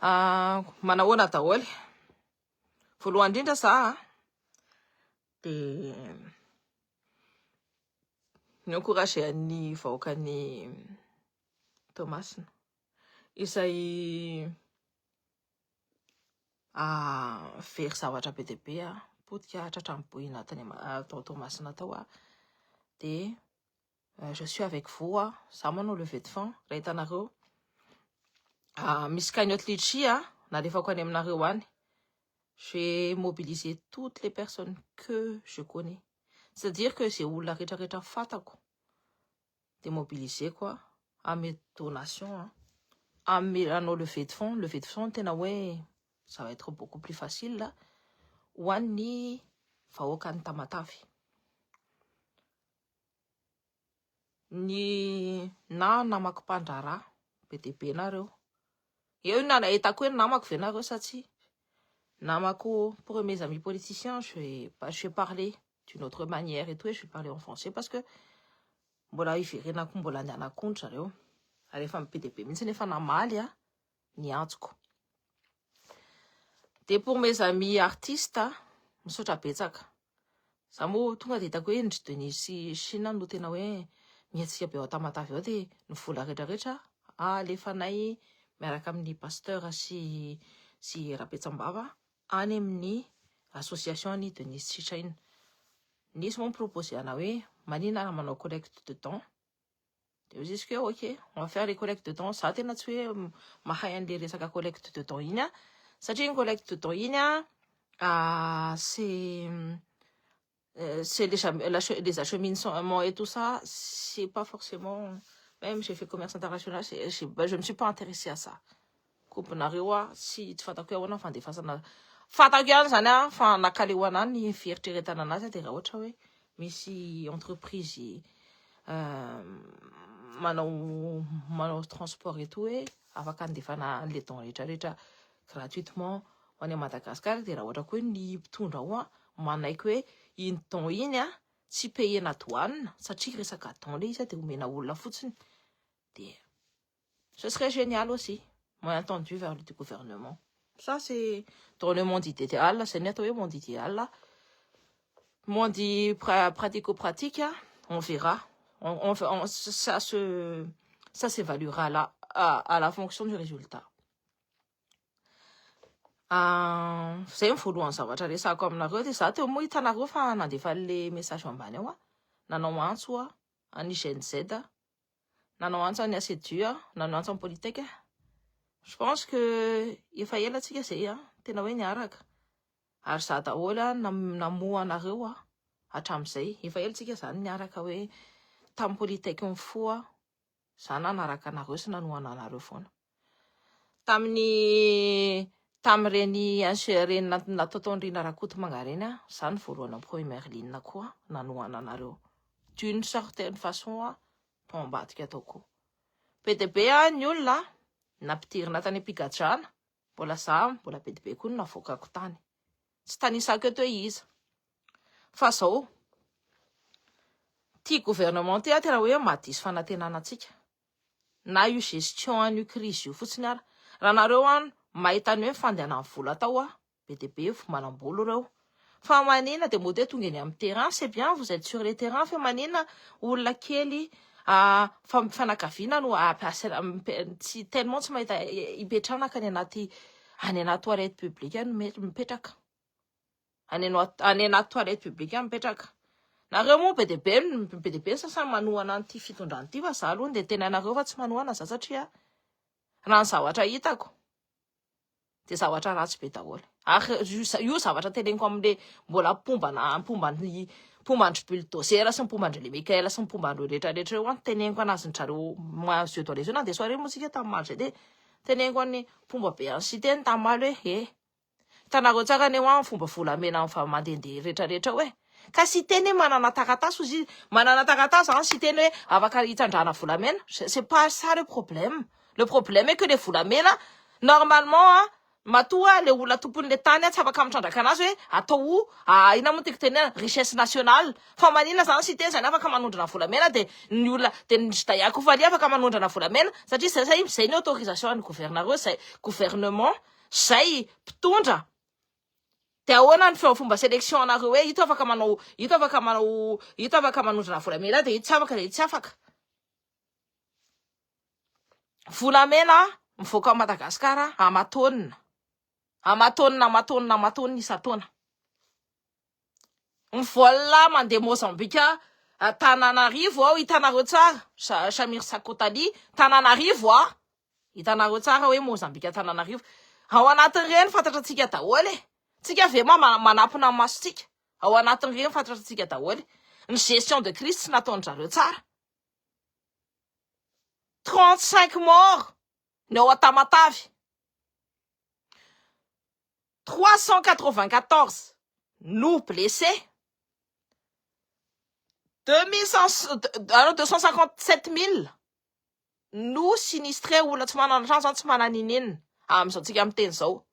Manahoana daholo. Voalohany indrindra za de niokorazy ny vahoakany Tomasina izay very zavatra be dia be potika tratrambohy natany atao Tomasina tao de je suis avec vous za manao levée de fonds raha hitanareo misy cagnotte litchi nalefako any aminareo any. Je vais mobiliser toutes les personnes que je connais. C'est-à-dire que c'est olona rehetrarehetra fatako de mobiliser quoi amy donation amy anao levée de fonds tena hoe ça va être beaucoup plus facile là ho an'ny vahoakany Tamatavy. Ny namako mpandrara be dia be nareo eo nahitako hoe namako ve nareo satria namako pour mes amis politiciens je vais parler d'une autre manière et tout, et je vais parler en français parce que mbola iverenako mbola andehanako ontra zareo ary efa be dia be mihitsy nefa namaly ny antsoko. De pour mes amis artistes misaotra betsaka za moa tonga de hitako hoe Ndry Denis sy Chine no tena hoe mietsika be ao Tamatavy ao de ny vola rehetrarehetra alefanay miaraka amin'ny pasteur sy Rapetsambava any amin'ny association ny Denis sy Chine. Nisy moa proposé ana hoe manina manao collecte de dons de izy que ok on va faire les collectes de dons. Ça tena tsy hoe mahay an'le resaka collecte de dons iny satria ny collecte de dons iny c'est les acheminements et tout ça, c'est pas forcément, même j'ai fait commerce international, je me suis pas intéressée à ça. Komponareo si tsy fatako hoe ahoana fandefasana fatako ihany zany fa nakalehoana ny fieritreretana anazy de raha ohatra hoe misy entreprise manao transport et tout afaka andefana an'le dons rehetrarehetra gratuitement ho any Madagasikara de raha ohatra koa ny mpitondra ao manaiky hoe iny don iny tsy payena douane satria resaka don le izy de omena olona fotsiny de ce serait génial aussi moyen tendu vers le gouvernement. Ça c'est dans le monde idéal, c'est net oui monde idéal. Monde pratico-pratique, on verra. Ça s'évaluera là à la fonction du résultat. Zay voalohany zavatra resako aminareo de za teo moa hitanareo fa nandefa le message ambany ao nanao antso any Gen Z, nanao antso any ACDU, nanao antso any politique. Je pense que efa ela tsika zay tena hoe niaraka ary za daholo namoa anareo hatramizay efa ela tsika zany niaraka hoe tam politique mifo za nanaraka anareo sy nanoana anareo foana tamreny reny nataotondrina Rakotomanga reny za ny voalohany amin'ny première ligne koa nanoana anareo d'une certaine façon to ambadika ataoko be dia be ny olona napitirina tany Ampigadrana mbola za mbola be dia be koa navoakako tany tsy tanisako eto hoe iza fa zao ty gouvernement ty tena hoe mahadiso fanantenana antsika na io gestion an'io crise io fotsiny ara raha nareo mahitany hoe fandehanany vola tao be dia be manam-bolo reo fa manina de mode tonga eny amin'ny terrain c'est bien vous êtes sur les terrains fa manina olona kely fanakaviana no tsy tellement tsy mahita ipetranaka any anaty toilette publique mipetraka any anaty toilette publique mipetraka nareo moa be dia be sasany manohana an'ity fitondrany ity fa za aloha de tena nareo fa tsy manohana za satria raha ny zavatra hitako de zavatra ratsy be daholo ary io zavatra teneniko amin'le mbola pombandry bulldozer sy ny pombandry Mikaela sy ny pombandreo rehetrarehetra eo teneniko anazy ndrareo mois dans les de soirée mosika tamin'ny de teneniko any pomba be any cité ny tamaly hoe hitanareo tsara ny eo fomba volamena fa mandehandeha rehetrarehetra hoe ka sy teny manana taratasy izy manana taratasy sy teny hoe afaka hitsandrana volamena c'est pas ça le problème est que les volamena normalement matoa le olona tompon'le tany tsy afaka mitrandraka anazy hoe atao ina moa tiako tenena richesse nationale fa manina zany sy teny zany afaka manondrana volamena de ny olona de ny Judaiako Ovaly afaka manondrana volamena satria zay ny autorisation ny gouvernement zay mpitondra de ahoana ny fomba sélection anareo hoe ito afaka manondrana volamena de ito tsy afaka de ito tsy afaka. Volamena mivoaka Madagasikara amatonina isan-taona. Ny vola mandeha Mozambika Tananarivo hitanareo tsara Samir Sakotali Tananarivo hitanareo tsara hoe Mozambika Tananarivo ao anatin'ireny fantatratsika daholo tsika ve manampina masontsika ao anatin'ireny fantatratsika daholo ny gestion de crise tsy nataony zareo tsara 35 morts ny ao Tamatavy 394 nous blessés 257 000 nous sinistrés olona tsy manana trano zany tsy mananinina am'izao tsika miteny zao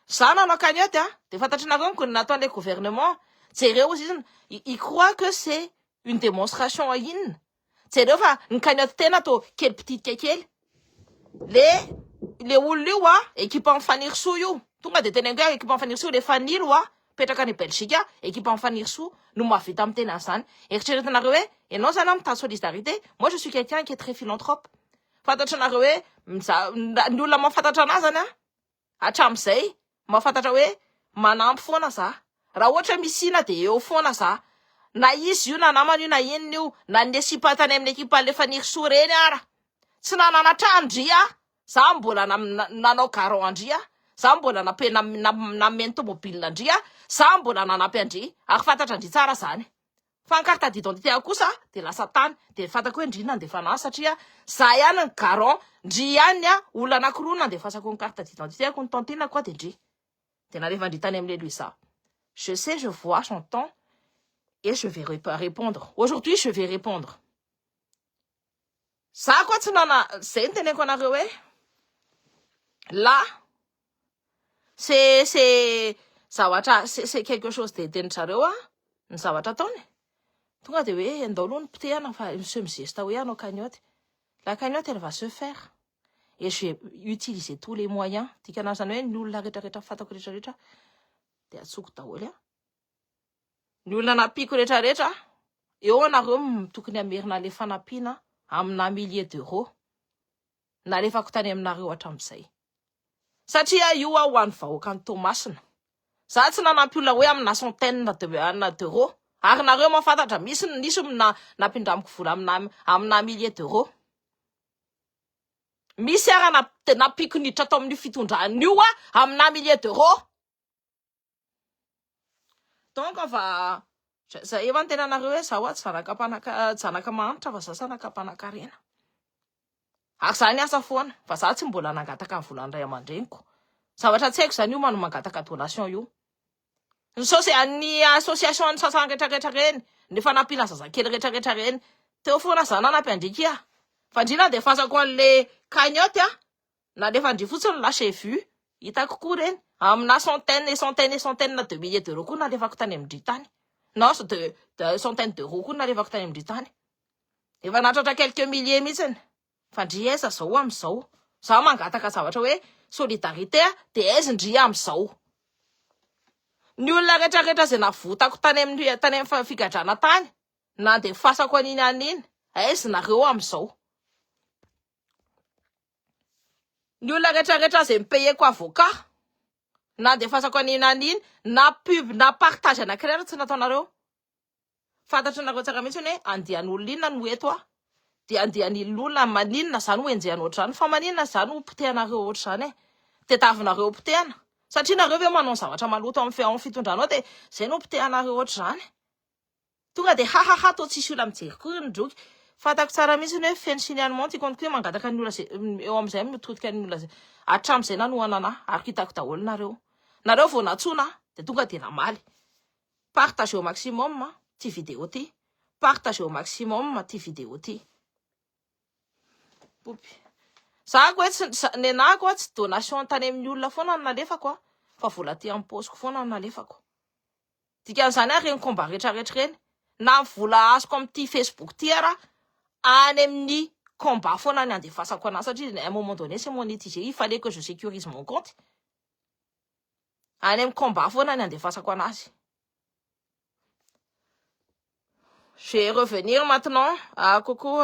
zany nanao cagnotte de fantatrinareo ny nataon'le gouvernement jereo izy il croit que c'est une démonstration inona jereo fa ny cagnotte tena atao kely petitka kely le olona io équipe mifaniry-soa io tonga de tena hoe équipe mifaniry-soa le fanilo petraka any Belgique équipe mifaniry-soa no mahavita amin'ny tena zany eritreretinareo hoe ianao zany mitady solidarité moi je suis quelqu'un qui est très philanthrope fantatranareo hoe ny olona mahafantatra anazy zany hatram'izay mahafantatra hoe manampy foana za raha ohatra misina de eo foana za na izy io na namany io na inona io na ny sipatany amin'ny ekipa le faniry-soa reny ara tsy nanana trandria za mbola nanao garant andria za mbola nameny tomobile andria za mbola nanampy andri ary fantatra andri tsara zany fa ny carte d'identité kosa de lasa tany de fantako hoe ndri nandefa anazy satria za ihany ny garant ndri ihany olona anankiroa nandefasako ny carte d'identité ko ny tantine koa de ndri de narefa ndri tany amin'le Luisa je sais je vois j'entends et je vais répondre aujourd'hui je vais répondre za koa tsy nana zay ny teneniko anareo hoe là c'est zavatra c'est quelque chose de teninjareo ny zavatra ataony tonga de hoe andao aloha ny potehana fa se migesta hoe anao cagnotte la cagnotte elle va se faire et je vais utiliser tous les moyens dikana zany hoe ny olona rehetrarehetra fantako rehetrarehetra de atsoko daholo ny olona napiko rehetrarehetra eo anareo tokony amerina le fanampiana amina milliers d'euros nalefako tany aminareo hatram'izay satria io ho an'ny vahoaka ny Tomasina za tsy nanampy olona hoe amina centaine d'euros ary nareo mahafantatra misy napindramiko vola amina milliers d'euros misy ary napiko niditra atao amin'ny fitondrany io amina milliers d'euros donc va zay efa ny tena nareo hoe za tsy zanaka mahanitra fa za zanaka-mpanankarena ary zany asa foana fa za tsy mbola nangataka ny volany ray aman-dreniko zavatra tsy haiko zany io mangataka donation io ny association ny sasany rehetrarehetra reny ny fanampiana zazakely rehetrarehetra reny teo foana za nanampy andriky fa ndrina de fasako an'le cagnotte na lefa ndry fotsiny lâche vu hitako koa reny amina centaine de milliers d'euros koa nalefako tany amindry tany non de centaine d'euros koa nalefako tany amindry tany efa natratra quelques milliers mihitsiny fa ndry aiza zao am'izao za mangataka zavatra hoe solidarité de aiza ndry am'izao ny olona rehetrarehetra zay navotako tany amin'ny figadrana tany na de fasako aniny aniny aiza nareo am'izao ny olona rehetrarehetra zay mipayeko avocat na de fasako aniny aniny na pub na partage anankiray tsy nataonareo fantatry nareo tsara mihitsy hoe andian'olona inona no eto de andian'olona maninona zany ho enjehana ohatr' zany fa maninona zany ho potehanareo ohatr' zany de tavinareo potehana satria nareo ve manao zavatra maloto amin'ny fitondranao de zay no potehanareo ohatr' zany tonga de hahaha to tsisy olona mijery koa ny droky fantako tsara mihitsy hoe feno signalement ty konto mangataka ny olona eo am'izay mitodika ny olona hatram'izay nanohanana ary hitako daholo nareo vao natsona de tonga de namaly partage au maximum ty vidéo ty partage au maximum ty vidéo ty popy Za koa ny anahy koa tsy donation tany amin'ny olona foana no nalefako fa vola aty amin'ny paosiko foana no nalefako. Dikan'izany reny combat rehetrarehetra reny na vola azoko amin'ity Facebook ty ara any amin'ny combat foana ny andefasako anazy satria à un moment donné c'est monétisé, il fallait que je sécurise mon compte. Any amin'ny combat foana ny andefasako anazy. Je vais revenir maintenant à Coco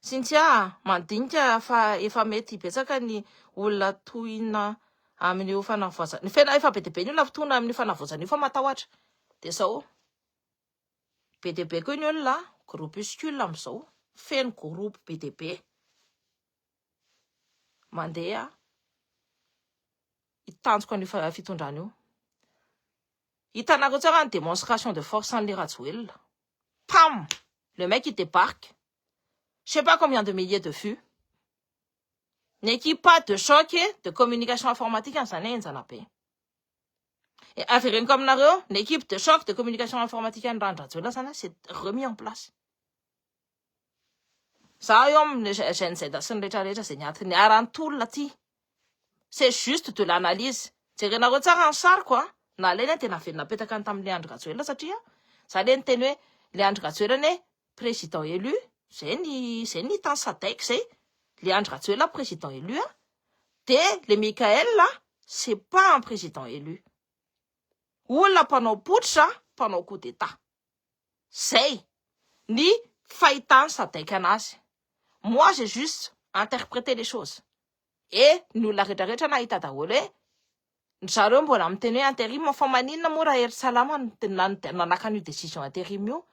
Cynthia, mandinika fa efa mety betsaka ny olona tohina amin'io fanavoazana. Ny fena efa be dia be ny olona tohina amin'ny fanavoazana io fa matahotra. Dia zao be dia be koa ny olona groupuscule amin'izao, feno groupe be dia be. Mandeha hitanjoko an'io fitondrana io. Hitanareo tsara ny démonstration de force an'ilay Rajoelina. Pam! Le mec il débarque. Je sais pas combien de milliers de vues. N'équipe pas de choc de communication informatique en s'en est en et affaire comme nareo, l'équipe de choc de communication informatique en Rajoelina sana c'est remis en place. Ça yom le gène c'est d'assez rehetrarehetra zay niatiny arantolona ty. C'est juste de l'analyse. Jerenareo tsara en sary quoi. Na lena tena velona napetaka tamin'ilay Andry Rajoelina satria za le niteny hoe le Andry Rajoelina ne président élu, c'est ni tany Sadek c'est le Andry Rajoelina président élu de le Mikaël là, c'est pas un président élu. Olona mpanao potra, mpanao coup d'état. C'est ni fahitany Sadek anazy. Moi j'ai juste interprété les choses. Et ny olona rehetrarehetra nahita daholo hoe zareo mbola miteny hoe intérim fa maninona moa raha hery salama nanaka an'io décision intérim io.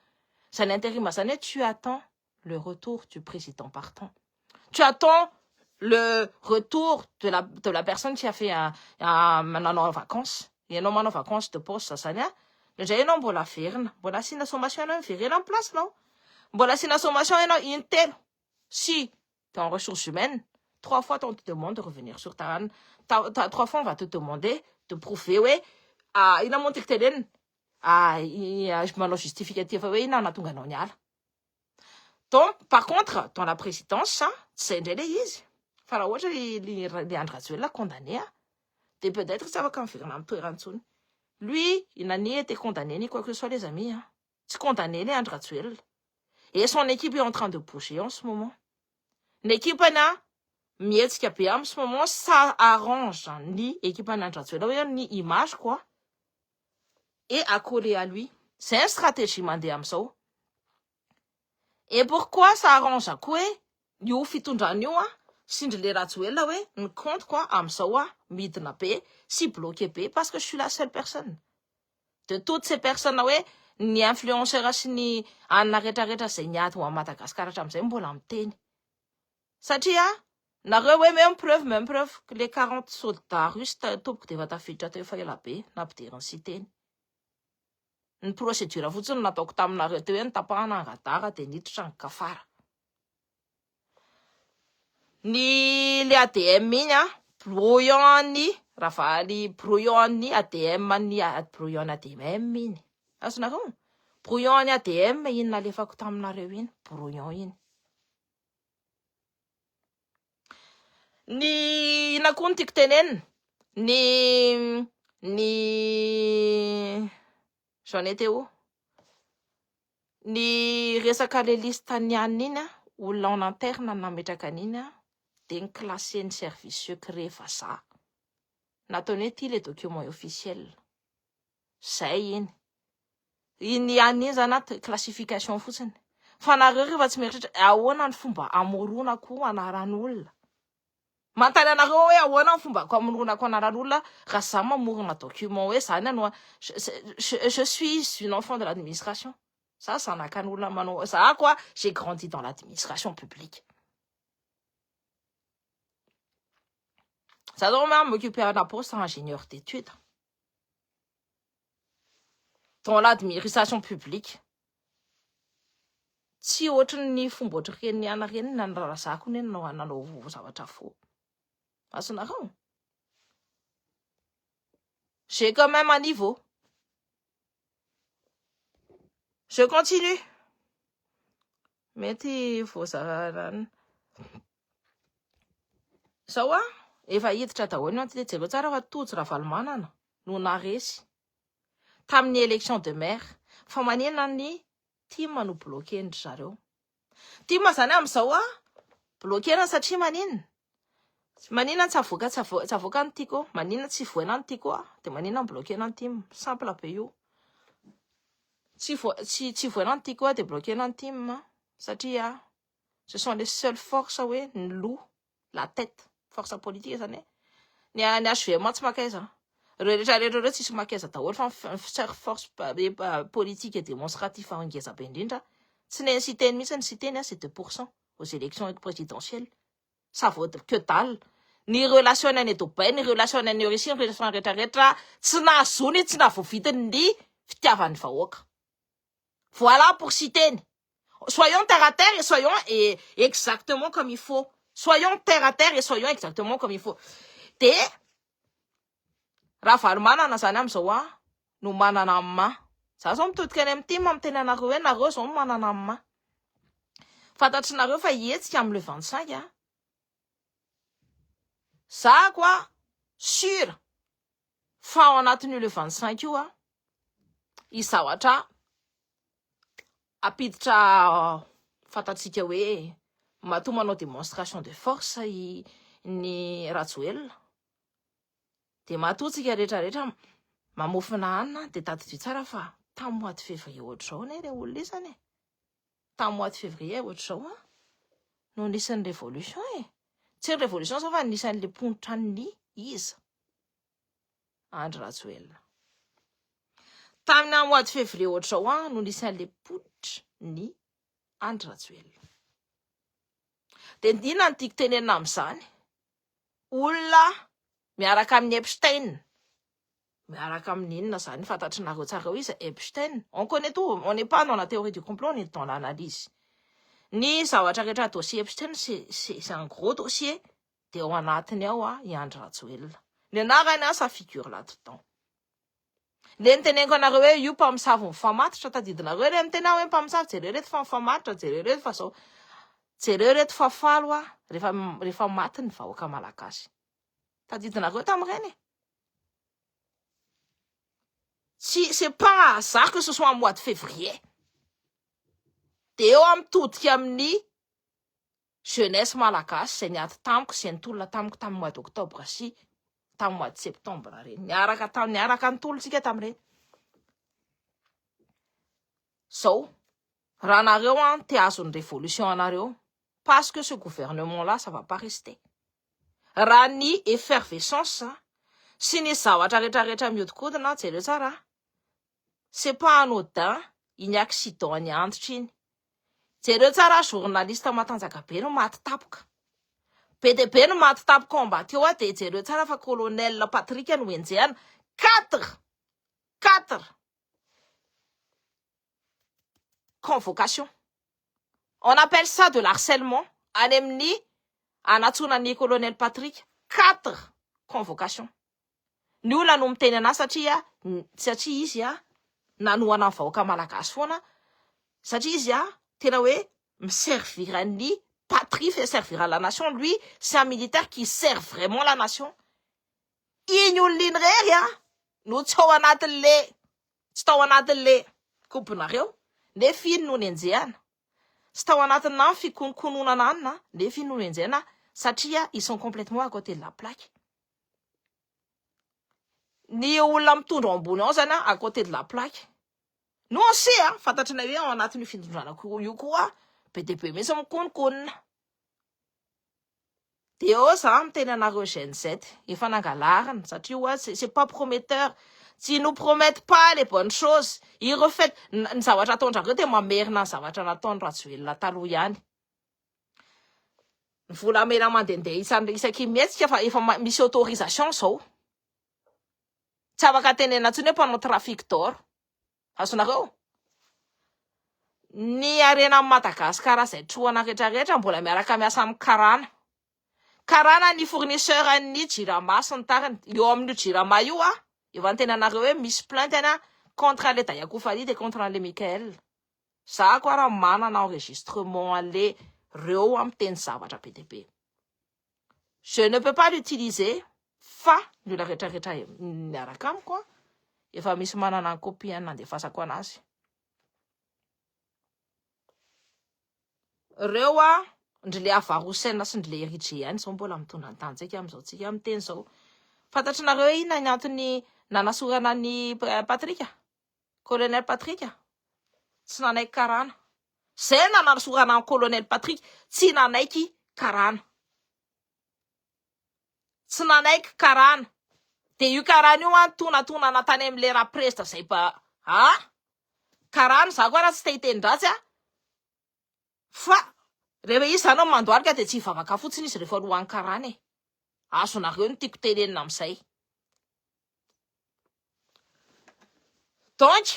Zany intérim zany hoe tu attends le retour du président partant. Tu attends le retour de la personne qui a fait manao vacances. Ianao manao vacances de poste zany indray ianao mbola verina, mbola asiana sommation ianao miverena en place non? Mbola asiana sommation ianao intelo. Si tu es en ressources humaines, 3 fois on te demande de revenir sur ta 3 fois on va te demander de prouver ouais ina monte que telen manao justificatif ouais ina natonga anao niala. Donc par contre dans la présidence ça c'est indray le izy fa raha ohatra le Andry Rajoelina condamné de peut-être ça va confirmer amin'ny toerantsony. Lui il n'a ni été condamné ni quoi que ce soit les amis c'est condamné le Andry Rajoelina et son équipe est en train de bouger en ce moment. L'équipe ana mietsika be en ce moment ça arrange ni équipe Andry Rajoelina ni image quoi et accolé à lui. C'est une stratégie mandeha am'zao. Et pourquoi ça arrange quoi? Io fitondrana io sindry le Rajoelina hoe ny compte quoi am'zao midina be si bloqué be parce que je suis la seule personne. De toutes ces personnes hoe ny influenceur sy ny anona rehetrarehetra zay niaty ho a Madagasikara hatram'izay mbola miteny. Satria nareo hoe même preuve que les 40 soldats russes tompoko de efa tafiditra teo efa ela be nampidiriny sy teny. Ny procédure fotsiny nataoko taminareo teo hoe nitapahana angadara de niditra ny kafara. Ny le ADM iny brouillon ny ravaly brouillon ny ADM ny brouillon ADM iny. Azonareo? Brouillon ny ADM iny nalefako taminareo iny, brouillon iny. Ny inakony tiako tenenina ny j'en étais où? Ny resaka le liste tanianina iny olona en interne nametraka an'iny de ny classé ny service secret vazaha. Nataony hoe ty le document officiel. Zay iny. Iny an'iny zany classification fotsiny. Fa nareo rehefa tsy mieritreritra ahoana ny fomba amoronako anaran'olona. Mantany anareo hoe ahoana ny fomba amoronako anaran'olona raha za mamorona document hoe zany ano je suis une enfant de l'administration. Ça zanakan'olona manao ça quoi, j'ai grandi dans l'administration publique. Ça doit même m'occuper d'un poste d'ingénieur d'études dans l'administration publique. Tsy ohatran'ny fomba ohatran'ny ana reny nanrazako ny nanao zavatra fo. Azonareo? J'ai quand même un niveau. Je continue. Mety vozarana Sao efa hiditra daholo ny jereo tsara fa tojo Ravalomanana no naresy tamin'ny élection de maire fa manina ny team no bloqué ndry zareo. Team zany amin'izao bloqué satria manina tsy avoaka ny tiako, manina tsy voena ny tiako de manina bloqué ny team, simple be io. Tsy voena ny tiako de bloqué ny team satria ce sont les seules forces hoe ny loha, la tête, force politique zany ny HVM tsy makaiza. Reo rehetra tsisy makaiza daholo fa force politique et démonstrative fa ngeza be indrindra. Tsy neny citeny mihitsy ny citeny c'est 2% aux élections présidentielles. Ça vaut que dalle. Ny relation any Dubai, ny relation any Russie, ny relation rehetra tsy nahazony, tsy nahavoavitiny ny fitiavan'ny vahoaka. Voilà pour citer. Soyons terre à terre et soyons exactement comme il faut. Soyons terre à terre et soyons exactement comme il faut. De Ravalomanana zany amin'izao no manana amin'ny maha. Za zao mitodika any amin'ny team miteny anareo hoe nareo zao no manana amin'ny maha. Fantatrinareo fa hihetsika amin'ny le 25 za quoi sûr fa ao anatin'io le 25 io izawatra apiditra fantatsika hoe matoa manao démonstration de force ny Rajoelina de matoatsika rehetrarehetra mamofina hanina de tadidio tsara fa tamin'ny mois de février ohatr'izao ne ilay olona isany tamin'ny mois de février ohatr'izao no nisan'ny révolution tsy ny révolution zao fa nisan'le mponitra ny iza Andry Rajoelina tamin'ny mois de février ohatr'izao no nisan'le mponitra ny Andry Rajoelina. De ndina ny tiako tenenina amin'izany olona miaraka amin'ny Epstein, miaraka amin'ny inona zany fantatrinareo tsara izy Epstein, on connaît tout, on n'est pas dans la théorie du complot, on est dans l'analyse. Ny zavatra rehetra dossier Epstein c'est un gros dossier de ao anatiny ao i Andry Rajoelina. Ny anarany sa figure là-dedans. Le niteneniko anareo hoe io mpamosavy mifamatitra tadidinareo re mitena hoe mpamosavy jereo reto fa mifamatitra jereo reto fa zao jereo reto fa falo rehefa maty ny vahoaka malagasy. Tadidinareo tamin'ireny c'est pas un hasard que ce soit en mois de février. De eo mitodika amin'ny jeunesse malagasy zay niady tamiko sy nitolona tamiko tamin'ny mois d'octobre sy tamin'ny mois de septembre reny niaraka nitolotsika tamin'ireny. Zao raha nareo te hazo ny révolution anareo parce que ce gouvernement là ça va pas rester. Raha ny effervescence sy ny zavatra rehetrarehetra miodikodina jereo tsara c'est pas anodin iny accident ny antitra iny. Jereo tsara journaliste matanjaka be no maty tapoka. Be de be no maty tapoka ao ambany teo de jereo tsara fa colonel Patrick no enjehana 4 convocation. On appelle ça de l'harcèlement. Any amin'ny anatsonan'ny colonel Patrick 4 convocation. Ny olona no miteny anazy satria izy nanoana ny vahoaka malagasy foana satria izy tena hoe miservira ny patrie fait servir la nation. Lui c'est un militaire qui sert vraiment la nation. Iny olona iny rery no tsy tao anatin'le kombonareo nefa iny no nenjehana. Tsy tao anatin'ny fikonkononana anina nefa iny no nenjehana satria ils sont complètement à côté de la plaque. Ny olona mitondra ambony ao zany à côté de la plaque. No on sait fantatrana hoe ao anatin'io fitondranako io koa be de be mihitsy mikonkonona. De eo za miteny anareo Gen Z efa nangalarina satria c'est pas prometteur. Si nous promettent pas les bonnes choses, ils refaitent ny zavatra ataondrareo de mamerina ny zavatra nataony Rajoelina taloha ihany. Ny volamena mandendeha isaky mihetsika fa efa misy autorisation zao. Tsy afaka tenena ntsony hoe mpanao trafic d'or. Azonareo? Ny arena Madagasikara zay trohana rehetrarehetra mbola miaraka miasa amin'ny karana. Karana ny fournisseur an'ny jirama sy ny tariny. Eo amin'io jirama io efa tena nareo hoe misy plainte contre le Dayakoufali et contre le Mikael. Za koa raha manana enregistrement le reo amin'ny teny zavatra be de be. je ne peux pas l'utiliser fa ny olona rehetrarehetra miaraka amiko a efa misy manana ny copie nandefasako anazy reo a ndry le avarosaina sy ndry le eritrea any zao mbola mitondra ny tanjaka am'izao tsika am'teny zao fantatry nareo inona ny antony nanasorana ny Patrika colonel Patrika tsy nanaiky karana zay nanasorana ny colonel Patrika tsy nanaiky karana tsy nanaiky karana de io karana io tonatona tany am'le rapresitra zay ba karana za koa raha tsy tehiteny-dratsy fa rehefa izy zany mandoalika de tsy hivavaka fotsiny izy rehefa alohan'ny karana azonareo ny tiako tenenina am'izay donc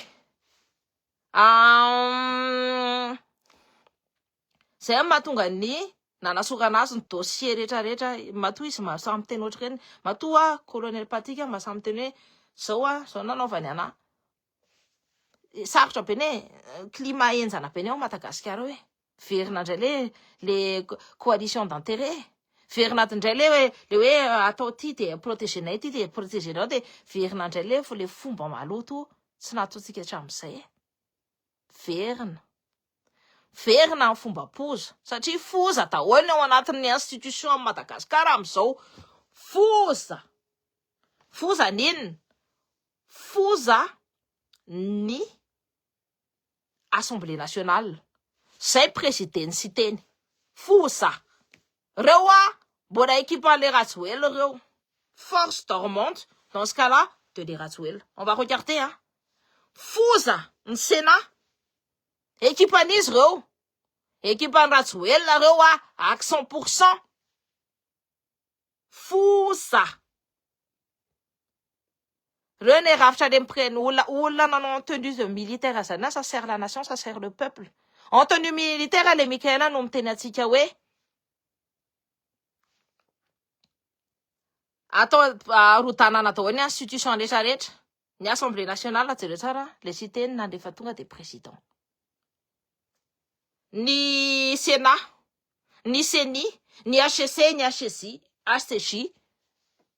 zay mahatonga ny nanasorana azy ny dossier rehetrarehetra matoa izy mahasamy teny ohatry reny matoa colonel Patrika mahasamy teny hoe zao nanaovany ana sarotra be ne climat enjana be ne ao Madagasikara hoe verina indray le coalition d'intérêt verina indray le hoe atao ty de protégenay ty de protégenao de verina indray le fomba maloto tsy nataotsika hatramin'izay verina ny fomba poza satria foza daholo ao anatin'ny institution amin'ny Madagasikara am'izao foza n'inona foza ny Assemblée nationale zay présidensy teny foza reo mbola équipan'le Rajoelina reo force dormante dans ce cas-là de les Rajoelina on va regarder foza ny Sénat équipan'izy reo équipan'ny Rajoelina reo ak 100% foza reo ne rafitra le mipreny olona nanao en tenue militaire zany ça sert la nation ça sert le peuple en tenue militaire le Mikaela no miteny atsika hoe atao arodanana daholo ny institution rehetrarehetra ny Assemblée nationale jereo tsara le siteny na rehefa tonga de président ny Sénat ny CENI ny HCC ny HCJ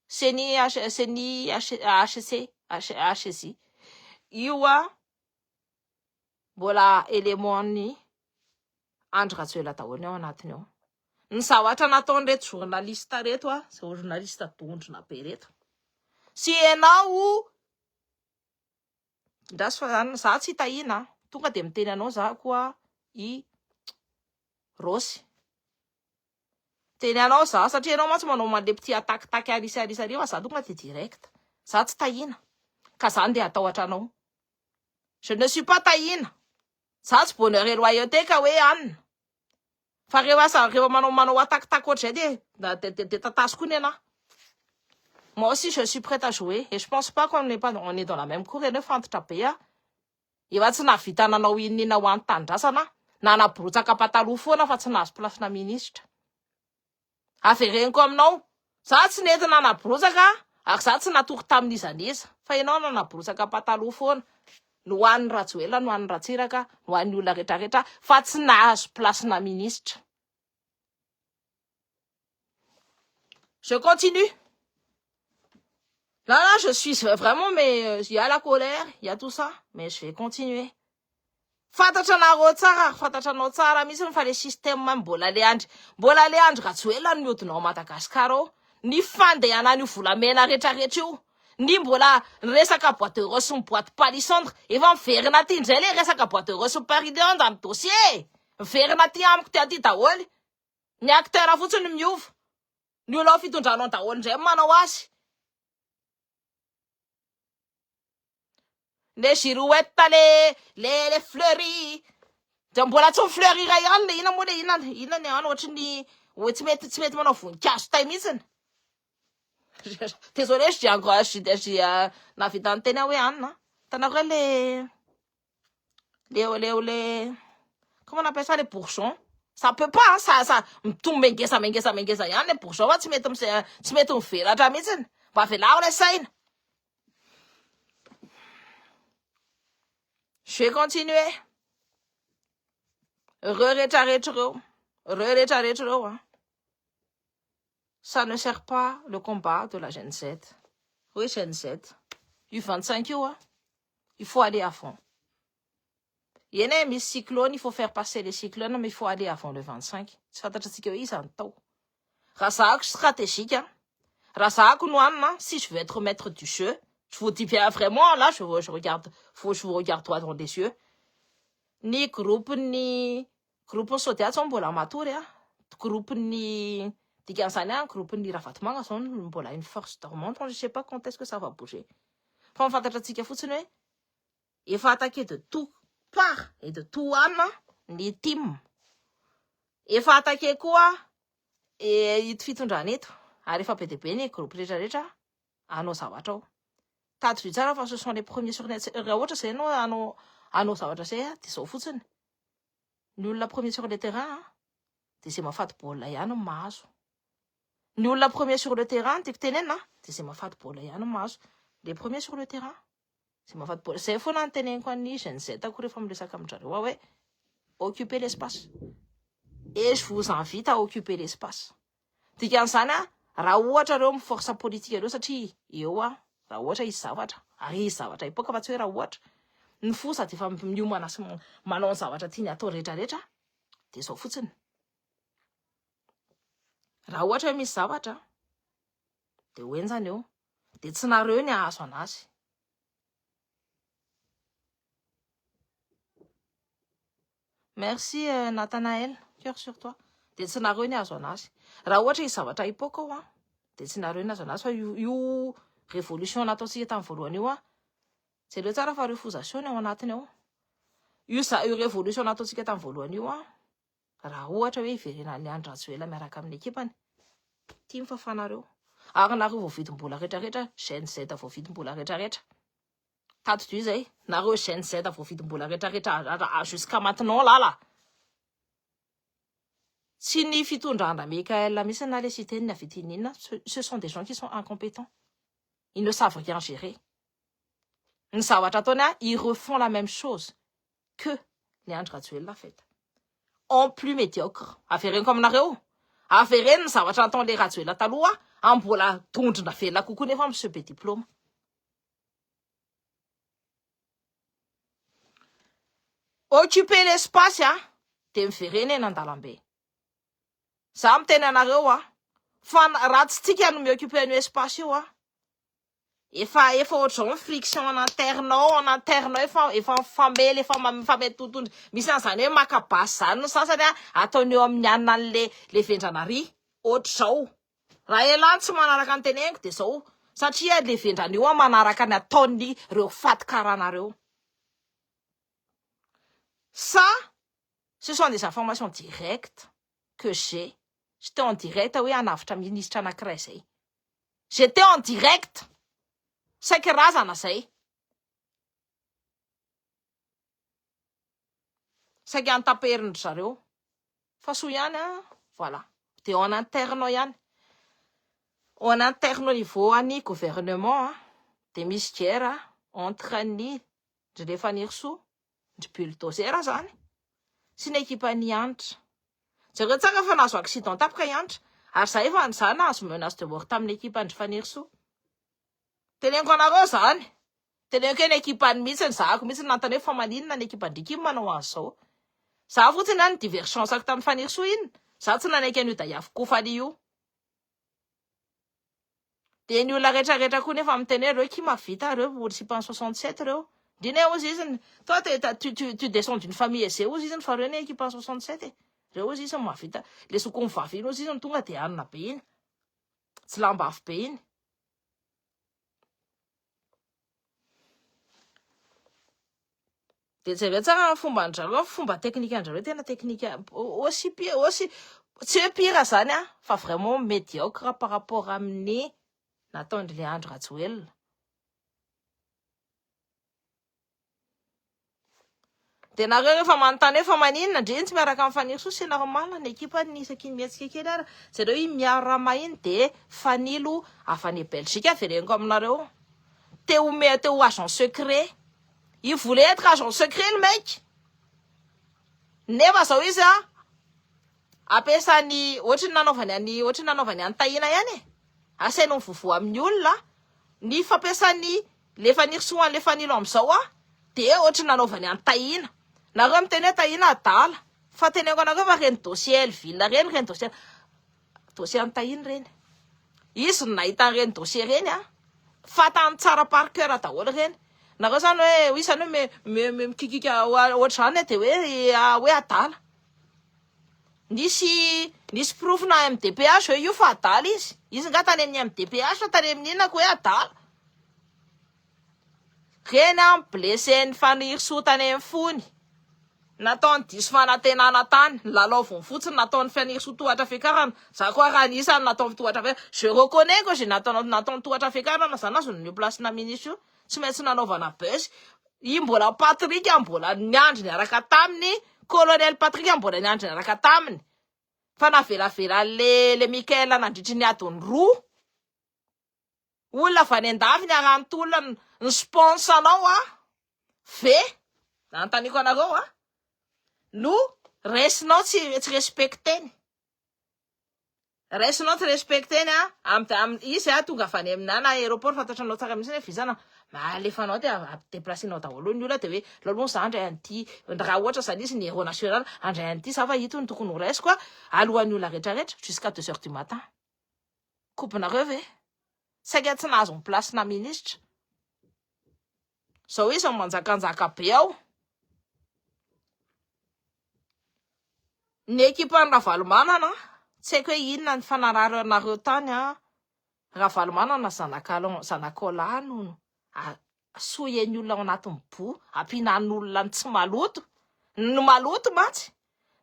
CENI HCC io mbola élément-ny Andry Rajoelina daholo ao anatiny ao ny zavatra nataon'reto journaliste reto zao journaliste dondrona be reto sy enao ndrasy fa zany za tsy hitahina tonga de miteny anao za koa i Rosy teny anao za satria anao mantsy manao manle petit attaque arisariva za tonga de direct za tsy tahina ka za ndeha atahotra anao je ne suis pas tahina za tsy bonheur et loyauté ka hoe anina fa rehefa manao attaque ohatry zay de tatasy koa ny ana moi aussi je suis prête à jouer et je pense pas qu'on est dans la même cour enao fantotra be efa tsy navita nanao inona ho an'ny tandrasana na naborotsaka pataloha foana fa tsy nahazo plasina ministre avereniko aminao za tsy nety nanaborotsaka ary za tsy natory tamin'izaniza fa ianao nanaborotsaka pataloha foana no an'ny Rajoelina no an'ny Ratsiraka no an'ny olona rehetrarehetra fa tsy nahazo plasina ministre je continue là je suis vraiment mais il y a la colère il y a tout ça mais je vais continuer fantatranao tsara misy fa le système mbola le andry Rajoelina ny odinao Madagasikara ao ny fandehana ny volamena rehetrarehetra io ny mbola resaka boîte de rose sy ny boîte palissandre efa miverina ty ndray le resaka boîte de rose sy palissandre amin'ny dossier miverina ty amiko ty aty daholo ny acteur fotsiny miova ny olona fitondranao daholo ndray manao azy le girouette le fleury de mbola tsy fleury ray ihany le ina moa le ina ny ano ohatry ny hoe tsy mety manao voninkazo tay mihitsiny désolé je navita ny teny hoe anina tanareo le comment on appelle ça les bourgeons ça peut pas ça mitombo mengesa ihany le bourgeon tsy mety mivelatra mihitsiny mba velao le saina je vais continuer rehetrarehetra reo Ça ne sert pas le combat de la Gen Z. Oui, Gen Z. U25, il faut aller à fond. Il y a un cyclone, il faut faire passer les cyclones, mais il faut aller à fond le 25. Ça veut dire que ils sont tôt. Rasa stratégique, hein. Rasa si je veux être maître du jeu, je vous dis bien vraiment, là, je regarde, je vous regarde droit dans les yeux. Ni groupe sauté à son bola mature, groupe ni Digansana, groupe ni Rafatmanga, son bola une force dormante, je sais pas quand est-ce que ça va bouger. Enfin, fantastique foutue, il faut attaquer de tout part et de tout âme, ni team. Il faut attaquer quoi? Et il te fit un janito. Arrive à PTP, ni groupe déjà, anno savatra ao. Tady tsara fa ce sont les premiers sur net. Raha ohatra zay anao zavatra zay dia zao fotsiny. Ny olona premier sur le terrain dia zay mahafaty baolina ihany no mahazo. Ny olona premier sur le terrain tiako tenena dia zay mahafaty baolina ihany no mahazo. Les premiers sur le terrain zay mahafaty baolina. Zay foana ny teneniko an'ny Gen Z ako rehefa miresaka aminjareo hoe occuper l'espace. Et je vous invite à occuper l'espace. Dikan'izany raha ohatra reo miforsa politika reo satria eo raha ohatra izy zavatra, ary izy zavatra ipoka fa tsy hoe raha ohatra. Ny fosa dia efa miomana sy manao ny zavatra tiany atao rehetrarehetra dia zao fotsiny. Raha ohatra hoe misy zavatra dia hoenjana eo, dia tsy nareo ny ahazo anazy. Merci Nathanaël, cœur sur toi. Dia tsy nareo ny ahazo anazy. Raha ohatra izy zavatra ipoka ao dia tsy nareo ny ahazo anazy fa io révolution nataontsika tamin'ny voalohany io jereo tsara fa refusation ao anatiny ao. Io révolution nataontsika tamin'ny voalohany io raha ohatra hoe iverena Leandro Rajoelina miaraka amin'ny ekipany tia mifafanareo. Ary nareo vao vidim-bola rehetrarehetra, Gen Z vao vidim-bola rehetrarehetra. Tato izay, nareo Gen Z vao vidim-bola rehetrarehetra jusqu'à maintenant là. Tsy ny fitondrana Mikaël mihitsy na le cité ny avitinina, ce sont des gens qui sont incompétents. Ils ne savent rien gérer. Ny zavatra ataony ils refont la même chose que Leandro Rajoelina l'a fait. En plus médiocre. Avereny aminareo. Avereny ny zavatra ataon'le Rajoelina taloha mbola tondrona velona kokoa nefa amin'ny be diplôme. Occuper l'espace dia miverena eny an-dalambe. Za miteny anareo fa raha tsy tika no mioccuper an'io espace io efa ohatr'izao friction en interne efa mifamely efa mifamety totondry. Misy an'izany hoe makabasy zany no sasany ataony eo amin'ny anina le vendranary ohatr'izao. Raha elany tsy manaraka ny teneniko dia zao satria le vendrana io manaraka ny ataony reo fatikaranareo. Ça, ce sont des informations directes que j'ai. J'étais en direct, oui, anavitra ministre anankiray zay. J'étais en direct. Saika razana zay. Saika antaperiny zareo. Fa soa ihany voilà. Dia en interne ao ihany. En interne au niveau any gouvernement dia misy guerre entre ny rehefa nirso ny bulldozer zany sy ny ekipan'ny Antitra. Zareo tsaka fa nahazo accident tapaka Antitra ary zay efa zany nahazo menace de mort tamin'ny ekipan'ny Fanirso. Teneniko anareo zany. Teneniko hoe ny ekipan'ny mihitsy zahako mihitsy nantany hoe fa maninona ny ekipan-driky manao an'izao. Za fotsiny ny divergence ako tamin'ny Fanirso iny. Za tsy nanaiky an'io daiavo kofany io. Dia ny olona rehetrarehetra koa nefa miteny reo qui mavita reo olotsipan 67 reo. Dine ozy izy toi tu descends d'une famille aisée ozy izy fa reo ny équipe 67 reo ozy izy mavita le soko mivavy iny ozy izy tonga dia anina be iny tsy lamba afo be iny. Dia jereo tsara fomba andrareo fomba teknika andrareo tena teknika aussi tsy hoe pire zany fa vraiment médiocre par rapport amin'ny nataon'ny Leandro Rajoelina. Dia nareo rehefa manontany hoe fa maninona ndre tsy miaraka amin'ny Fanirso c'est normal ny ekipa ny isaky ny mietsika kely ara zareo miarama iny dia fanilo avy any Belgique avereniko aminareo teo agent secret. Il voulait être agent secret le mec. Nefa zao izy Ampiasany ohatry nanaovany any tahina ihany e. Asainao vovo amin'ny olona ny fampiasany le fanirisoany le fanilo am'izao de ohatry nanaovany any tahina. Nareo miteny hoe tahina adala fa teneko anareo fa reny dossier Elville reny dossier any tahina reny. Izy nahita reny dossier reny fatany tsara par cœur daholo reny. Nareo zany hoe isany hoe mikikika ohatry zany de hoe adala. Nisy proof na MDPH hoe io fa adala izy nga tany amin'ny MDPH fa tany amin'ny inona ko hoe adala. Reny blessé ny faniriso tany amin'ny fony. Nataony diso fanantenana tany, lalaoviny fotsiny nataony faniriso tohatra fiakarana. Za koa raha nisany natao tohatra fiakarana. Je reconnais ko zay nataony tohatra fiakarana zany azony ny place-na ministre io. Tsy maintsy nanaovana bus. I mbola Patrick mbola niandry niaraka taminy, colonel Patrick mbola niandry niaraka taminy. Fa navelavela le Mikael nandritry ny adiny 2. Olona avy an-davy niarantolona ny sponsanao ve antaniko anareo no resinao tsy respecteny. Resinao tsy respecteny izy tonga avy any aminana aéroport fantatranao tsara mihitsy hoe vizana alefanao de déplacenao daholo ny olona de hoe lalony za andray an'ity raha ohatra zany izy ny héros national andray an'ity za fa ito ny tokony ho raisiko alohan'ny olona rehetrarehetra jusqu'à 2 heures du matin. Kopinareo ve saika tsy nahazo ny place-na ministre zao izy manjakanjaka be ao. Ny ekipan'ny Ravalomanana tsy haiko hoe inona ny fanarareo tany Ravalomanana zanak'Aola no soyen'ny olona ao anatin'ny bo ampinan'olona ny tsy maloto ny maloto mantsy.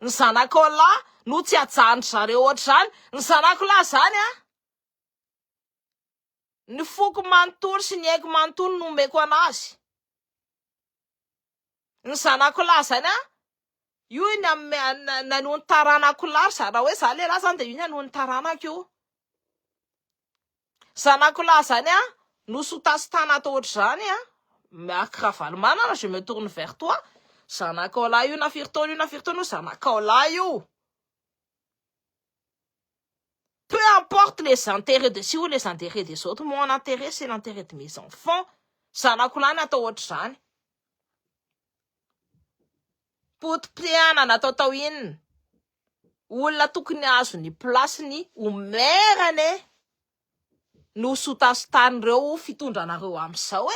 Ny zanak'Aola no tsy ajanony zareo ohatry zany. Ny zanak'Aola zany ny foko manontolo sy ny haiko manontolo no meko anazy. Ny zanak'Aola zany io nanohy ny taranako larsa raha hoe za lehilahy zany de io nanohy ny taranako io. Zanak'Aola zany no sotasitana atao ohatry zany Marc Ravalomanana, je me tourne vers toi. Zanak'Aola io nafiry taona io zanak'Aola io. Peu importe les intérêts de ci ou les intérêts des autres, mon intérêt c'est l'intérêt de mes enfants. Zanak'Aola natao ohatry zany. Potim-piana natao inona? Olona tokony azo ny plasiny omerane no sotasotanireo fitondranareo am'izao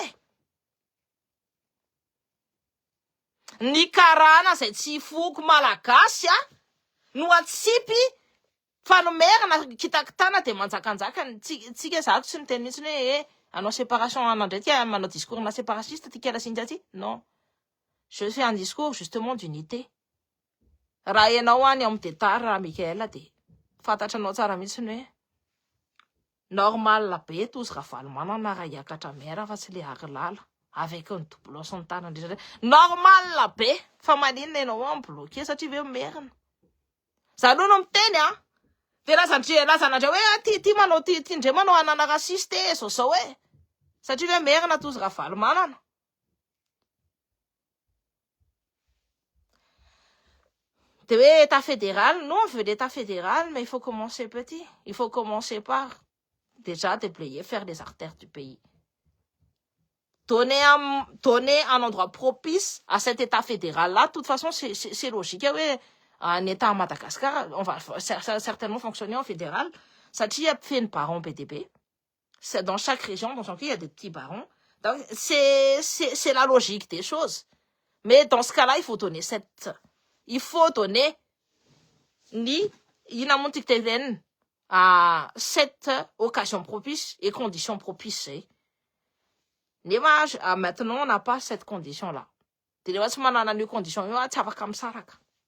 Ny karana zay tsy foko malagasy no atsipy fanomerana kitakitana de manjakanjaka tsika zako tsy niteny mihitsy hoe anao séparation anandray tia manao discours na séparatiste tika la sinja ty. Non. Je fais un discours justement d'unité. Raha ianao any amin'ny détard raha Mikael de fantatranao tsara mihitsy hoe normal be tozy Ravalomanana raha hiakatra mera fa tsy le ary lala avec un doublon sy ny tariny normal be fa maninona ianao bloqué satria ve merina. Zalo no miteny de lazanandray hoe ty manao ty ndray manao anana rasiste zao satria ve merina tozy Ravalomanana. De oui, État fédéral, nous on veut l'État fédéral, mais il faut commencer petit. Il faut commencer par déjà déblayer, faire les artères du pays. Donner un endroit propice à cet État fédéral-là. De toute façon, c'est logique. Oui, un État à Madagascar, on va certainement fonctionner en fédéral. Ça dit, il y a fait une baron PDB. C'est dans chaque région, dans chaque pays, il y a des petits barons. Donc, c'est la logique des choses. Mais dans ce cas-là, il faut donner cette occasion propice et conditions propices. Maintenant, on n'a pas cette condition-là. Une condition,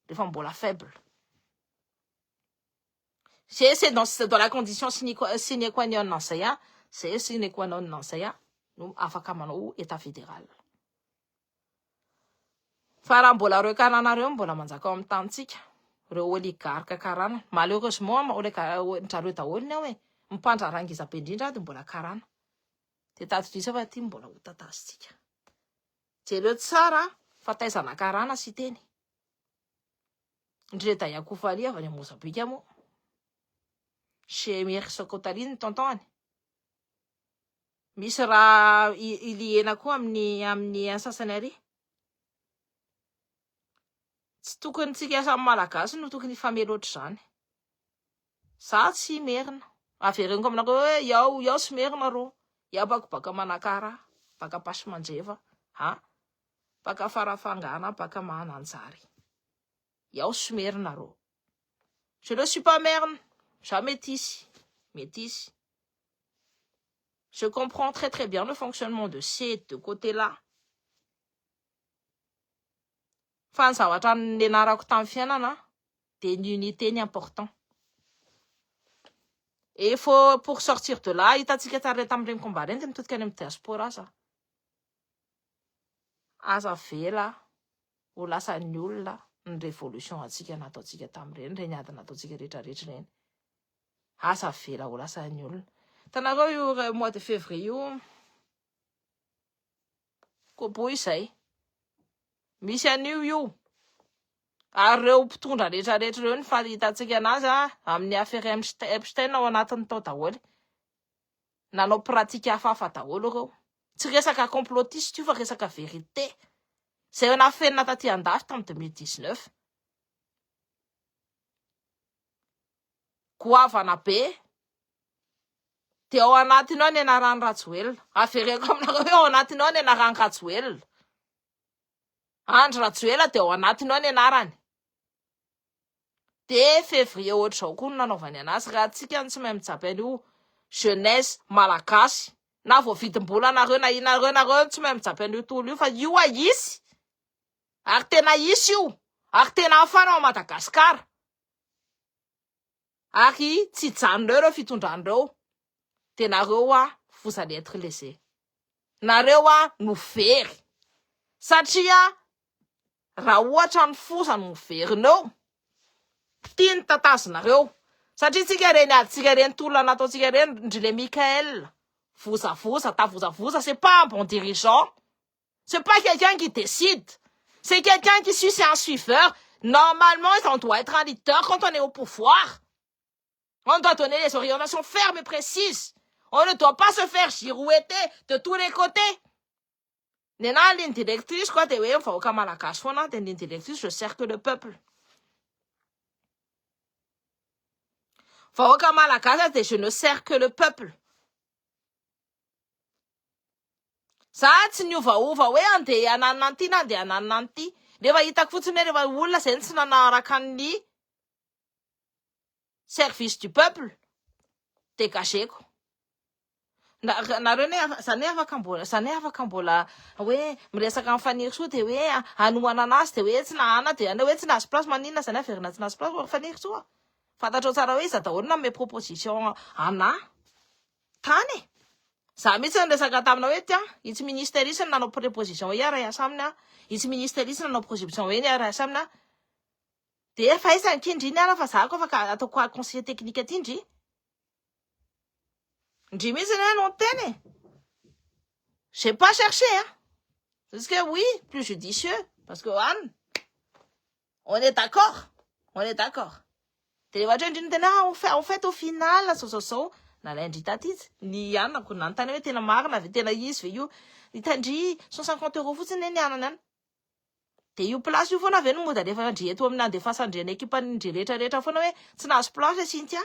les femmes faibles. C'est dans la condition sine qua non dans ça, c'est sine qua non dans ça, nous avons État fédéral. Fa mbola reo karanareo mbola manjaka amin'ny tantsika reo oligarque karana malheureusement zareo daholo ny hoe mipandrangiza be indrindra de mbola karana de tadidisa fa ty mbola ho tatasitsika jereo tsara fa taizana karana sy teny Ndreta yakufalia avy any Mozambique moa. Chez Miery Sokotariny tonton. Misy raha iliena koa amin'ny sasany ary. Tsy tokony tsika samy malagasy no tokony ifameloatra zany. Za tsy merina. Avereniko aminareo hoe iaho tsy merina ro. Iaho baka manakara, baka pasy manjeva, baka farafangana, baka mananjary. Iaho tsy merina ro. Je ne suis pas merne. Je métisse. Je comprends très très bien le fonctionnement de ces deux côtés-là. Fa ny zavatra nenarako tamin'ny fiainana de l'unité ni important. Et faut pour sortir de là, hitatsika tsara tamin'ireny combat reny de mitodika any amin'ny diaspora za. Aza vela ho lasan'ny olona ny révolution atsika nataotsika tamin'ireny, reny ady nataotsika rehetrarehetra reny. Asa vela ho lasan'ny olona. Tanareo io mois de février io koboy izay. Misy an'io io. Ary reo mpitondra rehetrarehetra reo ny fahitatsika anazy amin'ny affaire Epstein ao anatiny tao daholo. Nanao pratika hafahafa daholo reo. Tsy resaka complotiste io fa resaka vérité. Zay nafenina taty andafy tamin'ny 2019. Goavana be. De ao anatiny ao ny anarany Rajoelina. Avereko aminareo ao anatiny ao ny anarany Rajoelina. Andry Rajoelina de ao anatiny ao ny anarany. De février ohatr'izao koa nanaovany anazy. Raha tsika tsy mahay mijapy an'io jeunesse malagasy. Na vao vidim-bola nareo na inareo tsy mahay mijapy an'io tolo io. Fa io isy. Ary tena isy io. Ary tena afara ao Madagasikara. Ary tsy janonareo fitondranireo. De nareo vous allez être lésés. Nareo no very. Satria raha ohatra ny fosany no verinao. Tiany tatazonareo. Satria tsika reny tolona nataotsika reny ndry Mikael. Tavouzavoza, c'est pas un bon dirigeant. C'est pas quelqu'un qui décide. C'est quelqu'un qui suit, c'est un suiveur. Normalement, on doit être un leader quand on est au pouvoir. On doit donner les orientations fermes et précises. On ne doit pas se faire girouetter de tous les côtés. Nena ligne directrice, quoi, de oui, faut comme à la cache, on a des lignes directrices, je sers que le peuple. Faut comme à la cache, je ne sers que le peuple. Ça, tsy ny ovaova hoe andeha anananty na andeha anananty. Rehefa hitako fotsiny rehefa olona zay tsy nanaraka ny service du peuple, dégageko. Nareo ne zany afaka mbola hoe miresaka mifaniry soa de hoe anoana anazy de hoe tsy nahana de hoe tsy nahazo place maninona zany averina tsy nahazo place mifaniry soa. Fantatrao tsara hoe iza daholo na me proposition ana tany. Za mitsy resaka tamina hoe tia itsy ministerisy nanao proposition hoe ara asamina, itsy ministerisy nanao proposition hoe ara asamina. De fa isan'ny kindriny ara fa za ko afaka ataoko conseiller technique aty ndry. Ndry mitsy non tene. J'ai pas cherché parce que oui, plus judicieux parce que on est d'accord. De rehefa ndrindriny tena au fait au final so nalaindry taty ny anako nanontany hoe tena marina ve tena izy ve io itandry 150 € fotsiny ny anany any. De io place io foana ve no moda rehefa ndry eto amin'ny andefasandreny ekipany ndry rehetrarehetra foana hoe tsy nahazo place Cynthia.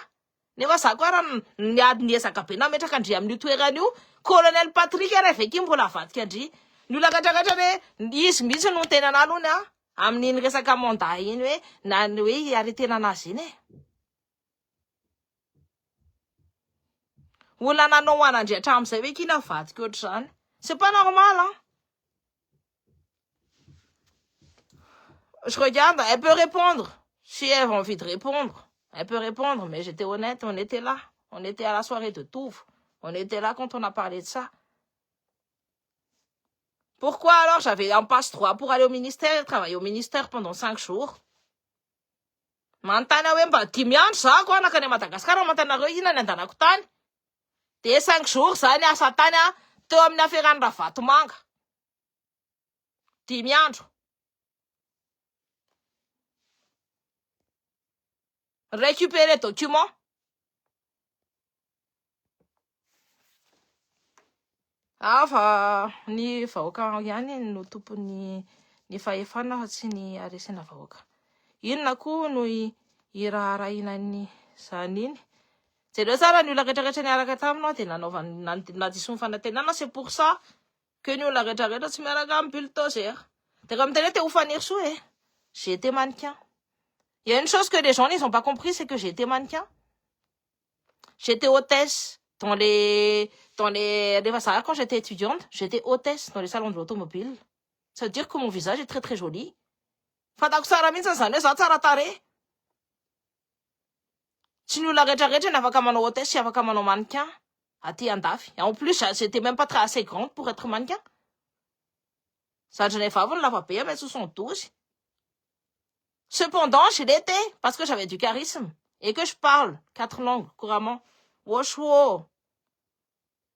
Nefa za koa raha niady niezaka be nametraka ndry amin'io toerana io colonel Patrick reveky mbola avadika ndry ny olakatrakatra hoe izy mihitsy no tena nalony amin'iny resaka mandat iny hoe na hoe aretena anazy iny olona nanao anandry hatramin'izay hoe kina vadika ohatr'izany. C'est pas normal Je regarde, elle peut répondre. Si elle a envie de répondre, elle peut répondre. Mais j'étais honnête, on était là. On était à la soirée de Touf. On était là quand on a parlé de ça. Pourquoi alors j'avais un passe-3 pour aller au ministère, travailler au ministère pendant 5 jours. Mantana hoe mba 10 andro za ko nakany Madagasikara mantanareo ina ny andanako tany. De 5 jours zany asa tany teo amin'ny affaire Ravatomanga. 10 andro. récupérer document. Fa ny vahoaka ihany no tompony ny fahefana fa tsy ny aresena vahoaka. Inona koa no i raha rahinan'ny zany iny. Jereo tsara ny olona rehetrarehetra niaraka taminao dia nadiso ny fanantenana. C'est pour ça que ny olona rehetrarehetra tsy miaraka amin'ny bulldozer. De comme t'es où fanir sous, j'ai été mannequin. Il y a une chose que les gens n'ont pas compris, c'est que j'ai été mannequin. J'étais hôtesse dans les quand j'étais étudiante, j'étais hôtesse dans les salons de l'automobile. Ça veut dire que mon visage est très très joli. Fatako tsara mihitsy zany hoe za tsara tarehy. Tsy ny olona rehetrarehetra ny afaka manao hôtesse sy afaka manao mannequin aty andafy. En plus, j'étais même pas très assez grande pour être mannequin. Zandrinay vavy ny lava be 1m72. Cependant, je l'étais parce que j'avais du charisme et que je parle 4 langues couramment. Woshwo,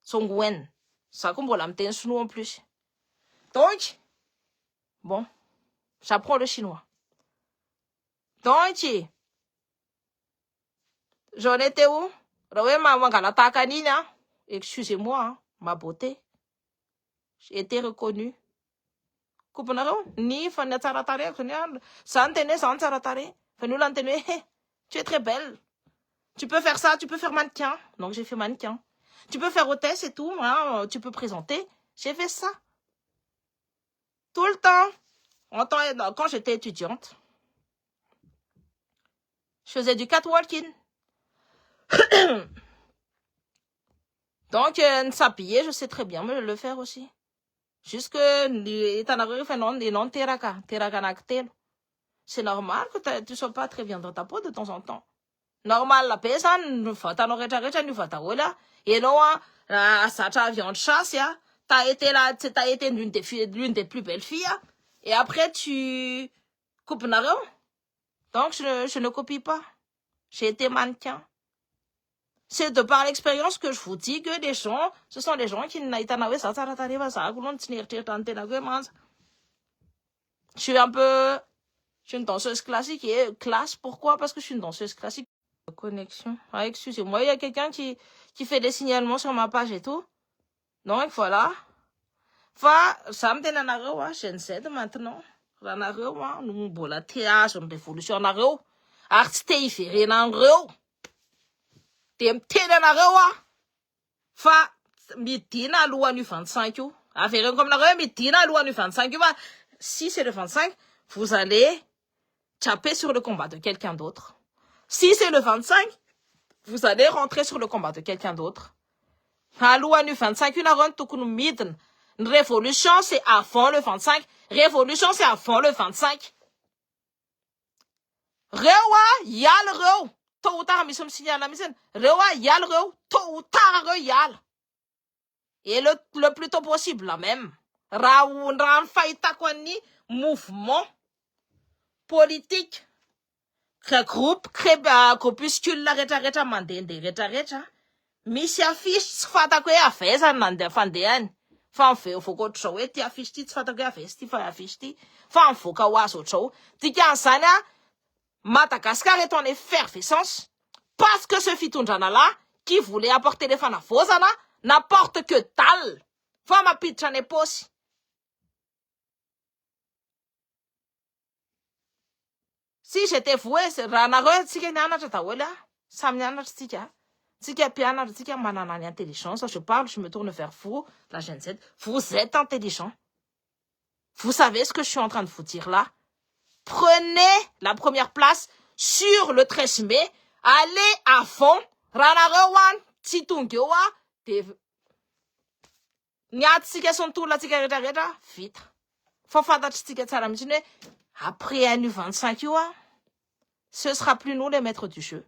Songwen, ça comme voilà me sinoa en plus. Donc, bon, j'apprends le chinois. Donc, j'en étais où? Excusez-moi, hein, ma beauté. J'ai été reconnue. Ni tu es très belle. Tu peux faire ça, tu peux faire mannequin. Donc j'ai fait mannequin. Tu peux faire hôtesse et tout, hein, tu peux présenter. J'ai fait ça. Tout le temps. Quand j'étais étudiante, je faisais du catwalking. Donc, s'habiller, je sais très bien me le faire aussi. Jusque, c'est normal que tu sois pas très bien dans ta peau de temps en temps. Normal, la personne, et non, ça vient de chasse, t'as été là, t'as été l'une des plus belles filles, et après tu coupes narrow. Donc, je ne copie pas. J'ai été mannequin. C'est de par l'expérience que je vous dis que les gens, ce sont les gens qui n'ont pas je suis une danseuse classique et classe. Pourquoi? Parce que je suis une danseuse classique. Connexion. Ah, excusez-moi, il y a quelqu'un qui fait des signalements sur ma page et tout. Donc, voilà. Ça me donne un je ne sais maintenant. Nous, bon, la théâtre, une révolution en arrêt. Artiste, il fait rien en arrêt. T'es midina alohan'ny 25 io. Avéré comme la midina alohan'ny 25 io. Si c'est le 25, vous allez taper sur le combat de quelqu'un d'autre. Si c'est le 25, vous allez rentrer sur le combat de quelqu'un d'autre. Alohan'ny 25 io nareo tokony midina. Révolution, c'est avant le 25. Révolution, c'est avant le 25. Rewa, yal reo. Tôt ou tard, misy signal misy. Rewa, yal reo. Tôt ou tard, reo yal. Et le plus tôt possible, là même. Raha fahitako an'ny mouvement politique. Groupe, groupuscule rehetrarehetra mandehandeha rehetrarehetra. Misy affiche tsy fatako hoe avezany nandeha fandehany. Fa mivoaka ohatr'izao hoe ty affiche ty tsy fatako hoe aveza ty fa affiche ty. Fa mivoaka ho azy ohatr'izao. Dikan'izany Madagascar est en effervescence parce que ce fitondrana-là qui voulait apporter les fanavozana n'apporte que dalle. Fa mapiditra any posy. Si j'étais voué, raha nareo tsika nianatra daholo samy nianatra tsika. Tsika mpianatra, tsika manana ny intelligence. Je parle, je me tourne vers vous, la Gen Z. Vous êtes intelligent. Vous savez ce que je suis en train de vous dire là. Prenez la première place sur le 13 mai. Allez à fond. Ranarewan, Titungyoa, Niatsika son tour la tika reta, vite. Faut fantatry tsika tsara mihitsy hoe après un 25 io, ce sera plus nous les maîtres du jeu.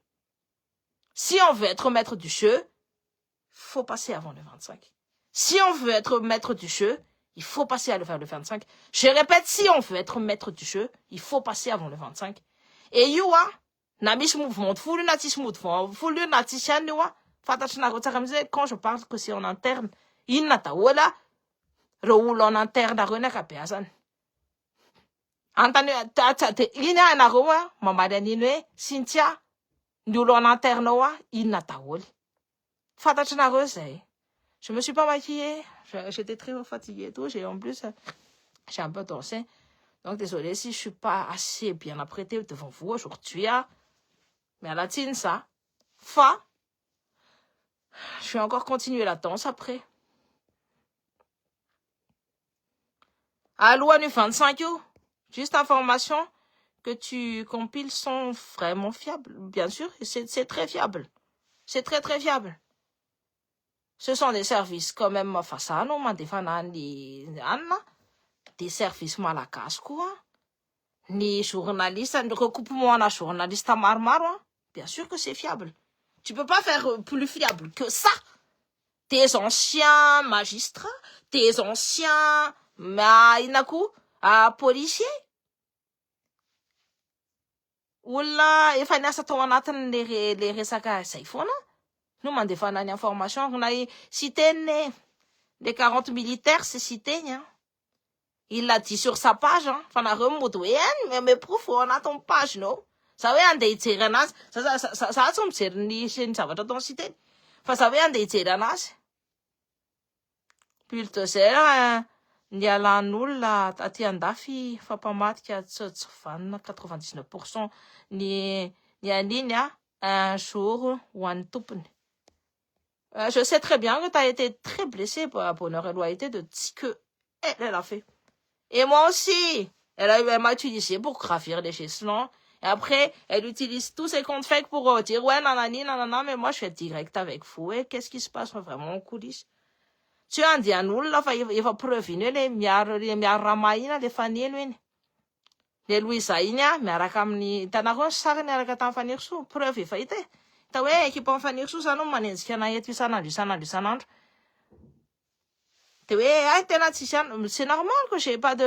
Si on veut être maître du jeu, faut passer avant le 25. Si on veut être maître du jeu, il faut passer à le faire le 25. Je répète, si on veut être maître du jeu, il faut passer avant le 25. Et yoa, na misy mouvement de foule, na tsisy mouvement de foule, na tsisy any yoa, fantatry nareo tsara amizay, quand je parle que c'est en interne, inona dahola, reo olo en interne nareo ny akabeazany. Antany iny nareo mamaly an'iny hoe Cynthia, Ny olo en interne ao inona daholo. Fantatranareo zay. Je me suis pas maquillée. J'étais très fatiguée et tout. En plus, j'ai un peu dansé. Donc, désolé si je suis pas assez bien apprêtée devant vous aujourd'hui. Mais à la tine, ça. Je vais encore continuer la danse après. Allô, 25 €. Juste information que tu compiles sont vraiment fiables. Bien sûr, c'est très fiable. C'est très, très fiable. Ce sont des services quand même fasano, des services malagasy koa. Ni journaliste, recoupement à journaliste marmaro, bien sûr que c'est fiable. Tu peux pas faire plus fiable que ça. Tes anciens magistrats, tes anciens policiers. Olona efa niasa tao anatiny le resaka zay foana. No mandefana ny information na cité les 40 militaires, c'est cité hein. Il l'a dit sur sa page hein. Fanareo mody hoe mais proof ao anaty page no. Za hoe andeha hijery anazy. Za tsy mijery ny zavatra atao cité. Fa za hoe andeha hijery anazy. Bulldozer ny alan'olona aty andafy fampamadika vanina 99% ny aniny un jour ho an'ny tompony. Je sais très bien que tu as été très blessé par bonheur et loyauté de ce que elle a fait. Et moi aussi, elle m'a utilisé pour gravir les échelons. Et après, elle utilise tous ses comptes fake pour dire ouais nanani nanana, mais moi je suis direct avec vous. Et qu'est-ce qui se passe vraiment en coulisses? Tu as dit à nous là, il va prévenir les miar ramaina les fanelo iny. Les Louisa iny miaraka amin'ny tanako sary miaraka tamin'ny faniriso, preuve efa hita. Ta hoe équipe en faniriso zany manenjika na eto isanandro. Te hoe tena tsisy any, c'est normal que j'ai pas de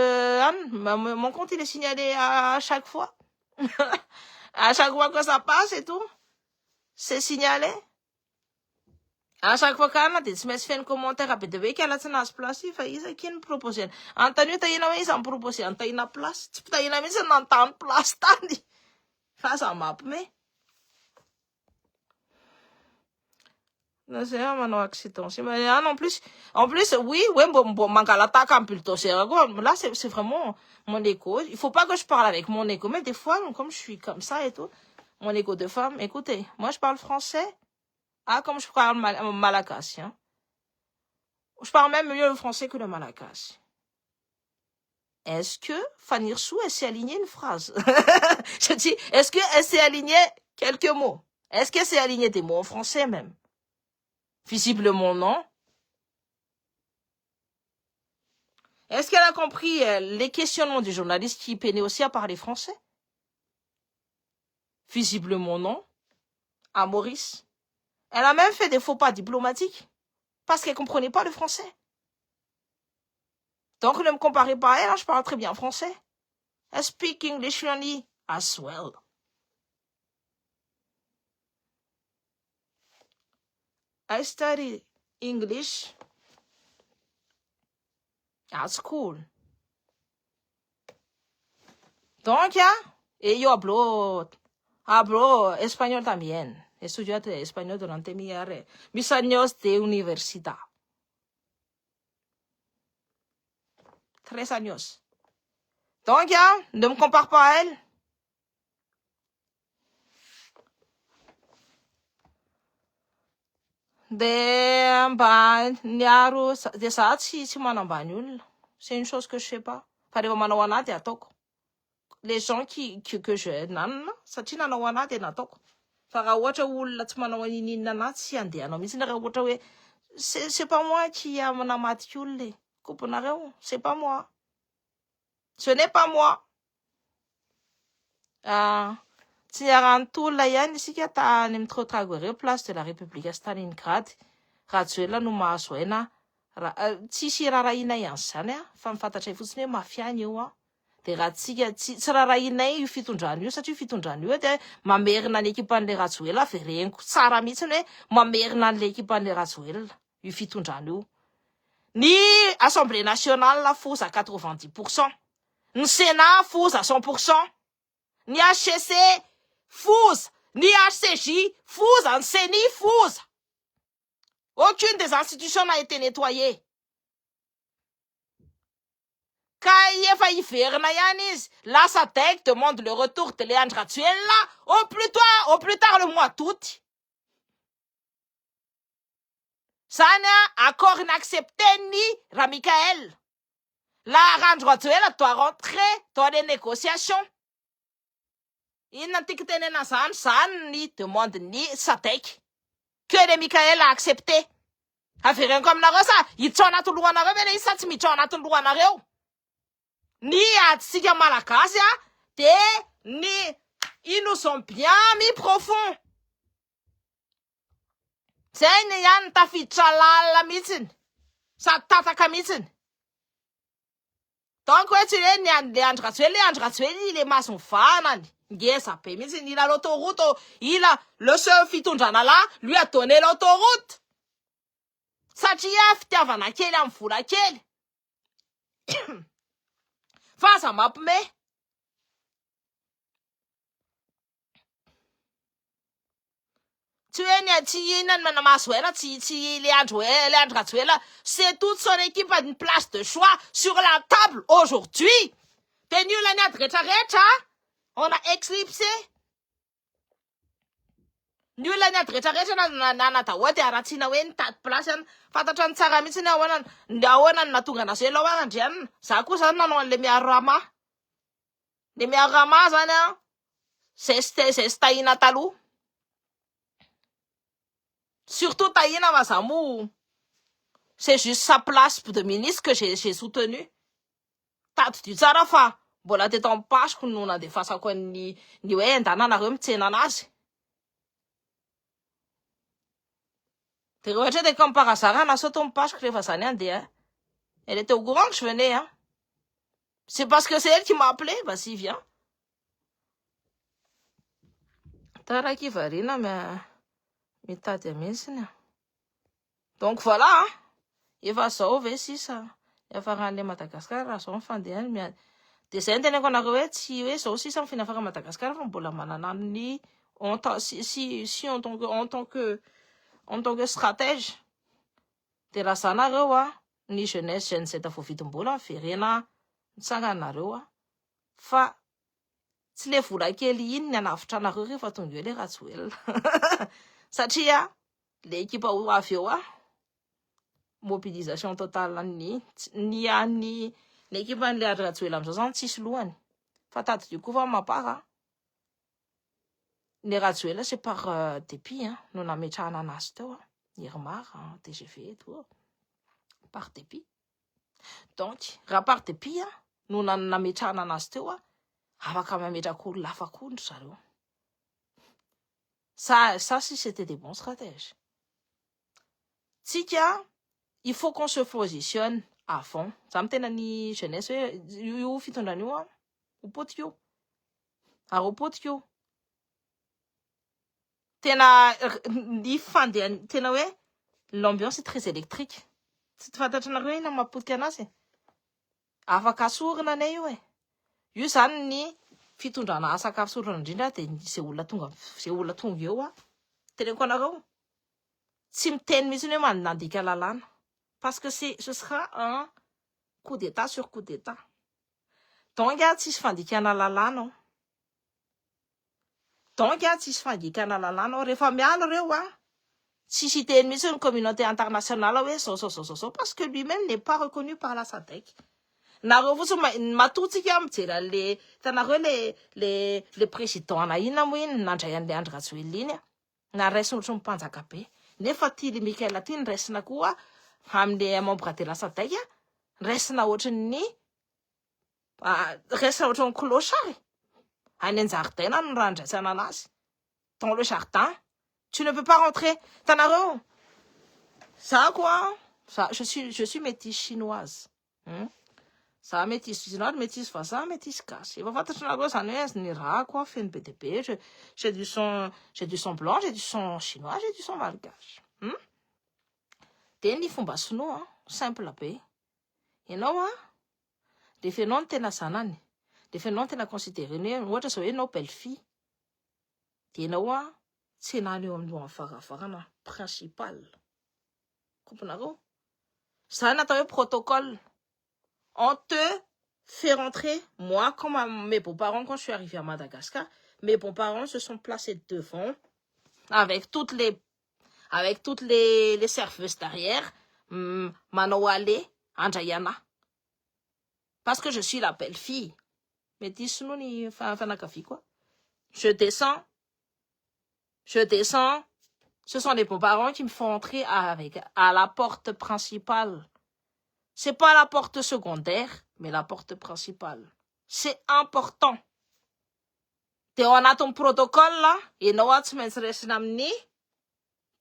mon compte il est signalé à chaque fois. À chaque fois que ça passe et tout, c'est signalé. À chaque fois kana de tsy maintsy feno commentaire aby de hoe kala tsy nahazo place fa iza kiny proposé. Antany tahina hoe iza proposé antahina place. Tsy tahina mihitsy nantany place tany. Fa ça mampime. Non, c'est manao accident. En plus, oui, mangalataka en bulldozer. Là, c'est vraiment mon égo. Il faut pas que je parle avec mon égo. Mais des fois, comme je suis comme ça et tout, mon égo de femme, écoutez, moi, je parle français. Comme je parle malagasy. Hein. Je parle même mieux le français que le malagasy. Est-ce que Fanny Irsou, elle s'est alignée une phrase? Je dis, est-ce qu'elle s'est alignée quelques mots? Est-ce qu'elle s'est alignée des mots en français même? Visiblement, non. Est-ce qu'elle a compris les questionnements du journaliste qui peinait aussi à parler français? Visiblement, non. À Maurice. Elle a même fait des faux pas diplomatiques parce qu'elle comprenait pas le français. Donc, ne me comparez pas à elle, hein, je parle très bien français. I speak English fluently as well. I study English at school. Donc, y yo hablo español también. Estudié español durante mis años de universidad. 3 años. Donc, ne me compare pas à elle. C'est une chose que je sais pas. Les gens que je nanana, satria nanao anaty nataoko. Fa raha ohatra olona tsy manao aninina anaty tsy andehanao mihitsy raha ohatra hoe c'est pas moi qui a manamatiky olona. Komponareo, c'est pas moi. Ce n'est pas moi. Tsy niarantolona ihany isika tany amin'ny Trotagoreo, place de la République à Stalingrad. Rajoela no mahazo aina. Tsisy rarahinay ihany zany fa mifantatray fotsiny hoe mafiany io de raha tsika tsy rarahinay io fitondrano io satria fitondrano io de mamerina ny ekipan'le Rajoela vereniko tsara mihitsy hoe mamerina an'le ekipan'le Rajoela io fitondrano io. Ny Assemblée nationale foza 90%. Ny Sénat foza 100%. Ny HCC foza ni HCJ, foza, ni CENI, foza. Aucune des institutions n'a été nettoyée. Quand il va y faire, la SATEC demande le retour de Léandre Atuella au plus tard le mois d'août. Ça n'a accord inaccepté ni Ramikael. La Léandre Atuella doit rentrer dans les négociations. Il n'a pas de ça ni demande ni SATEC. Que les Michael a accepté. Affaire comme la rosa, il t'en a tout le droit à revenir, ça t'y t'en a tout le droit à revenir. Ni à Tsiga Malakasia, ni ils nous sont bien mis profonds. C'est une yan ta fi chalala mitin. Sa tata kamitin. Donc, ouais, tu es Léandre Atuella, il est maçon fan. Yes, ça paye, mitin, il a l'autoroute, il a le seul fiton là, lui a donné l'autoroute. Satchia, Tiavana, Kelle, en foula, Kelle. Face à ma mais. Tu es c'est toute son équipe à une place de choix sur la table aujourd'hui. T'es nul à recha. On a éclipsé. Nul à recha na wate aratina wen tat place fatatran tsara mitsy na wana natunga na selo wana ndian. Sa ko sa nanao le miarama. Le miarama zana. C'est staina talou. Surtout Taïna Masamou, c'est juste sa place de ministre que j'ai soutenu. T'as du Zarafa, voilà t'es en page que nous on a des façons quoi ni ouais n'ana rem tsenanase. T'es rejeté des comparaisons, na sur ton page que les façons hein. Elle était au courant que je venais hein. C'est parce que c'est elle qui m'a appelé, bah si viens. T'as qui varina mais donc voilà, hein? Il va sauver si ça. Il va rendre Madagascar à son fan de des centaines qu'on a retrouvé si aussi ça finit par Madagascar on peut la manana ni si en tant que stratège de la sanarewa ni jeunesse jeune c'est à fofitumbola fait rien sanga narewa fa tsy le vola kely iny nanavitra anareo rehefa tonga eo le Rajoelina satria l'équipe avy eo mobilisation totale ni l'équipe an'le Rajoelina am'izao zany tsisy lohany fa tady koa fa mapara le Rajoelina c'est par dépit hein no nametrahana anazy teo Irmar TGV et tout par dépit donc raha par dépit no nametrahana anazy teo afaka mametraka olona hafa koa zareo. Ça si c'était des bons stratèges. Tsika, il faut qu'on se positionne à fond. Ça me tena ni jeunesse io fitondrana io opotika io. Tena ni fandeha tena hoe l'ambiance est très électrique. Tsy fantatranareo ina mapotika anazy. Afaka asorina anay io io zany ny fitondrana sakafo sorana indrindra de se olona tonga eo teneko anareo tsy miteny mitsy hoe mandika lalàna parce que ce sera un coup d'état sur coup d'état donc tsisy fandikana lalàna rehefa miala reo tsisy teny mitsy ny communauté internationale hoe so parce que lui-même n'est pas reconnu par la SADC. Nareo fotsiny matotsika mijery tanareo le président na ina mo iny nandray an'le Andry Rajoelina iny na raisiny ohatry ny mpanjaka be nefa ty le Mikaela ty ny raisina koa am'le membre de la SADC raisina ohatry ny clochard any an-jardin no raha andraisana anazy dans le jardin tu ne peux pas rentrer tanareo ça quoi ça je suis métisse chinoise ça métisse chinoise métisse vazaha métisse gasy efa fantatry nareo zany hoe ny raha quoi feno be de be j'ai du son blanc j'ai du son chinois j'ai du son malgache de ny fomba sinoa simple be ianao rehefa ianao no tena zanany rehefa ianao no tena considéré hoe ohatra zao hoe ianao belle fille Tena c'est un faravana principal. Comprenez-vous? Ça n'a pas protocole. On te fait rentrer. Moi, comme mes beaux-parents, quand je suis arrivée à Madagascar, mes beaux-parents se sont placés devant avec toutes les serveuses derrière, Manowale, Anjayana. Parce que je suis la belle-fille. Mais dis-nous, quoi. Je descends. Ce sont les beaux-parents qui me font entrer à la porte principale. C'est pas la porte secondaire, mais la porte principale. C'est important. On a ton protocole là, et nous avons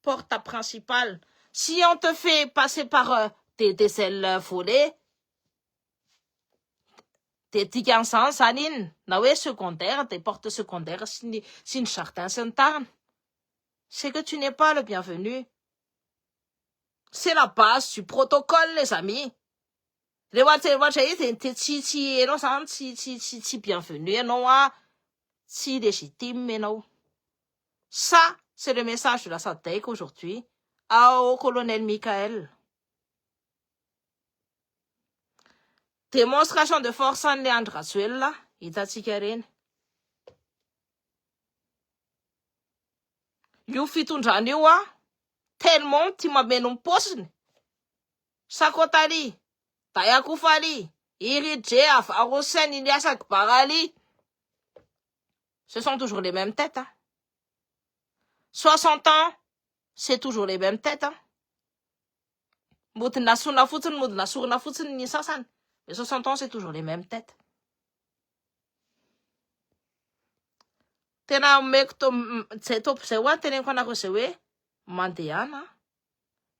porte principale. Si on te fait passer par tes ailes volées, tes tigansans, sanin, nawe secondaire, tes portes secondaires, si une charte sainte, c'est que tu n'es pas le bienvenu. C'est la base du protocole, les amis. Les bienvenue, non, si légitime, mais non. Ça, c'est le message de la SADC aujourd'hui au colonel Michael. Démonstration de force en Leandre Azuela, Itatsikaren. Yufitundraniwa, tellement tu m'as bien un poste. Sakotali, Tayakufali, Iridjeaf, Arosen, Iliasak, Parali. Ce sont toujours les mêmes têtes. 60 ans, c'est toujours les mêmes têtes. Mais 60 ans, c'est toujours les mêmes têtes. Tena c'est quoi, tena qu'on a reçu, Mandiana,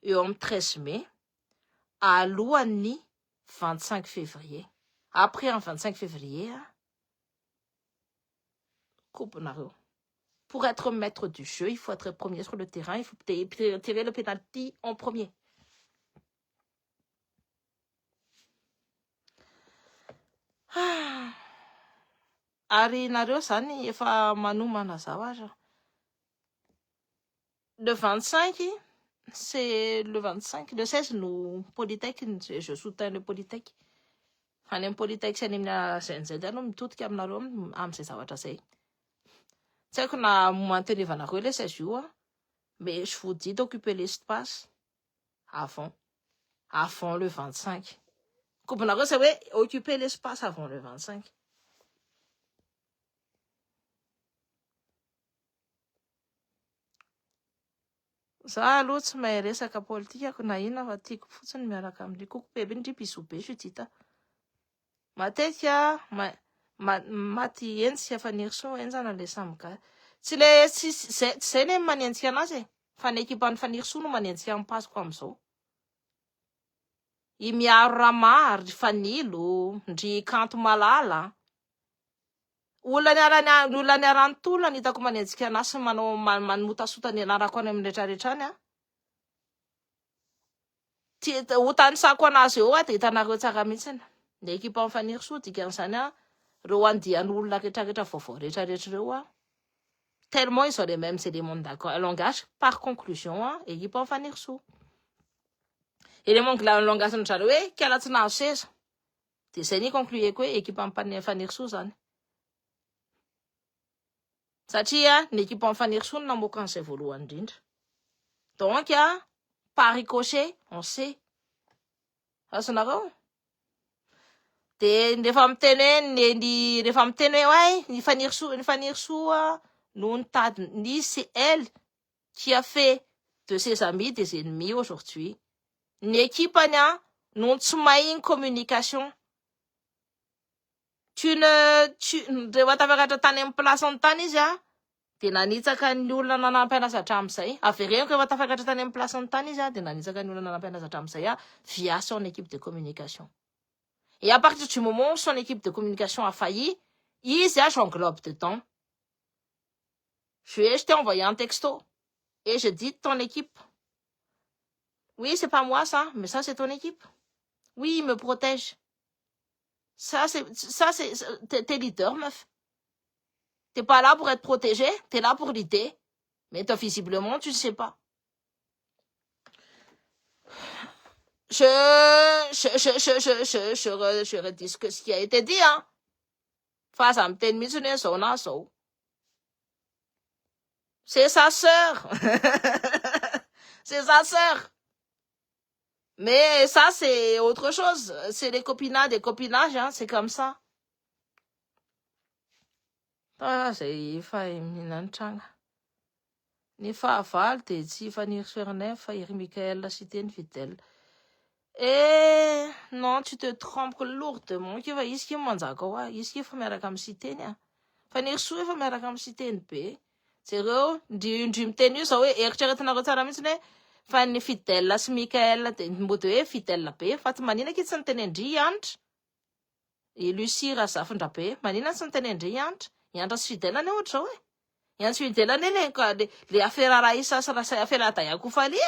et on 13 mai, à Louani, 25 février. Après, en 25 février, pour être maître du jeu, il faut être premier sur le terrain, il faut tirer le pénalty en premier. Ari nareo zany efa manomana zao aza. Le 25, c'est le 25. Le 16, nous, Polytech, je soutiens le Polytech. Any amin'ny Polytech sy any amin'ny CNZ anao mitodika aminareo amin'izay zavatra zay. Tsy haiko na mantenevanareo le 16 io, mais je vous dis d'occuper l'espace avant le 25. Comprenareo c'est ouais, occuper l'espace avant le 25. Za aloha tsy mahay resaka politika na inona fa tiako fotsiny miaraka amin'ny koko bebe ndry bisobe sutita. Matetika maty entsy faniriso enzana le samka. Tsy le zay le manenjika anazy fa ny ekipan'ny faniriso no manenjika amin'ny pasiko am'izao. I miaro ramary, fanilo, ndry kanto malala. Olona ny arantolona ny hitako manenjika anazy sy manotasota ny anarako any amin'ny rehetrarehetrany. Otany sako anazy eo dia hitanareo tsara mihitsiny. Ny ekipa mifaniry dikan'izany reo andian'olona rehetrarehetra vaovao rehetrarehetra reo tellement ils ont les mêmes éléments de langage. Par conclusion, équipe mifaniry soa. Élément de langage ny zareo hoe kiala tsy nahazo seza. Dia zay ny conclueko hoe ekipa mifaniry soa zany. Satria ny ekipa mifaniry soa no namoaka an'izay voalohany indrindra. Donc par ricochet, on sait. Azonareo? Dia rehefa miteny hoe ny faniry soa no nitady, c'est elle qui a fait de ses amis des ennemis aujourd'hui. Ny ekipany no tsy mahiny communication. Rehefa tafakatra tany amin'ny place tany izy dia nanitsaka ny olona nanampy anazy hatramin'izay. Avereniko rehefa tafakatra tany amin'ny place tany izy dia nanitsaka ny olona nanampy anazy hatramin'izay via son équipe de communication. Et à partir du moment où son équipe de communication a failli, izy j'englobe dedans. Je t'ai envoyé un texto et je dis ton équipe. Oui, c'est pas moi ça, mais ça c'est ton équipe. Oui, il me protège. Ça c'est tes leaders, meuf. T'es pas là pour être protégé, t'es là pour lutter. Mais toi, visiblement, tu ne sais pas. Je redis ce qui a été dit, hein. Face à c'est sa sœur. C'est sa sœur. Mais ça, c'est autre chose. C'est des copinages, hein. C'est comme ça. Ah, c'est Ni fahavalo de tsy faniriry Ferney fa iry Michael sy teny fidèle. Eh, non, tu te trompes lourdement. Kiva izy ki manjaka hoa, izy ki fa miaraka amin'ny siteny a. Faniry soa efa miaraka amin'ny siteny be. Jereo, ndry miteny io zao hoe eritreretinareo tsara mihitsy hoe fa ny fidèle sy Michael de mboty hoe fidèle be, fa tsy manina ki tsy nitenendry ianitra. E Lucie Razafindra be, manina tsy nitenendry ianitra. Ianitra sy fidèle ane ohatra zao hoe. Ianitra sy fidèle ane le affaire raisa sy affaire Dayakofaly e.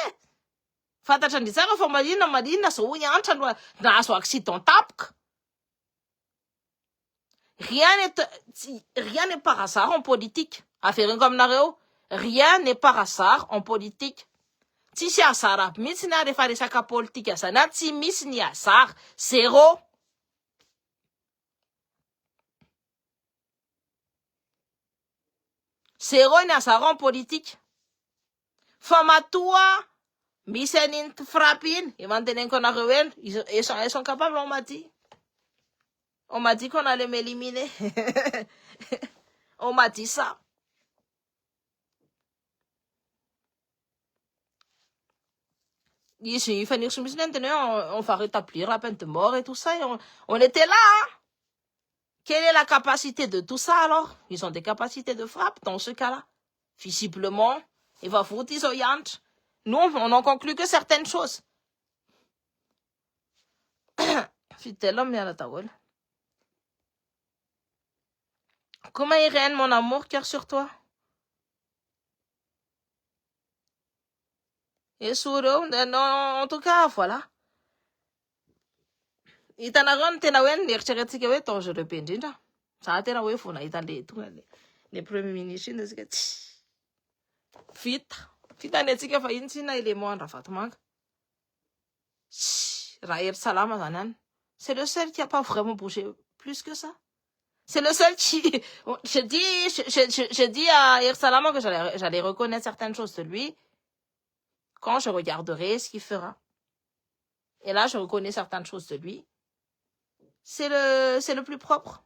Fantatra ny tsara fa maninona zao ianitra nahazo accident tapoka. Rien n'est par hasard en politique. Affaireko aminareo, rien n'est par hasard en politique. Tsisy hasard aby mihitsy na rehefa resaka politika zany a, tsy misy ny hasard, zéro. Zéro ny hasard en politique. Fa matoa misy an'iny frappe iny, manteneniko anareo eny, ils sont capables, on m'a dit qu'on allait m'éliminer. On m'a dit ça. On va rétablir la peine de mort et tout ça. Et on était là. Hein? Quelle est la capacité de tout ça alors? Ils ont des capacités de frappe dans ce cas-là. Visiblement, il va foutre ils ont. Nous, on n'en conclut que certaines choses. Fidèle homme, la tawel. Comment Irène, mon amour, cœur sur toi? Et sourd, non, en tout cas, voilà. Itanaron tena hoe nieritreretintsika hoe dangereux be indrindra. Za tena hoe vao nahita le premier ministre iny tsika tsy vita ny atsika fa iny tsy na élément andra vatomanga. Raha hery salama zany any. C'est le seul qui a pas vraiment bougé plus que ça. C'est le seul qui je dis à Hery Salama que j'allais reconnaître certaines choses de lui quand je regarderai ce qu'il fera. Et là, je reconnais certaines choses de lui. C'est le plus propre.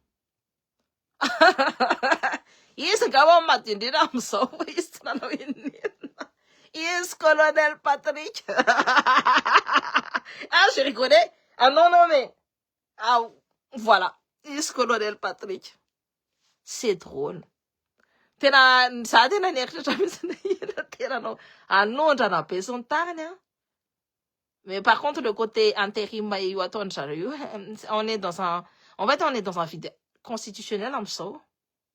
Yes, gawa matindina amso. Yes, colonel Patrick. Ah, je reconnais. Ah non, mais. Ah, voilà. Yes, colonel Patrick. C'est drôle. Tena, ça tena neritra tena non. Ah non, j'en ai pas son tarn. Mais par contre, le côté intérim, on est dans un, en fait, on est dans un vide constitutionnel, en so.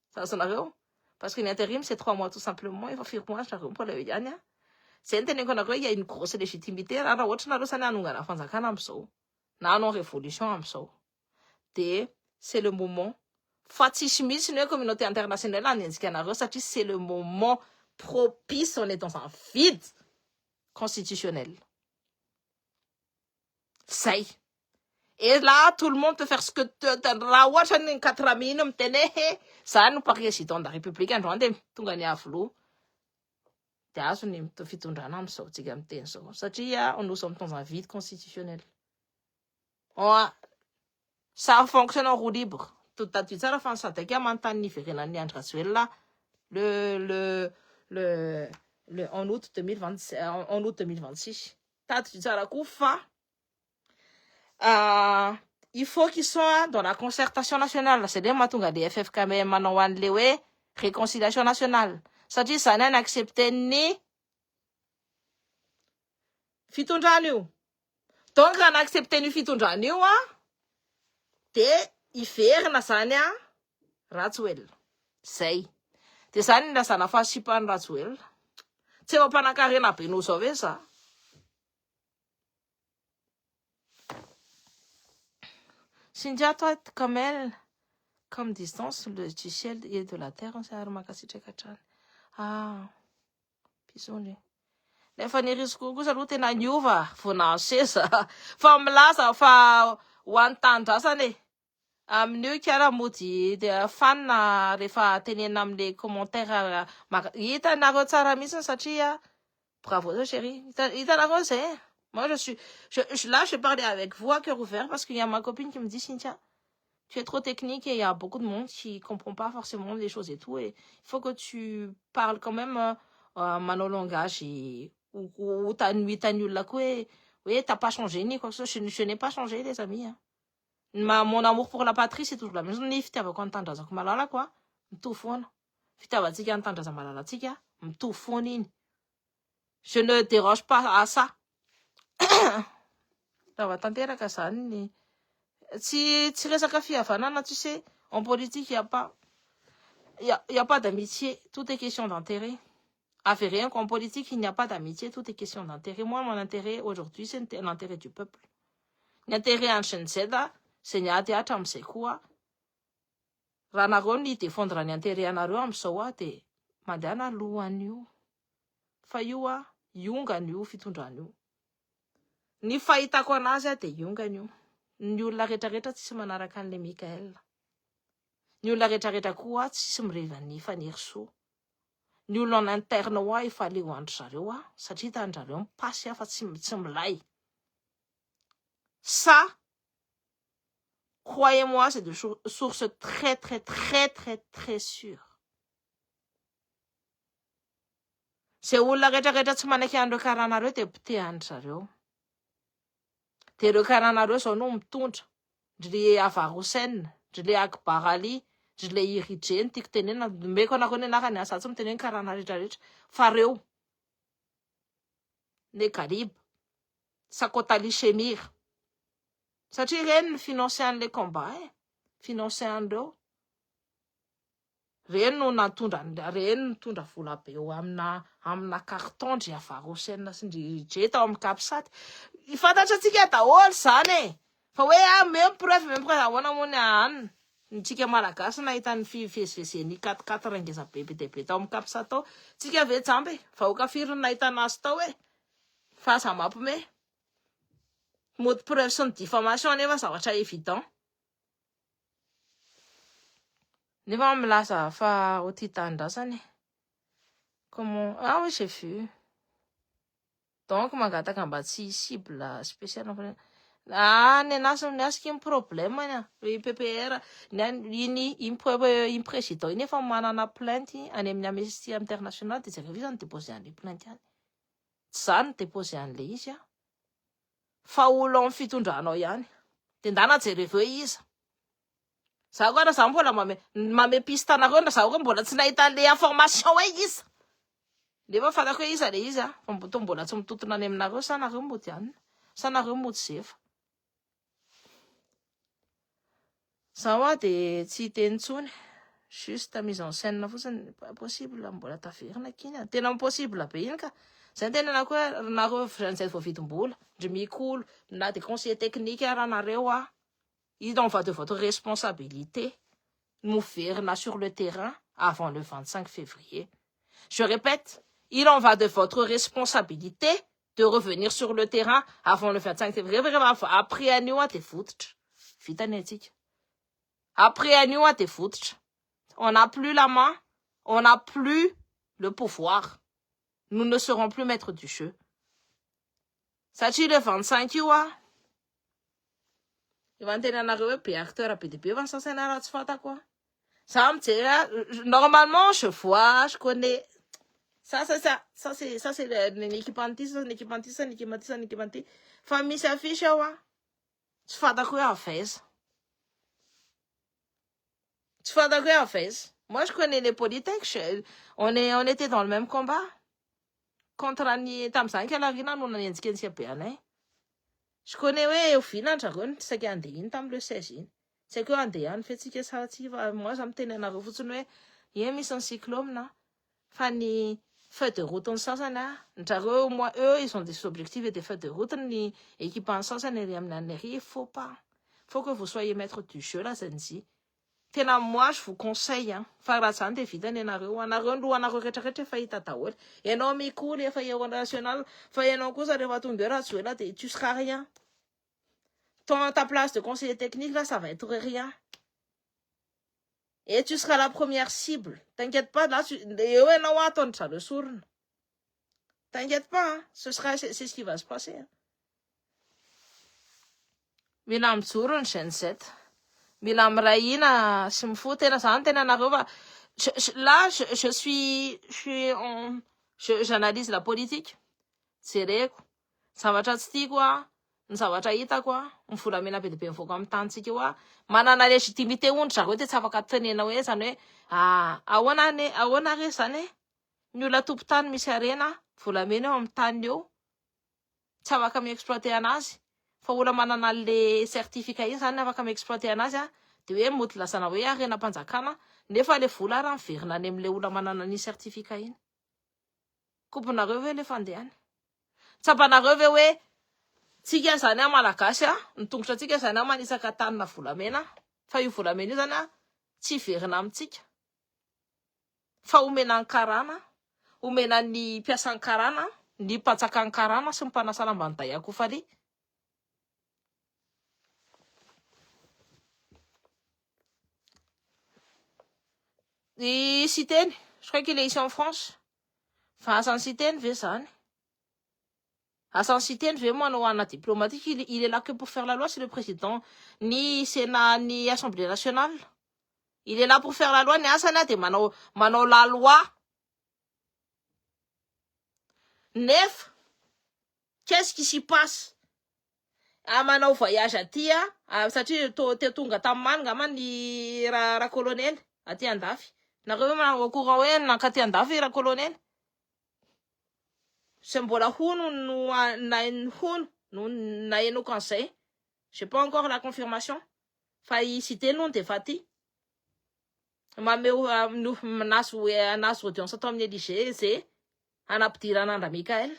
Ça sonne à parce qu'une intérim, c'est 3 mois, tout simplement. Il va faire moi, je pour le Yania. C'est un il y a une grosse légitimité. Alors, autre chose, ça n'a pas de so. N'a non révolution, so. C'est le moment. Fatichimis, la communauté internationale, c'est le moment propice. On est dans un vide constitutionnel. Ça y est. Et là, tout le monde peut faire ce que la watchan 4 minutes, ça nous paraît si dans la République, on a tout gagné à flou. Nous sommes dans un vide constitutionnel. Ça fonctionne en roue libre. Tout à fait, ça la fin, ça t'es qu'à maintenir en août 2026. Il faut qu'ils soient dans la concertation nationale. C'est des matunga des FFKM manawan lewe réconciliation nationale. Ça dit ça n'a accepté ni fitundranu. Donc on a accepté ni fitundranu te ifer na sanya Ratswell. Say. Te sani na sana fasipan Ratswell. Te va panakarena pe nous sauver ça. Sindia toi Kamel comme distance du ciel et de la terre sy ary makasitraka hatrany pisony nefa ny risiko kosa aloha tena niova vonahano seza fa milaza fa ho an'ny tandrasany amin'io kiaramody fanina rehefa tenena amin'le commentaire hitanareo tsara mihitsy satria bravo chérie hitanareo zay moi là je parlais avec vous à cœur ouvert parce qu'il y a ma copine qui me dit Cynthia tu es trop technique et il y a beaucoup de monde qui comprend pas forcément les choses et tout et il faut que tu parles quand même manao langage et ou t'as nul là quoi oui t'as pas changé ni quoi que ce soit je n'ai pas changé les amis hein. Mon amour pour la patrie c'est toujours la même ny fitiavako antandrazako malala quoi mitovy foana fitiavatsika antandraza malalatsika mitovy foana iny je ne déroge pas à ça raha tanteraka zany ny tsy resaka fihavanana tu sais en politique il y a pas d'amitié tout est question d'intérêt avec rien qu'en politique il n'y a pas d'amitié tout est question d'intérêt moi mon intérêt aujourd'hui c'est l'intérêt du peuple l'intérêt andry zeda c'est ny ady atra am'izay koa raha nareo ny défendre ny intérêt anareo am'izao de mandehana lohan'io fa io iongany io fitondrany io ny fahitako anazy de iongany io ny olona rehetrarehetra tsisy manaraka an'le Mikael ny olona rehetrarehetra koa tsisy mirevany fanerisoa ny olona en interne efa le hoandry zareo satria hitan'zareo mipasy fa tsy milay ça croyez-moi c'est de source très très très très très sûre zay olona rehetrarehetra tsy manaiky andreo karanareo de potehany zareo de reo karanareo zao no mitondra ndry Avarosen ndry Akbar Ali ndry Irijeny tiako tenena meko anareo ny anarany asatsy miteneny karana rehetrarehetra fa reo ne Galib Sakotali Shemir satria reny ny financé an'le combat financé andreo reny no natondra reny nitondra vola be eo amina carton ndry Avarosen sy ndry Irijeny tao amin'ny Kapsat ifantatra tsika daholo zany fa hoe même preuve ahoana moa any ntsika malagasy nahita ny fivezivezeny 4-4 ngeza be be tao amin'ny Kapsat tao tsika ve jamby vahoaka firy nahita anazy tao fa ça mampime mot de preuve sy ny diffamation nefa zavatra évident nefa milaza fa ho tia tandrasany comment oui j'ai vu donc mangataka mba tsy cible spécial ny anazy ny problème ny PPR ny président iny efa manana plainte any amin'ny Amnesty International de zareo zany déposé an'le plainte any tsy zany déposé an'le izy fa olo amin'ny fitondranao ihany de ndana jereveo iza za koa raha za mbola mame piste anareo na za koa mbola tsy nahita le information hoe iza nefa fatako hoe iza le izy fa mbola tsy mitotona any aminareo sa nareo mody any sa nareo mody zefa zaho de tsy teny tsony juste mise en scène fotsiny pas possible mbola taverina kiny tena impossible be iny ka zay tena na koa nareo zay vao vidim-bola ndry mikolo na des conseillers techniques raha nareo il en va de votre responsabilité nous verna sur le terrain avant le 25 février je répète il en va de votre responsabilité de revenir sur le terrain avant le 25 février après anio te fototra vitany atsika après anio te fototra on n'a plus la main on n'a plus le pouvoir nous ne serons plus maîtres du jeu satria le 25 io efa ntena nareo hoe be acteur be de be fa sasana raha tsy fantako ça mijery normalement je vois je connais ça c'est l'équipe anti fa misy affiche tsy fantako hoe avaiza tsy fantako hoe avaiza moi je connais les politiques on était dans le même combat contre ny tam'izany kalarina no nanenjikentsika be anay je connais hoe ovina ndrareo ny tsaiky andeha iny tamy le 16 iny tsaiky hoe andeha any fetsika satsy fa moi za miteny anareo fotsiny hoe ie misy ny cyclone fa ny feu de route ny sasany ndrareo moi eux ils ont des objectifs et des feux de route ny équipe ny sasany ry amin'ny an'lery faut pas faut que vous soyez maître du jeu là Zenzi tena moi je vous conseille fa raha zany de vitany anareo lohanareo retraretra efa hita daholo ianao mikoly efa héros national fa ianao kosa rehefa tonga eo raha tsy hoe là de tu seras rien ton ta place de conseiller technique là ça va être rien et tu seras la première cible t'inquiète pas là eo ianao ataony zareo sorona t'inquiète pas c'est ce qui va se passer mila mijoro ny Gen Z mila mirahina sy mifo tena zany tena anareo fa là j'analyse la politique jereko zavatra tsy tiako ny zavatra hitako ny volamena be dia be mivoaka amin'ny tanitsika eo manana légitimité ondry zareo te tsy afaka tenena hoe zany hoe ahoana re zany ny olona tompon-tany misy arena volamena eo amin'ny tany eo tsy afaka mi-exploiter anazy fa olona manana le certificat iny zany afaka mi-exploiter anazy de hoe mody lasana hoe arena mpanjakana nefa le vola raha miverina any amin'le olona manana ny certificat iny komponareo ve le fandehany tsapanareo ve hoe tsika zany malagasy nitongotra tsika zany manisaka tanina volamena fa io volamena io zany tsy verina amintsika fa omena ny karana omena ny mpiasan'ny karana ny mpatsakan'ny karana sy ny mpanasa lamba ny day akofaly i citeny je crois qu'il est ici en France fa asan'ny citeny ve zany asan'ny citeny ve manao ana diplomatique il est là que pour faire la loi c'est le président ni Sénat ni Assemblée nationale il est là pour faire la loi ni asany de manao la loi neuf qu'est-ce qui s'y passe manao voyage aty satria te tonga tamin'ny ngama ny ra colonel aty andafy nareo manao au courant hoe nankaty andafy ra colonel sy mbola hono no nahenoko an'izay j'ai pas encore la confirmation fa cité no de fa ty mameo nazo audience atao amin'ny Élysée zay anampidirana Andra Mikael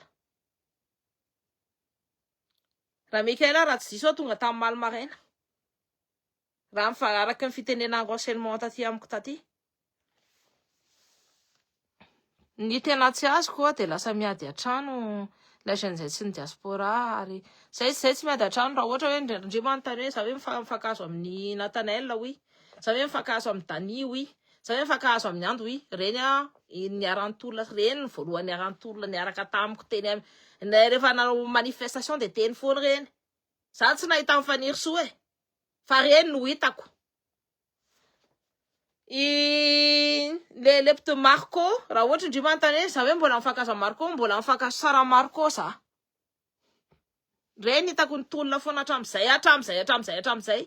raha tsy diso tonga tamin'ny Malmaraina raha mifararaky ny fitenenana renseignement taty amiko taty ny tena tsy azoko de lasa miady atrano la Gen Z sy ny diaspora ary zay tsy miady atrano raha ohatra hoe ndre manontany hoe za hoe mifakazo amin'ny Nathanael oui za hoe mifakazo amin'ny Dany oui za hoe mifakazo amin'ny Ando oui reny niarantolona reny ny voalohany niarantolona niaraka tamiko teny rehefa nanao manifestation de teny foana reny za tsy nahita mifaniry soa fa reny no hitako le pte Marco raha ohatra ndry manontany hoe za hoe mbola mifakazo amin'ny Marco mbola mifakazo sara Marco za reny hitako nitolona foana hatramizay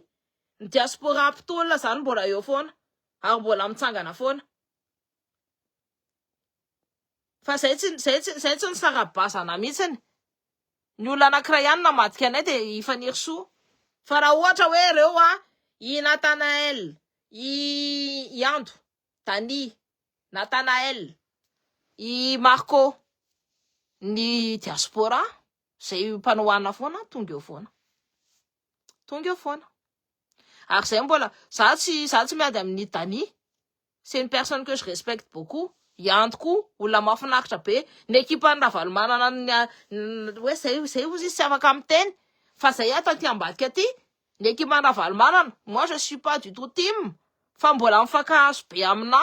ny diaspora mpitolona zany mbola eo foana ary mbola mitsangana foana fa zay tsy ny sarabazana mihitsiny ny olona anankiray ihany namadika anay de ifaniry soa fa raha ohatra hoe reo i Nathanael i Ando Dany Nathanael i Marco ny diaspora zay mpanohana foana tonga eo foana ary zay mbola za tsy miady amin'ny Dany c'est une personne que je respecte beaucoup Andoko olona mahafinaritra be ny ekipany Ravalomanana hoe zay ozy sy afaka miteny fa zay taty ambadika aty ny ekipany Ravalomanana moi je suis pas du tout team fa mbola mifakahazo be amina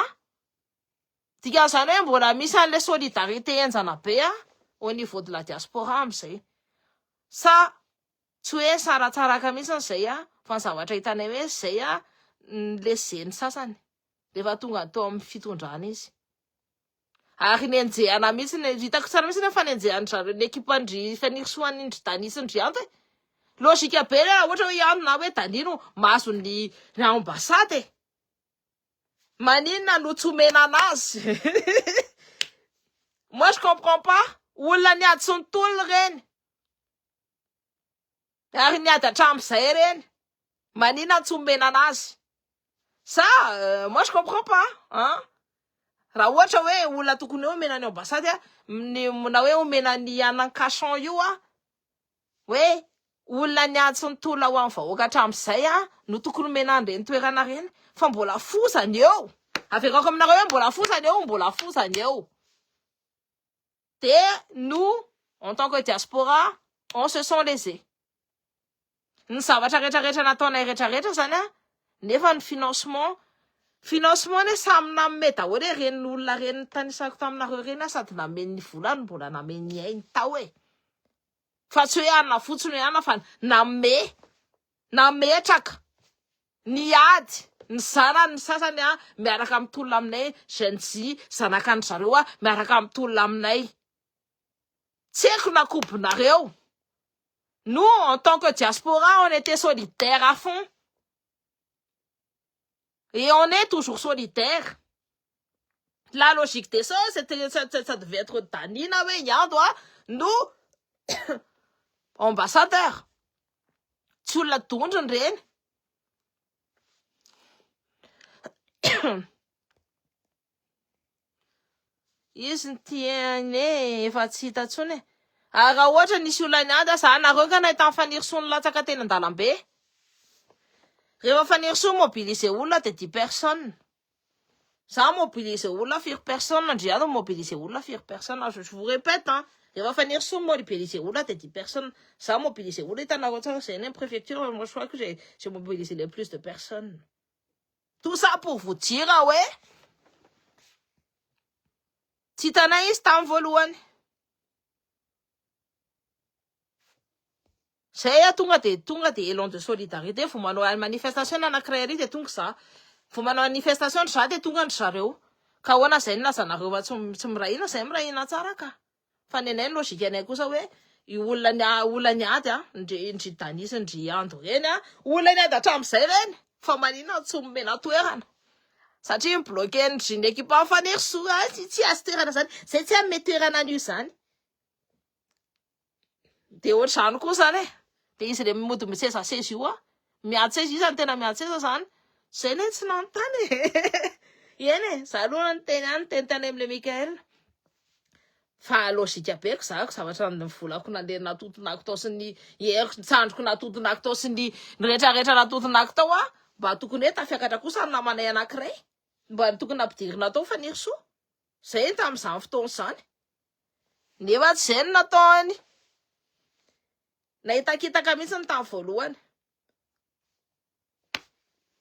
dikan'izany hoe mbola misy an'le solidarité enjana be au niveau de la diaspora am'izay sa tsy hoe saratsaraka mihitsy zay fa ny zavatra hitanay hoe zay le zeny sasany rehefa tonga tao amin'ny fitondrana izy ary nenjehana mihitsy hitako tsara mihitsy nefa nenjehany zareo ny ekipandry fanirisoany indry Dany sy ndry Ando logika be raha ohatra hoe Ando na hoe Dany no mahazo ny ambassade maninona no tsy omena anazy moi je comprends pas olona niady sy nitolona reny ary niady hatramizay reny maninona tsy omena anazy sa moi je comprends pas raha ohatra hoe olona tokony hoe omena ny ambassade na hoe omena ny anan-kachon io hoe olona niatsy ny tola ho amin'ny vahoaka hatramin'izay no tokony menandreny toerana reny fa mbola fosany eo averako aminareo hoe mbola fosany eo de nous en tant que diaspora on se sent lésés ny zavatra rehetrarehetra nataonay rehetrarehetra zany nefa ny financement ne samy namme daholo reny olona reny tanisako taminareo reny sady namen'ny volany mbola namen'ny ainy tao fa tsy hoe anona fotsiny hoe fa nametraka niady ny zanany ny sasany miaraka amin'ny tolona aminay jeune zanakany zareo miaraka amin'ny tolona aminay tsy haiko nakobonareo. Nous, en tant que diaspora, on était solidaires à fond. Et on est toujours solidaires. La logique des choses, ça devait être Danina Yando, nous, ambassadeurs. Sur la tour de reine. Isn't it a raha ohatra nisy olona niady za nareo ka nahita faniriso ny latsaka teny an-dalambe rehefa faniriso mobiliser olona de 10 personnes za mobiliser olona 4 personnes andriano mobiliser olona 4 personnes je vous répète rehefa faniriso mobiliser olona de 10 personnes za mobiliser olona hitanareo tsara c'est une préfecture moi je crois que j'ai mobilisé les plus de personnes tout ça pour vous dire ouais tsy hitanay izy tamin'ny voalohany zay tonga de élan de solidarité vo manao manifestation anankiray ary de tonga za vo manao manifestation za de tonga ny zareo ka hoana zay nazanareo tsy mirahina zay mirahina tsara ka fa nenay logika anay kosa hoe io olona niady ndry Danisy ndry Ando reny olona niady hatramin'izay reny fa manina tsy momena toerana satria mbloqué ndry ny ekipa mifaniry tsy azo toerana zany zay tsy amy toerana an'io zany de ohatr'izany koa zany de izy le mody mitseza seza io miady seza io zany tena miady seza zany zay ne tsy nanontany eny za aloha nyteny tany amle Mikael fa logika beko zako zavatra ny volako nandeha natotonako tao sy ny heriko tsandroko natotonako tao sy ny rehetrarehetra natotonako tao mba tokony hoe tafiakatra kosa ny namanay anankiray mba tokony nampidirina tao faniriso zay tamin'izany fotoana zany nefa tsy zay no nataony nahitakitaka mihitsy ny tamin'ny voalohany.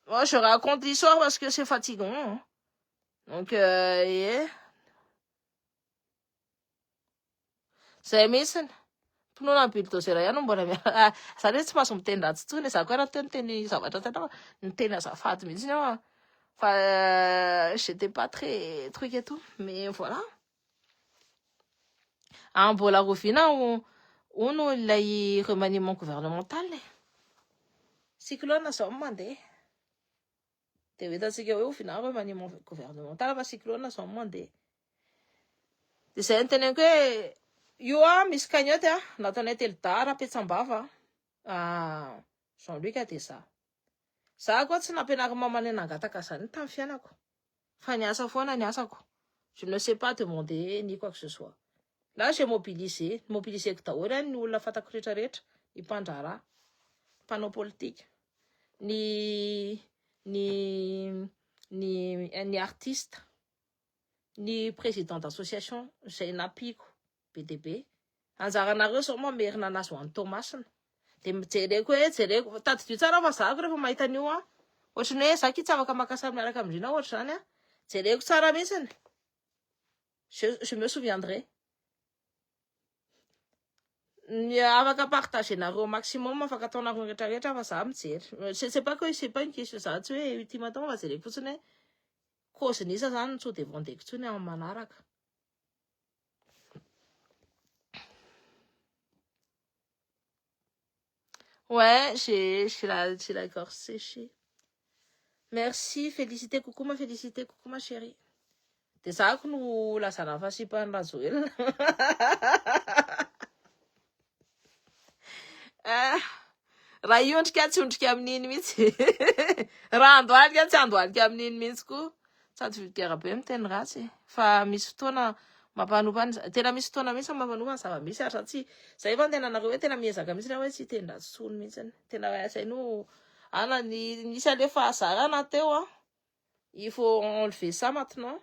Moi je raconte l'histoire parce que c'est fatigant donc yeah. Zay mihitsiny mpinoana bulldozer ihany mbola zany hoe tsy mahazo miteny ratsy tsony za koa raha teo niteny zavatra tena niteny azafady mihitsy fa j'étais pas très truc et tout mais voilà mbola roviana ono ilay remaniement gouvernemental cyclone zao mandeha de hitantsika hoe ovina remaniement gouvernemental fa cyclone zao mandeha de zay ny teneniko hoe io misy cagnotte nataonay Telda Rapetsambava Jean-Luc de za koa tsy nampianary mamany nangataka zany tamin'ny fianako fa niasa foana niasako je ne sais pas demander ni quoi que ce soit là j'ai mobilisé que daholo ny olona fatako rehetrarehetra ny mpandrara mpanao politique ny artiste ny président d'association zay napiko BDB anjaranareo sao mamerina anazy ho an'ny Tomasina de mijereko tadidio tsara fa zako rehefa mahita an'io ohatrany hoe zaka tsy afaka makasary miaraka amindrina ohatra zany jereko tsara mihitsiny je me souviendrai ny afaka partager nareo maximum afaka ataonareo rehetrarehetra fa za mijery c'est pas une question za tsy hoe ultime atao fa jereko fotsiny hoe cause nisa zany tsy de vendeko tsony amin'ny manaraka. Ouais, j'ai la gorge séchée. Merci, félicité, coucou ma chérie. De ça que nous la sana fasi pas la zoel. Raha io ndrika tsy ondrika amin'iny mihitsy. Raha andohalika tsy andohalika amin'iny mihitsy koa. Sady vulgaire be miteny ratsy. Fa misy fotoana Mampanovana tena misy fotoana mihitsy mampanovana zava-misy ary satsy zay efa tena anareo hoe tena miezaka mihitsy hoe tsy tenda tsony mihitsy tena saino ana nisy ale fahazarana teo il faut enlever ça maintenant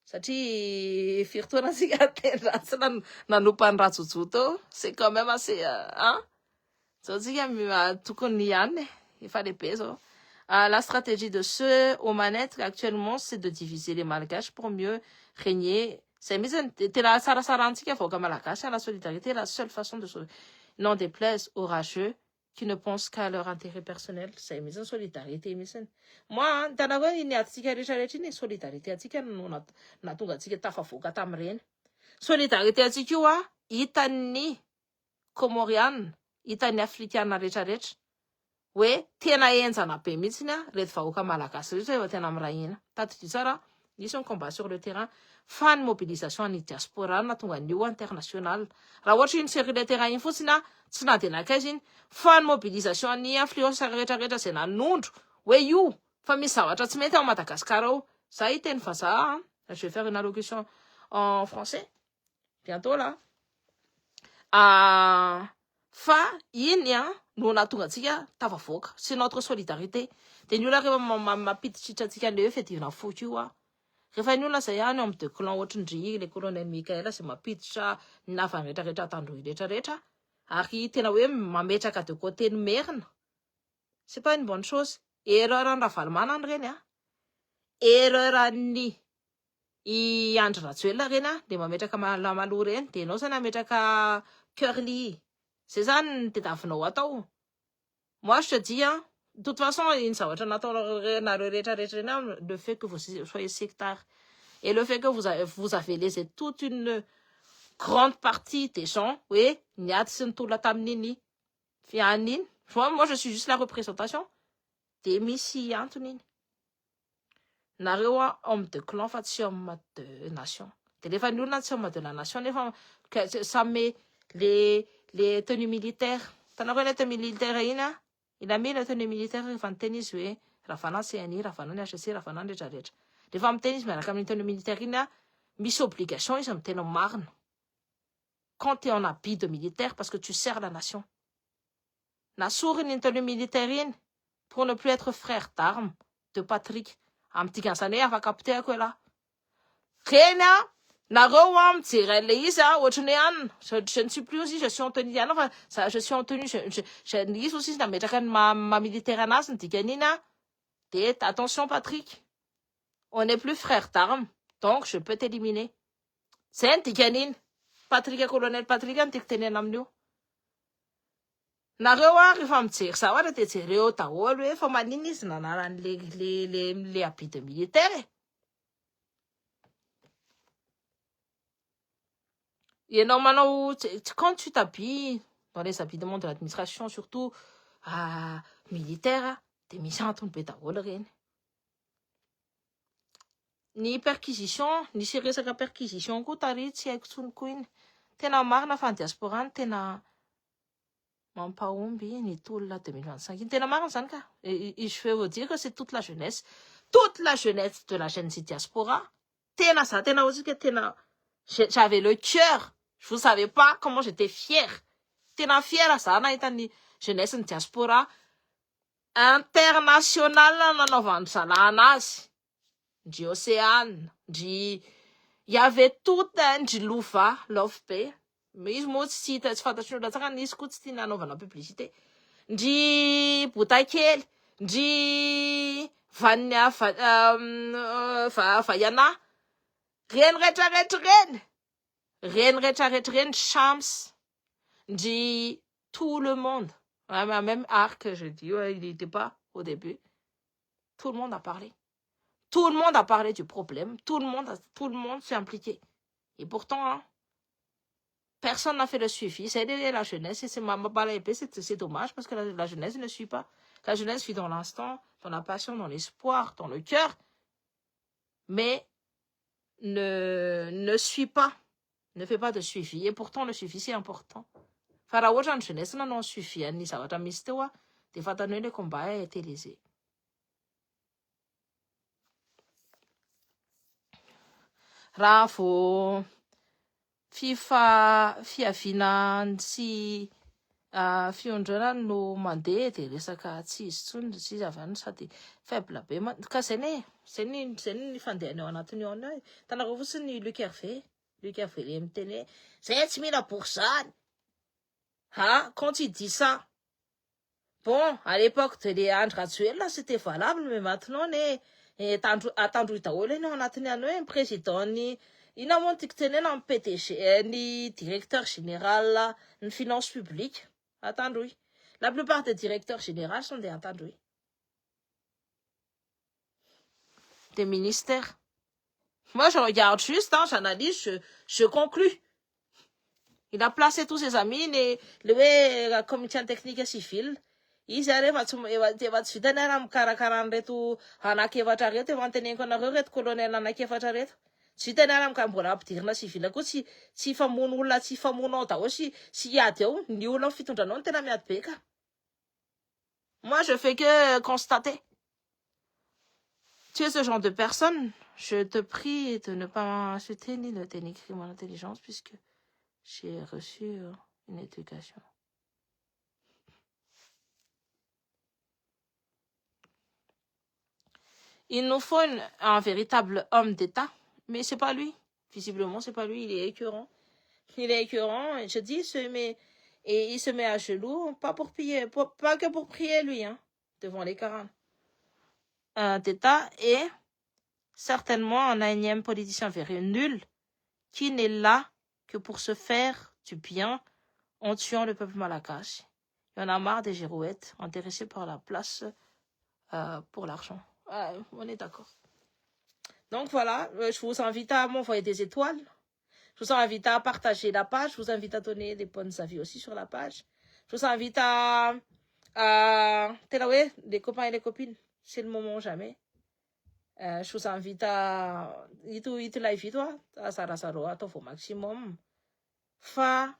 satria firitoanasika tendra tsy nanompan'ny ratsojo teo c'est quand même assez zao tsika tokony ihany efa lehibe zao. La stratégie de ceux aux manettes actuellement, c'est de diviser les Malgaches pour mieux régner. C'est la solidarité, la seule façon de sauver. N'en déplaise aux rageux qui ne pensent qu'à leur intérêt personnel. C'est une solidarité. Moi, dans la il y a une solidarité. Solidarité itany Comorian, itany africaine rehetrarehetra. Hoe tena enjana be mihitsiny reto vahoaka malagasy rehetra efa tena mirahina. Tadidio tsara, nisy un combat sur le terrain, fan mobilisation any diaspora natonga an'io international. Raha ohatra iny sur le terrain iny fotsiny tsy na de nakaiza iny, fan mobilisation any influence rehetrarehetra zay nanondro hoe io fa misy zavatra tsy mety ao Madagasikara ao. Ça iteny vazaha, je vais faire une allocution en français bientôt là. Fa iny no natonga antsika tafavoaka c'est notre solidarité. De ny olona rehefa mampiditra antsika an'le hoe fiadivana foky io rehefa ny olona zay any amin'ny deux clan ohatrindry le colonel Mikaela zay mampiditra ny navany rehetrarehetra tandroy rehetrarehetra ary tena hoe mametraka de côté ny merina, c'est pas une bonne chose. Erreur any Ravalomanana reny erreur any i Andry Rajoelina reny de mametraka Malalo reny de enao zany ametraka Curly. C'est ça ny tediavinao atao. Moi je te dis de toute façon iny zavatra nataonareo rehetrarehetra reny le fait que vous soyez sectaire et le fait que vous avez laissé toute une grande partie des gens oui niady sy nitolona tamin'iny fianiny. Moi je suis juste la représentation de misy antony iny nareo homme de clan fa tsy homme de nation. De rehefa ny olona tsy homme de la nation nefa ça met les tenues militaires. Tanareo les tenues militaires iny il a mis les tenues militaires rehefa miteny izy hoe ravana CNI, ravana ny HC, ravana ny rehetrarehetra. Rehefa miteny izy miaraka amin'ny tenue militaire iny misy obligation izy miteny marina quand tu es en habit de militaire parce que tu sers la nation. Nasoriny ny tenue militaire iny pour ne plus être frère d'armes de Patrick. Amin'ny dikan'izany hoe afaka apotehako là. Reny nareo mijery le izy ohatrany hoe je ne suis plus aussi je suis en tenue enfin je suis en tenue je izy aussi nametraka ny ma militaire anazy ny dikan'iny de attention Patrick, on n'est plus frère d'armes donc je peux t'éliminer. Zay ny dikan'iny Patrick colonel Patrick ny tiako tenena amin'io. Nareo rehefa mijery zao de jereo daholo hoe fa manina izy nanarany le habit de militaire Ianao manao quand tu t'habilles dans les habillements de l'administration surtout militaire de misy antony be daholo reny. Ny perquisition nisy resaka perquisition koa tary tsy haiko tsony koa iny tena marina fa ny diaspora ny tena mampahomby ny tolona 2025 iny tena marina zany ka. Je vais vous dire que c'est toute la jeunesse de la Gen Z diaspora tena za tena otsika tena j'avais le cœur. Vous savez pas comment j'étais fière. Tena fière za nahita ny jeunesse ny diaspora international nanaovany zalana azy. Ndry Océane, ndry il y avait tout ndry Lova, Love Bay. Mais izy moa tsy fantatry olona tsaka nisy koa tsy tia nanaovana publicité. Ndry Botakely, ndry Vaiana. Reny rehetrarehetra reny Shams, ndry tout le monde. Même Arc, je dis, il n'était pas au début. Tout le monde a parlé. Tout le monde a parlé du problème. Tout le monde s'est impliqué. Et pourtant, personne n'a fait le suivi. C'est la jeunesse. Et c'est dommage parce que la jeunesse ne suit pas. La jeunesse suit dans l'instant, dans la passion, dans l'espoir, dans le cœur. Mais ne suit pas. Ne fait pas de suivi. Et pourtant, le suivi, c'est important. Fa raha ohatra ny jeunesse nanao suivi ny zavatra misy teo de fantany hoe le combat a été lésé. Raha vao fiaviana sy fiondrona no mandeha de resaka tsy izy tsony tsy izy avy any sady faible be ka zay ny fandehany ao anatiny ao any tanareo fotsiny Luc Hervé le miteny hoe zay tsy mila bourgeois. Ah, quand tu dis ça, bon, à l'époque de André Rajoelina, c'était valable, mais maintenant, attendre daholo eny ao anatiny any hoe président ny ina moa tiako tenena ny PDG ny directeur général ny finance publique attendre. La plupart des directeurs généraux sont des attendre. Des ministères. Moi, je regarde juste, hein, j'analyse, je conclus. Il a placé tous ses amis, le comité technique civil. Izy rehefa tsy vitany ara mikarakara an'ireto anankiefatra reto efa anteneniko anareo reto colonel anankiefatra reto. Tsy vitany ara mbola ampidirina civil koa tsy famono olona tsy famonao daholo sy hiady eo ny olona fitondranao no tena miady be ka. Moi je fais que constater. Tu es ce genre de personne, je te prie de ne pas m'insulter ni de dénigrer mon intelligence puisque j'ai reçu une éducation. Il nous faut un véritable homme d'État, mais c'est pas lui. Visiblement, c'est pas lui, il est écœurant. Il est écœurant, et je dis, il se met à genoux, pas que pour prier lui, hein, devant les Corans. Un d'État et certainement un énième politicien véreux nul qui n'est là que pour se faire du bien en tuant le peuple malgache. Il y en a marre des girouettes intéressés par la place pour l'argent. On est d'accord. Donc voilà, je vous invite à m'envoyer des étoiles. Je vous invite à partager la page. Je vous invite à donner des bonnes avis aussi sur la page. Je vous invite à les copains et les copines. C'est le moment jamais. Je vous invite à ito live toi, à Sarasaro, à au maximum. Fa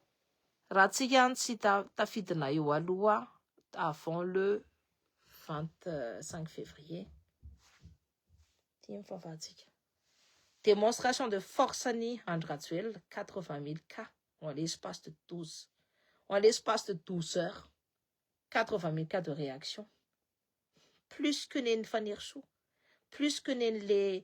ratsika tsy tafidina eo aloha avant le 25 février. Démonstration de force ni André Rajoelina, 80 000 cas en l'espace de 12 heures. 80 000 cas de réaction. Plus que Fanirchou, plus que les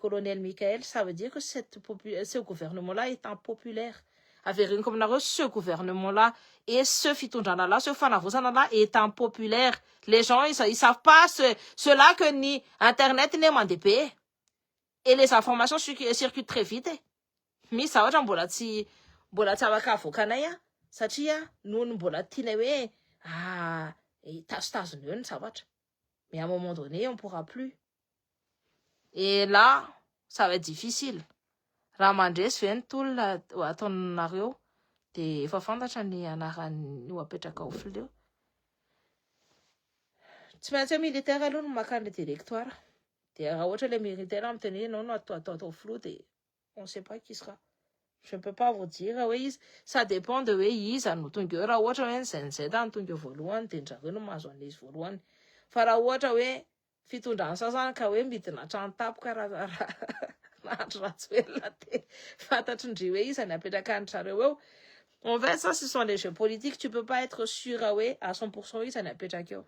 colonels Michael, ça veut dire que ce gouvernement-là est impopulaire. Avec comme ce gouvernement-là et ce fitondrana-là, ce fanavosana-là est impopulaire. Les gens, ils savent pas cela que ni Internet ni MDP. Et les informations circulent très vite. Mais ça va, mbola tsy afaka avoakanay satria nono mbola tiana hoe tazotazony eo ny zavatra. Mais à un moment donné, on pourra plus. Et là, ça va être difficile. Raha mandresy ve ny tolona ataonareo de efa fantatra ny anarany ho apetraka ao fileo. Tsy maintsy militaire aloha no maka le directoire. De raha ohatra le militaire amiteny hoe non atao flou de on sait pas qui sera. Je ne peux pas vous dire hoe ça dépend de hoe iza no tonga eo. Raha ohatra hoe ny ZZ no tonga eo voalohany de ndrareo no mahazo an'izy voalohany. Fa raha ohatra hoe fitondrany sasany ka hoe midina trano tapoka raha André Rajoelina de fantatry hoe iza ny apetraka antrareo eo. En fait, ça, ce sont les jeux politiques. Tu peux pas être sûr à 100% iza ny apetraka eo.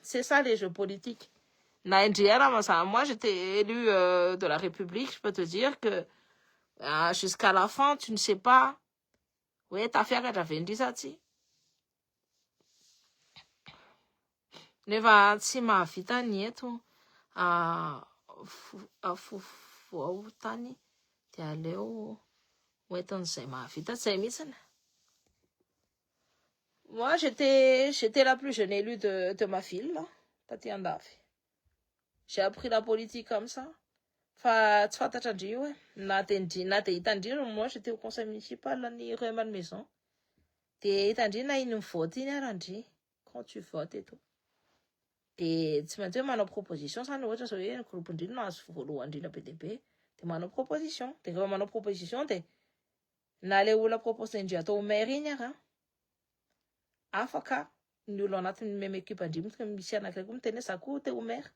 C'est ça les jeux politiques. Moi, j'étais élu de la République. Je peux te dire que jusqu'à la fin, tu ne sais pas. Oui, ta fiara j'avais une disati. Neva tsy mahavita ny eto tany de aleo hoentin'izay mahavita zay mihitsiny. Moi, j'étais la plus jeune élue de ma ville, là, Tati Andafy. J'ai appris la politique comme ça. Fa tsy fantatra ndry io na de hitandrino moi j'étais au conseil municipal ny Rue Malmaison. De hitandrino na iny mivote iny arandry quand tu votes et tout. De tsy maintsy hoe manao proposition zany ohatra zao hoe groupe ndrino nahazo voalohany indrindra be de manao proposition. De rehefa manao proposition de na le olona proposé indry atao maire iny ara afaka ny olo anatin'ny même équipe andry misy anankiray koa miteny za koa te ho maire.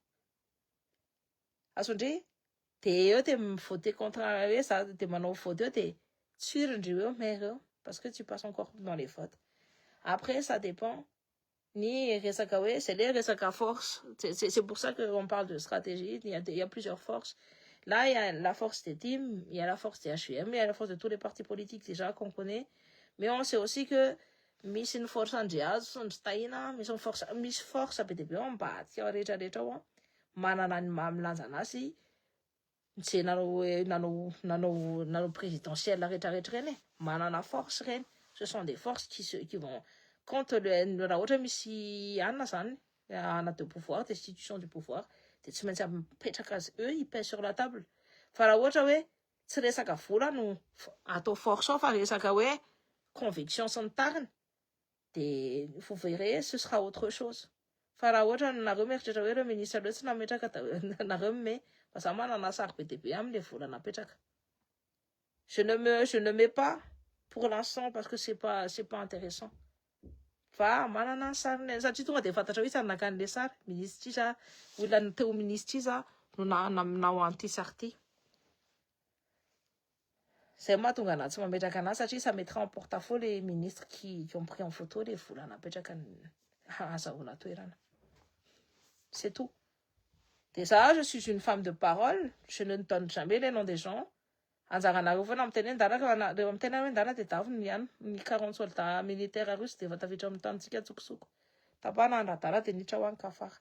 Asondre de eo de mivote contre hoe za de manao vote eo de parce que tu passes encore dans les fautes. Après, ça dépend. Ni Resakawe, c'est les Resaka force. C'est pour ça qu'on parle de stratégie. Il y a plusieurs forces. Là, il y a la force des teams, il y a la force des HUM, il y a la force de tous les partis politiques déjà qu'on connaît. Mais on sait aussi que mis une force en jazz, on staina, mis force à PTP, on bat, il y a déjà des gens. Manana mamlanzanasi, c'est nano présidentiel, la rétrénée. Manana force, ce sont des forces qui vont contre la haute mission Anna-san, de pouvoir, destitution du pouvoir. Eux, ils pèsent sur la table. Fara otra hoe, tsy resaka vola no atao force fa resaka hoe conviction sy ny tariny. De vous verrez, ce sera autre chose. Fara otra nareo mieritreritra hoe ireo ministre ireo tsy nametraka nareo me fa manana sary be dia be amin'le vola napetraka. Je ne mets pas pour l'instant parce que c'est pas intéressant. Fa manana sariny satria tonga de fantatra hoe tsy anakan'le sary ministre ty za olona teo ministre ty za no nao an'ity sary ty. Zay mahatonga anazy tsy mametraka anazy satria ça mettra en porte-à-faux les ministres qui ont pris en photo les vola napetraka azahoana toerana. C'est tout. Déjà, je suis une femme de parole, je ne donne jamais les noms des gens. Anjaranareo foana miteny ndana rehefa miteny hoe ndana de daviny ihany ny 40 soldats militaires russes de efa tafiditra amin'ny tanitsika tsokosoko. Tapana andradala de nitra hoany kafara.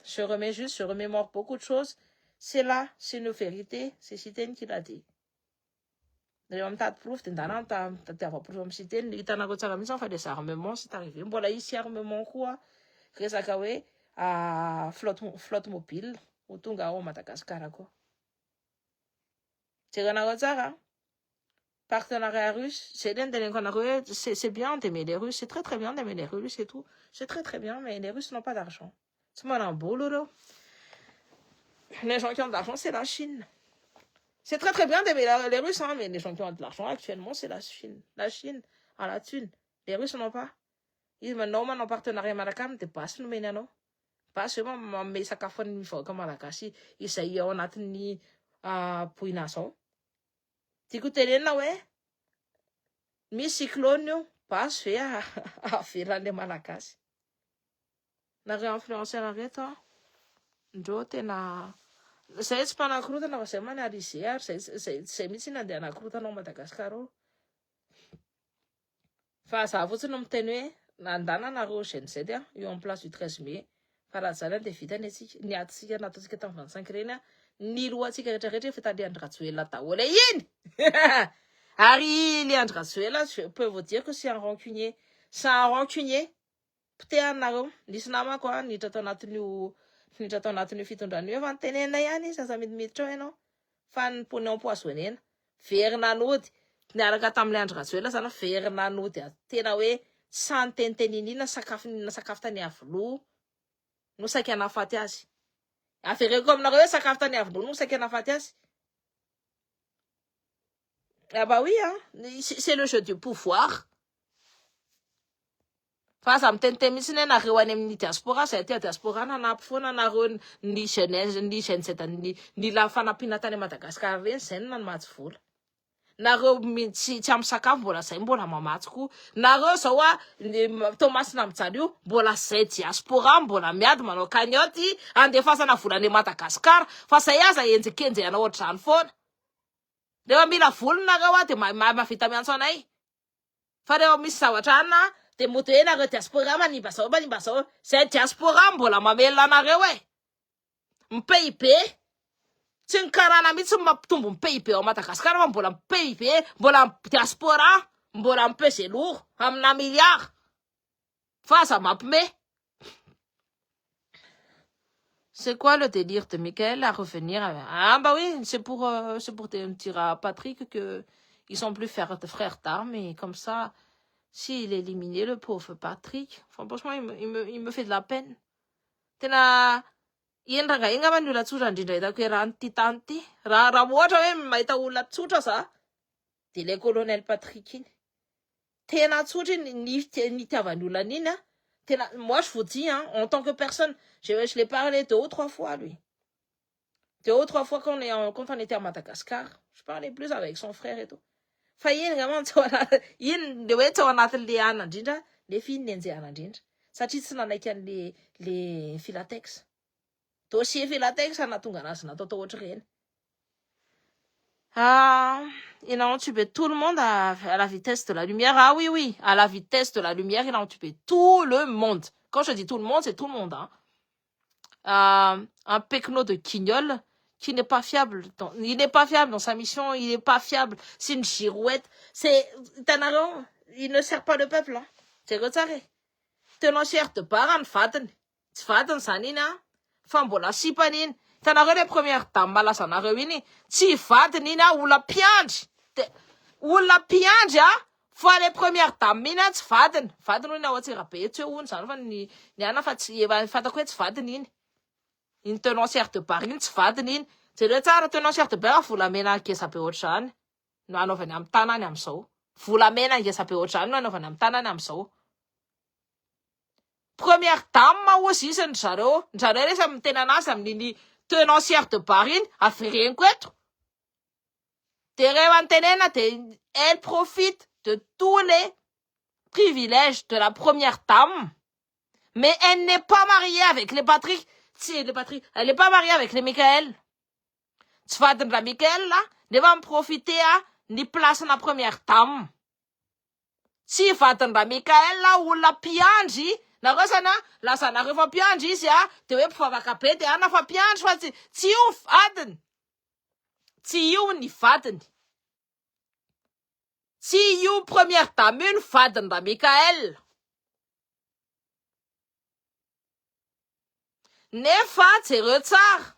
Je remémore beaucoup de choses. C'est là, c'est une vérité, c'est Citene qui l'a dit. Rehefa mitady proof de ndana mitadiava proof amin'ny Citene, hitanareo tsara mihitsy fa les armements c'est arrivé. Mbola isy armement koa resaka hoe flotte mobile ho tonga ao Madagascar koa. Partenariat russe, c'est bien d'aimer les Russes, c'est très très bien d'aimer les Russes et tout. C'est très très bien, mais les Russes n'ont pas d'argent. C'est mon boulot. Les gens qui ont de l'argent, c'est la Chine. C'est très très bien d'aimer les Russes, hein, mais les gens qui ont de l'argent actuellement, c'est la Chine. La Chine a la thune. Les Russes n'ont pas. Ils m'ont partenariat malakam, t'es pas si nous menons. Pas seulement, mais ça qu'a fait une fois comme malakasi, ils s'y ont atteint poinason. Tiku terena hoe misy cyclone io basy ve avelan'le malagasy. Nareo influenceur reto ndreo tena zay tsy mpanakorotana fa zay manary izy ary zay mihitsy nandeha anakorotana ao Madagascar ao. Fa za fotsiny no miteny hoe nandana nareo GNZ eo en place du 13 mai fa raha zany de vita ny atsika nataotsika tamin'ny 25 reny ny loatsika rehetrarehetra efa tali Andry Rajoelina daholo iny. Ari le Andry Rajoelina, je peux vous dire que c'est un rancunier. C'est un rancunier. Pitehanareo, nisy namako niditra tao anatin'io fitondrana io efa nitenena ihany izy aza midimiditra ao ianao fa ny pony empoisonnena verina nody niaraka tamin'le Andry Rajoelina zany verina nody tena hoe santeniteninina sakafo tany avoloa no saky anafaty azy. Avereko aminareo hoe sakafo tany avoloa no saky anafaty azy. Ah bah oui, hein, c'est le jeu du pouvoir. Fa za mitente mihitsy ny nareo any amin'ny diaspora, zay ty diaspora nanampy foana nareo ny jeunesse ny la fanampiana tany Madagascar reny zay no namatsy vola. Nareo tsy amin'ny sakafo mbola zay mbola mamatsy koa. Nareo zao Tomasina mijaly io mbola zay diaspora mbola miady manao cagnotte andefasana volan'ny Madagascar fa zay aza enjekenjehana ohatr'izany foana. Rehefa mila volona nareo de mavita miantso anay. Fa rehefa misy zavatra ana de moto hoe nareo diaspora manimba zao. Zay diaspora mbola mamelona anareo ny PIB. Tsy ny karana mihitsy mampitombo ny PIB ao Madagascar fa mbola ny PIB, mbola ny diaspora, mbola mipese lourd amina milliard. Fa ça mampime. C'est quoi le délire de Michael à revenir? Ah bah oui, c'est pour dire à Patrick que ils sont plus frères d'armes et comme ça, s'il est éliminé, le pauvre Patrick, franchement, il me fait de la peine. Tena iendraga inga man olona tsotra indrindra hitako hoe raha nyty tany ty. Raha ohatra hoe mahita olona tsotra za, de le colonel Patrick iny. Tena tsotra ny tiavany olona iny. Moi, je vous dis, hein, en tant que personne, je l'ai parlé 2 ou 3 fois, lui. 2 ou 3 fois quand on était à Madagascar, je parlais plus avec son frère et tout. fa iny ngama iny le hoe tsy ao anatin'le anina indrindra nefa iny nenjehana indrindra satria tsy nanaiky an'le filatex dossier filatex natonga anazy natao tao ohatr'ireny. Il a entubé tout le monde à la vitesse de la lumière. Ah oui, oui, à la vitesse de la lumière, il a entubé tout le monde. Quand je dis tout le monde, c'est tout le monde. Hein. Un pecno de quignol qui n'est pas fiable. Il n'est pas fiable dans sa mission, il n'est pas fiable. C'est une girouette. Il ne sert pas le peuple. Hein. C'est retardé. Tenancière de parents, faten. Faten, sanina. Fambola sipanin. Tanareo le première dame malazanareo iny tsy vadiny iny olona mpiandry olona mpiandry fa le première dame iny tsy vadiny iny ao Antsirabe tsy hoe ony zany fa ny ana fa tsy fatako hoe tsy vadiny iny tenancière de bar iny tsy vadiny iny jereo tsara tenancière de bar volamena ngeza be ohatr'izany no anaovany amin'ny tanany amin'izao volamena ngeza be ohatr'izany no anaovany amin'ny tanany amin'izao. Première dame ozy isany zareo rehetra mitena anazy amin'iny tenancière de bar iny avereniko eto de rehefa nitenena de elle profite de tous les privilèges de la première dame mais elle n'est pas mariée avec les Patrick elle n'est pas mariée avec les Michael tsy vadiny ra Michael nefa miprofite ny place-na première dame tsy vadiny ra Michael olona mpiandry na kosana lazanareo fa mpiandry izy de hoe mpivavaka be de ana fa mpiandry fa tsy io vadiny tsy io ny vadiny tsy io première dame io ny vadiny ra Michael nefa jereo tsara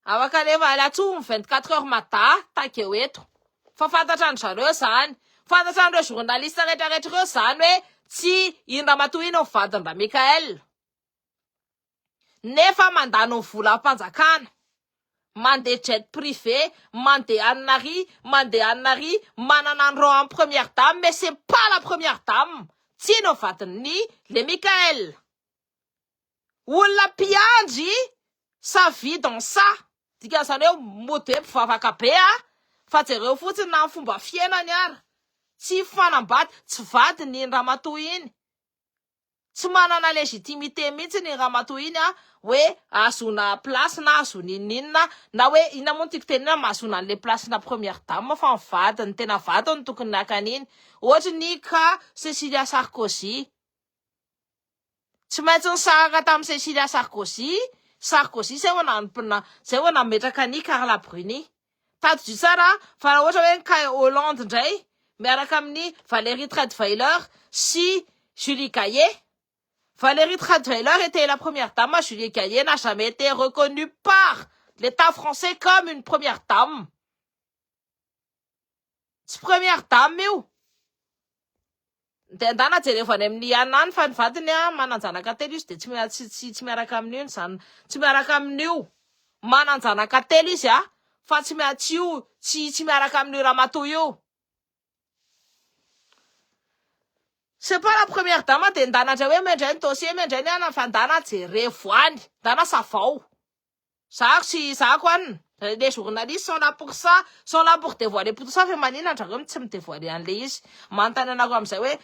afaka lefa alatsomo 24 heures mata takeo eto fa fantatra ny zareo zany fantatra n'ireo journaliste rehetrarehetra ireo zany hoe tsy iny ramatoa iny vadiny ra Michael nefa mandano vola mpanjakana mandeha jet privé mandeha anary manana ny rang en première dame mais c'est pas la première dame tsy no vadiny le Michael olona mpiandry sa vie dans ça dikan'izany hoe mody hoe mpivavaka be fa jereo fotsiny na fomba fiainany ara tsy fanambady tsy vadiny iny ramatoa iny tsy manana légitimité mihitsy ny ramatoa iny hoe azona place na azona ininina na hoe ina moa tiako tenina mahazona an'le place na première dame fa ny vadiny tena vadiny tokony nakan'iny ohatra ny ka Cécilia Sarkozy tsy maintsy nisaraka tamin'ny Cécilia Sarkozy zay ho nametraka ny Carla Bruni tady tsara fa raha ohatra hoe ny Kay Hollande ndray miaraka amin'ny Valérie Trierweiler si Julie Gaillet. Valérie Trierweiler était la première dame. Julie Gaillet n'a jamais été reconnue par l'État français comme une première dame. C'est première dame io. Ndana jerevany amin'ny anany fa ny vadiny mananjanaka telo izy de tsy miaraka amin'io zany tsy miaraka amin'io mananjanaka telo izy fa tsy miaraka amin'io ramatoa io. C'est pas la première dame de ndana ndray hoe mindray ny dossier mindray ny ana fa ndana jerevoany ndana savao zako anina les journalistes sont là pour ça sont là pour dévoiler tout ça fait manina andrareo tsy midévoiler an'le izy manontany anareo am'izay hoe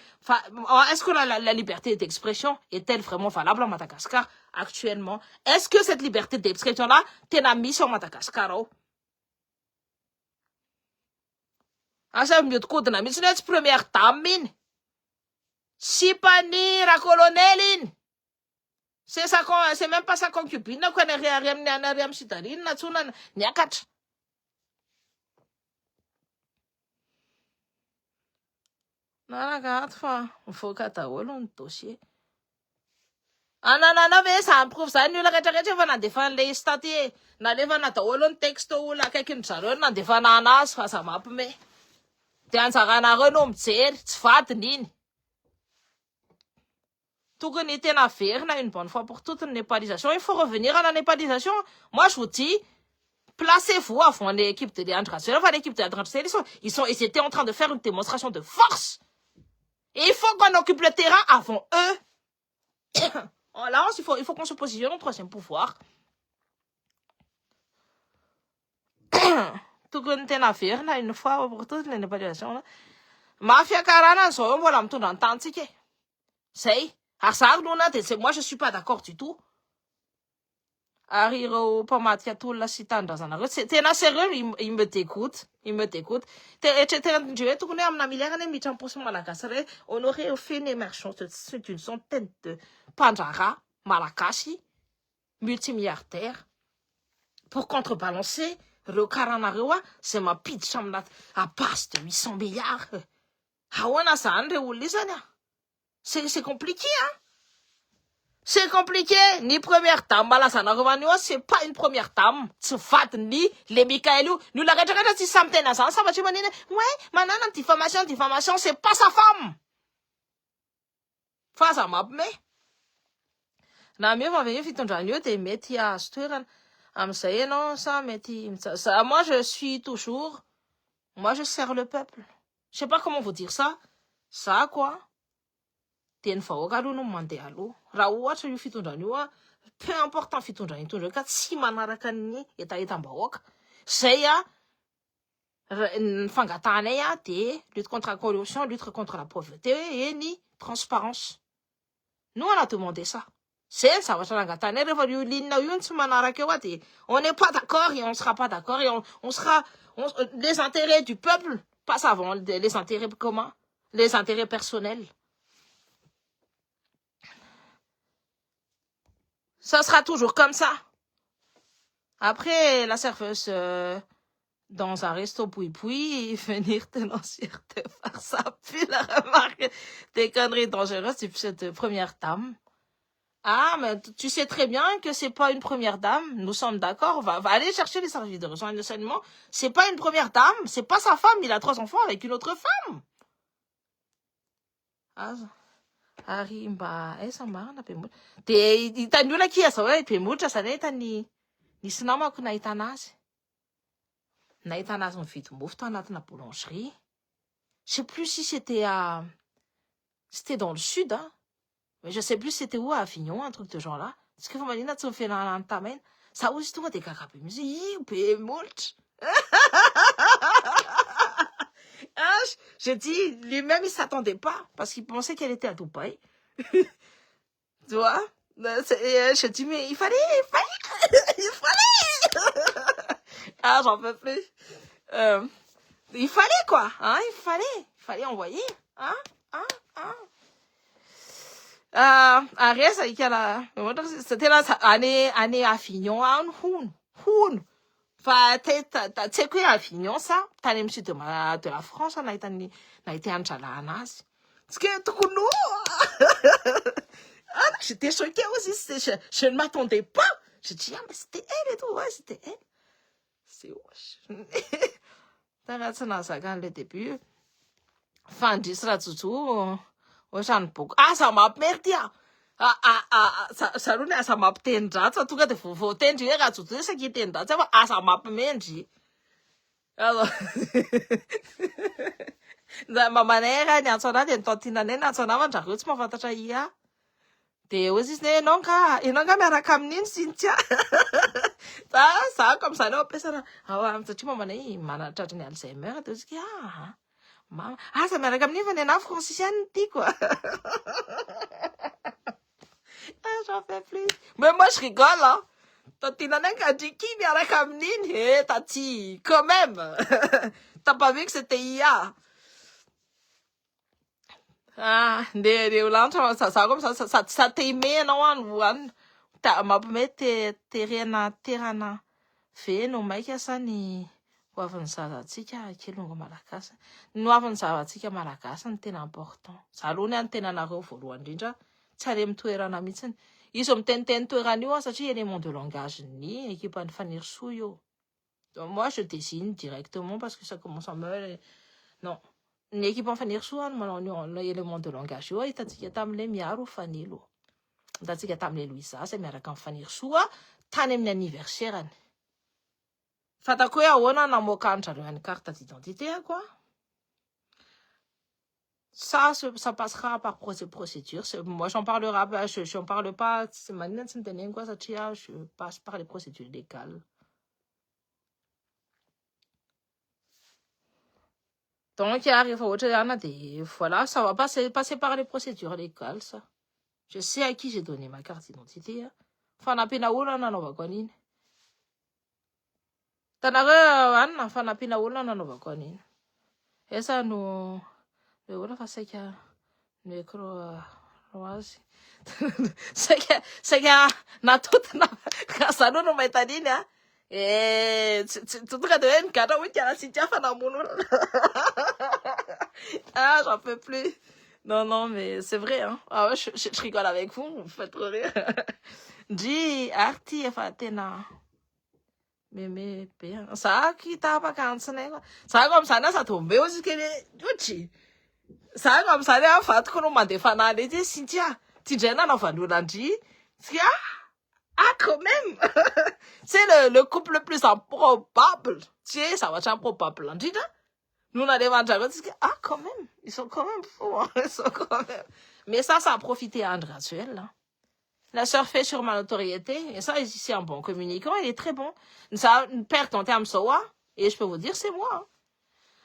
est-ce que la liberté d'expression est-elle vraiment valable à Madagascar actuellement? Est-ce que cette liberté d'expression là tena misy ao Madagascar ao? Asa miodikodina mihitsy ny hoe tsy première dame iny sipany ra colonel iny c'est même pas sa concubine ko any ary amin'ny Sidarine natsona niakatra naraka ato fa mivoaka daholo ny dossier ananana ve za miprovy zany ny olona rehetrarehetra fa nandefa an'le statut nalefana daholo ny texte olona akaiky ny zareo nandefana anazy fa za mampime de anjaranareo no mijery tsy vadiny iny tokony tena verina une bonne fois pour toutes une népalisation. Il faut revenir à la népalisation. Moi, je vous dis, placez-vous avant l'équipe de Léandre Rassel. Enfin, l'équipe de Léandre Rassel, ils étaient en train de faire une démonstration de force. Et il faut qu'on occupe le terrain avant eux. Là, il faut qu'on se positionne au troisième pouvoir. tokony tena verina une fois pour toutes les évaluations. Mafiakarana zao mbola mitondra ny tantsika e. Zay. Ary za aloha de moi je suis pas d'accord du tout. Ary ireo mpamadika tolona sy tanindrazanareo tena sérieux il me dégoûte. Il me dégoûte. Eritreretindreo hoe tokony hoe amina miliarana miditra amin'ny paosy malagasy re on aurait fait une émergence d'une centaine de mpandraharaha malagasy multimilliardaires pour contrebalancer reo karanareo zay mampiditra amina à base de 800 milliards. Ahoana zany reo olona izany c'est compliqué C'est compliqué. Ni première dame, c'est pas une première dame. C'est fat ni les Michael. Nous la retraite si ça me tenait ça va tu me dire ouais, maintenant diffamation, c'est pas sa femme. Fa ça m'a mais. Na mieux va venir fit ton janio des métiers à sturen. Am ça non ça métier ça moi je suis toujours moi je sers le peuple. Je sais pas comment vous dire ça. Ça quoi? Teny vahoaka aloha no mandeha aloha raha ohatra io fitondrana io peu importe fitondrana itondra ka tsy manaraka ny etaetam-bahoaka zay ny fangatanay de lutte contre la corruption, lutte contre la pauvreté et ni transparence. Nous on a demandé ça. C'est ça va nangatanay rehefa io ligne io tsy manaraka eo de on n'est pas d'accord et on sera pas d'accord et on sera les intérêts du peuple passe avant les intérêts communs, les intérêts personnels. Ça sera toujours comme ça. Après, la serveuse dans un resto pouille venir dénoncer de faire ça, puis la remarque des conneries dangereuses, c'est cette première dame. Ah, mais tu sais très bien que c'est pas une première dame. Nous sommes d'accord. Va aller chercher les services de renseignement. C'est pas une première dame. C'est pas sa femme. Il a 3 enfants avec une autre femme. Ah. Ary mba esa marina mpemotra de hitany olona kiasa hoe mpemotra zany hitany nisy namako nahita anazy mividy mofo tao anatina boulangerie. Je sais plus si c'était dans le sud mais je sais plus c'était où à Avignon un truc de genre là parce que manina tsy mifianana ny tamena za ozy tonga de kakabe mihitsy io mpemotra. Je dis, lui-même, il s'attendait pas, parce qu'il pensait qu'elle était à Dubaï. Tu vois? Je dis, mais il fallait. Ah, j'en peux plus. Il fallait, quoi. Hein, il fallait envoyer. Arrête, c'était là, année Avignon, Houn. Fa tsy haiko hoe Avignon ça tany amin'ny sud de la France nahita andralana azy parce que tokony j'étais choquée aussi je ne m'attendais pas je dis mais c'était elle et tout ouais c'était elle c'est wesh tana tsy nazaka le début fandrisy rajojoo ohatrany boko ça mampimerte ça roule ça mampitendra ça tonga de voatendry hoe rajojo saky tendra fa ça mampimendry alors mamanay raha ny antso anazy de nitantinanay ny antso anazy mandrareo tsy mahafantatra ia de ozy izy ne ianao nga miaraka amin'iny Cynthia za comme ça nao ampiasana satria mamanay manatratra ny Alzheimer de ozy mama ça miaraka amin'iny fa ny anahy francisienne tiako j'en fais plus. Mais moi, je rigole, Tantinanay a dit qui miaraka amin'iny? Tati, quand même. T'as pas vu que c'était IA? Ça comme ça t'aimait, non? Mampimety terana feno maika sany hoavin'ny zazatsika kelongo malagasy. Ny hoavin'ny zavatsika malagasy ny tena important. Za aloha ny tenanareo voalohany indrindra tsy ary amin'ny toerana mihitsiny. Izy miteniteny toerana io satria élément de langage ny équipe ny fanirisoa io. Donc moi je désigne directement parce que ça commence à me non. Ny équipe ny fanirisoa no manao ny élément de langage io hitantsika tamin'ilay miaro fanilo. Hitantsika tamin'ilay Louisa sy miaraka amin'ny fanirisoa tany amin'ny anniversaire-ny. Fatako hoe ahoana namoaka an'zareo ny carte d'identité quoi. Ça passera par procédure. Moi, j'en parlerai pas. Je n'en parle pas. C'est maintenant quoi, ça je passe par les procédures légales. Donc, il arrive voilà, ça va passer par les procédures légales, ça. Je sais à qui j'ai donné ma carte d'identité. Fanapina olona nanaovako an'iny. Tanareo anina fanapina olona nanaovako an'iny. Esa no le olona fa saika no ekroazy. Saika natotona ka zano no mahita an'iny a. Tonga de hoe nigatra hoe tiana sy tia fanamono olona. Ah, j'en peux plus. Non, mais c'est vrai, hein. Ah ouais, je rigole avec vous, vous me faites trop rire. Dis, arty efa tena meme be. Za kitapaka antsiny ko. Za ko am'zany asa tombe ozy kely otry. Za ko am'zany vatiko no mandefa an'ale ety Cynthia. Tindray nanaovan'olona andry. Ah, quand même. C'est le couple le plus improbable. Tu sais, ça va être improbable. Nous, on a des vendeurs qui disent, ah, quand même, ils sont quand même fous. Hein, ils sont quand même. Mais ça a profité à André Atuel. Hein. Il a surfé sur ma notoriété. Et ça, c'est un bon communicant. Il est très bon. Ça, une perte en termes soa. Et je peux vous dire, c'est moi.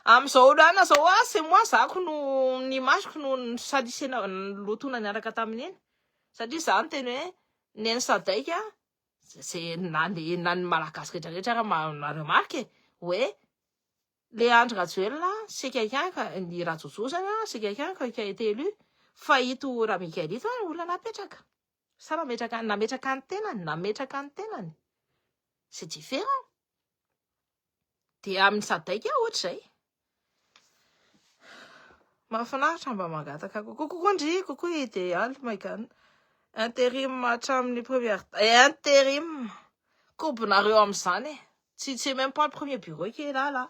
Hein. C'est moi. Ça, que nous, une image que nous, ça dit, c'est l'automne, on a la catamine. Ça dit, ça, c'est nan malakas rehetra m'a remarqué. Ouais. Léandre Ratuel, c'est quelqu'un qui c'est quelqu'un qui a été élu. Faïtou Ramikeli, ou la napetaka. Ça nametraka antena. C'est différent. T'es am sateka ou t'say. Ma fanatra mba mangataka coucou idéal maikan. Intérim hatramin'ny première intérim kombonareo am'zany. C'est même pas le premier bureau qui est là.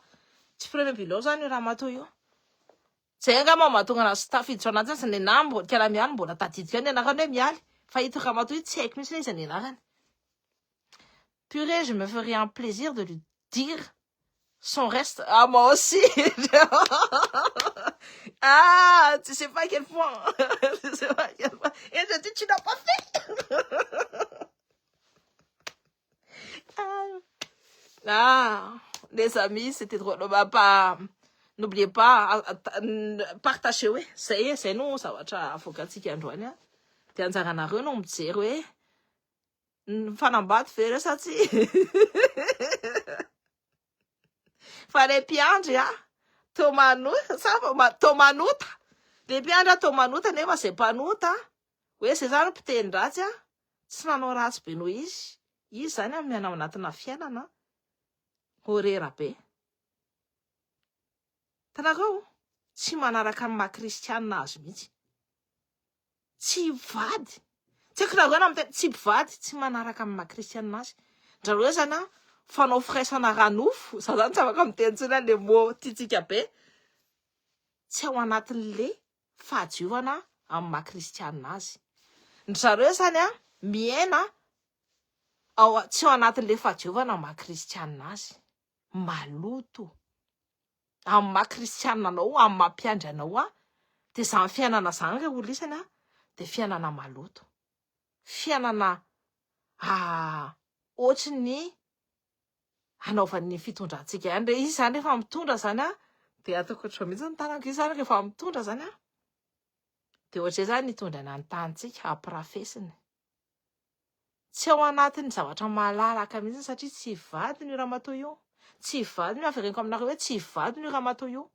Tsy premier bureau zany raha matao io. Zay angamba mahatonga anazy tafiditra anazy zany ny nambo kala mialy mbola tadidika ny anarany hoe mialy. Fa ito raha matao io tsy haiko mihitsy izy ny anarany. Purée, je me ferais un plaisir de lui dire son reste. Ah, moi aussi. Ah, tu sais pas à quel point. Tu sais pas à quel point. Et je dis, tu n'as pas fait. Ah, les amis, c'était drôle. N'oubliez pas, partagez, oui. Ça y est, c'est nous, ça va être avocatique et Antoine. T'es en train de nous dire, oui. Fanambato fera satsy. Fare piandry tomanota. Le piandra tomanota nefa zay mpanota. Hoe zay zany mpiteny ratsy a. Tsy nanao ratsy be noho izy. Izy zany amin'ny ao anatina fiainana. Horera be. Tanareo tsy manaraka amin'ny maha-kristianina azy mihitsy. Tsy vady. Tsy haiko nareo amin'ny tsy mpivady, tsy manaraka amin'ny maha-kristianina azy. Ndrareo zany a fanao firaisana ranofo. Za zany tsy afaka mitentsina le mot titsika be. Tsy ao anatin'le fahadiovana amin'ny maha-kristianina azy. Ndrareo zany a miaina tsy ao anatin'le fahadiovana amin'ny maha-kristianina azy. Maloto. Amin'ny maha-kristianina anao, amin'ny mampiandry anao a. De zany fiainana zany re olo isany a. De fiainana maloto. Fiainana ohatry ny anaovan'ny fitondrantsika ihany. Izy zany rehefa mitondra zany a. De ataoko ohatry mihitsy ny tanako izy zany rehefa mitondra zany a. De ohatry zany nitondra ny antantsika aprafesiny. Tsy ao anatin'ny zavatra malalaka mihitsy satria tsy vady ny ramatao io. Tsy vady ny avereniko aminareo hoe tsy vady ny ramatao io.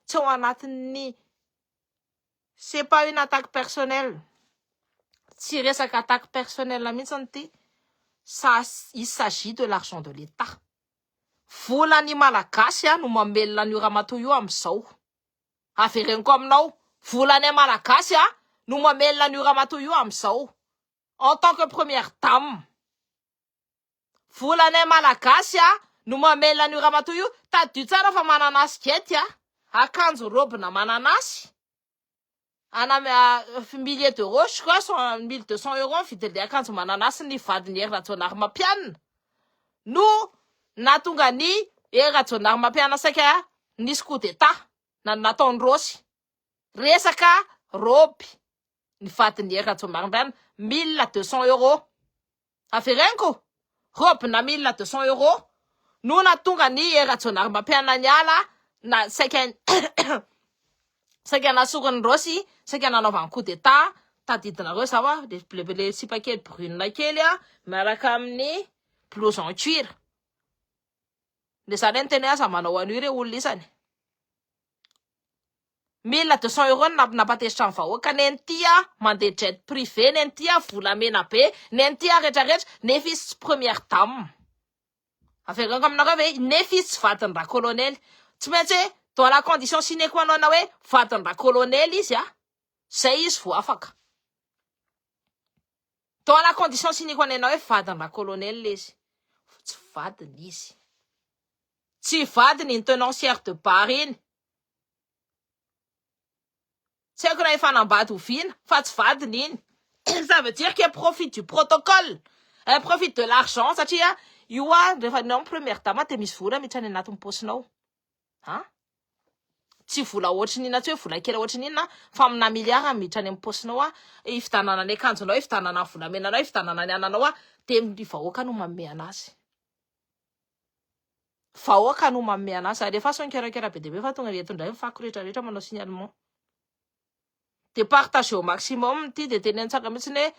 Tsy ao anatin'ny c'est pas une attaque personnelle. Tsy resaka attaque personnelle mihitsy an'ity. Il s'agit de l'argent de l'État. Volan'ny malagasy no mamelona ny ramatao io am'izao. Avereniko aminao. Volan'ny malagasy no mamelona ny ramatao io am'izao. En tant que première dame. Volan'ny malagasy no mamelona ny ramatao io. Tadio tsara fa mananasy gety akanjo robe na mananasy. Milliers d'euros, je crois, sont 1200 euros, fidèle akanjo mananasy ny vadiny Hery Rajaonarimampianina. No natonga ny Hery Rajaonarimampianina saika nisy coup d'état nataony Rosy. Resaka robe ny vadiny Hery Rajaonarimampianina 1200 euros. Avereniko robe na 1200 euros. No natonga ny Hery Rajaonarimampianina niala na saika nasorony rosy saika nanaovany coup d'état tadidinareo zao le sipa kely brune kely miaraka amin'ny blouson cuir le zany ny teny aza manao an'io re olona isany 1200 € napatesitra ny vahoaka neny tia mandeha jet privé neny tia volamena be neny tia rehetrarehetra nefa izy tsy première dame averako aminareo ve nefa izy tsy vadiny ra colonel tsy maintsy dans la condition sine qua non hoe vadiny ra colonel izy zay izy vo afaka dans la condition sine qua non hoe vadiny ra colonel izy tsy vadiny izy tsy vadiny ny tenancière de bar iny tsy haiko raha ifanambady oviana fa tsy vadiny iny ça veut dire qu'elle profite du protocole elle profite de l'argent satria io rehefa nao première dame de misy vola miditra any anatin'ny posinao tsy vola ohatry nina tsy hoe vola kely ohatry nina fa amina miliara miditra any amin'ny posinao ifidanana ny akanjonao ifidanana ny volamenanao ifidanana ny ananao de ny vahoaka no manome anazy vahoaka no manome anazy ary efa sonkerakera be de be fa tonga reto indray mifako rehetrarehetra manao signalement de partage au maximum ty de teny antsaka mihitsy hoe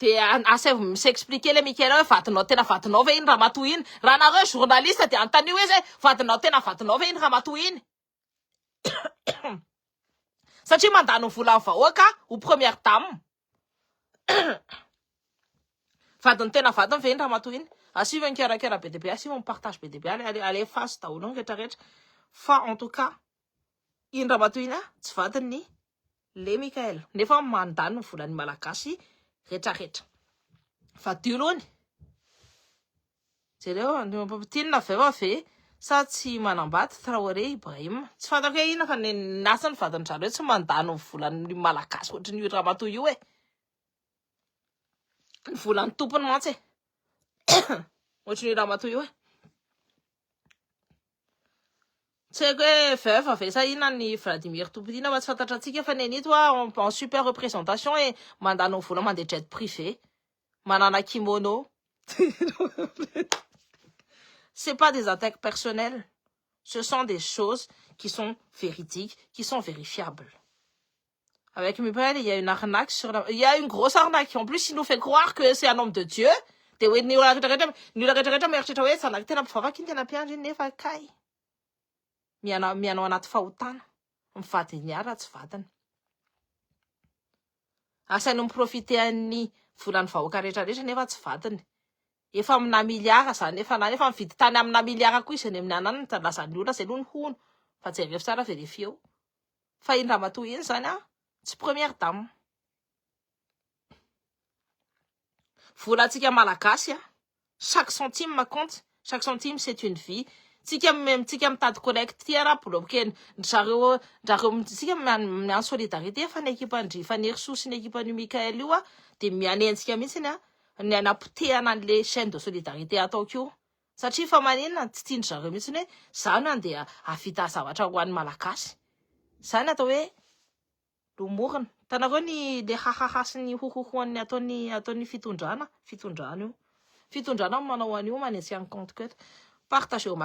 de asaivo misexpliquer le Mikaela hoe vadinao tena vadinao ve iny ramatoa iny raha nareo journaliste de antanio izy vadinao tena vadinao ve iny ramatoa iny satria mandano vola vahoaka ho première dame vadiny tena vadiny ve iny ramatoa iny asiva mikarakara be de be asiva mipartage be de be ale face daholo rehetrarehetra fa en tout cas iny ramatoa iny tsy vadiny le Mikaela nefa mandano volan'ny malagasy rehetrarehetra fa diolony jereo tinina veva ve sa tsy manambady Traoré Ibrahim tsy fantako hoe ina fa nasany vadiny zareo tsy mandano volan'ny malagasy ohatry ny ramatoa io ny volan'ny tompony mantsy ohatry ny ramatoa io tsy haiko hoe veuve ve sa ina ny Vladimir Toupidina fa tsy fantatra antsika fa nenito en super représentation et mandano vola mandeha jet privé manana kimono c'est pas des attaques personnelles ce sont des choses qui sont véridiques qui sont vérifiables avec Mikael il y a une arnaque il y a une grosse arnaque en plus il nous fait croire que c'est un homme de Dieu de hoe ny olona rehetrarehetra mieritrretra hoe zanaky tena mpivavaky iny tena mpiandry iny nefa kay mianao anaty fahotana mivadiny ara tsy vadiny asainy miprofite an'ny volan'ny vahoaka rehetrarehetra nefa tsy vadiny efa amina miliara zany efa mividy tany amina miliara koa izy any amin'ny anany lazany olona zay aloha ny hono fa jereo tsara verifie eo fa iny ramatoa iny zany tsy première dame volantsika malagasy chaque centime compte chaque centime c'est une vie tsika mitady collecte ty raha bloqué zareo tsika miano solidarité fa ny équipe fa ny Erisoa sy ny équipe Mikael io de mianentsika mihitsy ny anapotehana an'le chaîne de solidarité ataoko io satria fa maninona tsy tiany zareo mihitsy hoe zany andeha avita zavatra ho an'ny malagasy zany atao hoe lomorina tanareo ny le hahaha sy ny hohohoan'ny ataony fitondrana io manao an'io manetsika ny compte que partage au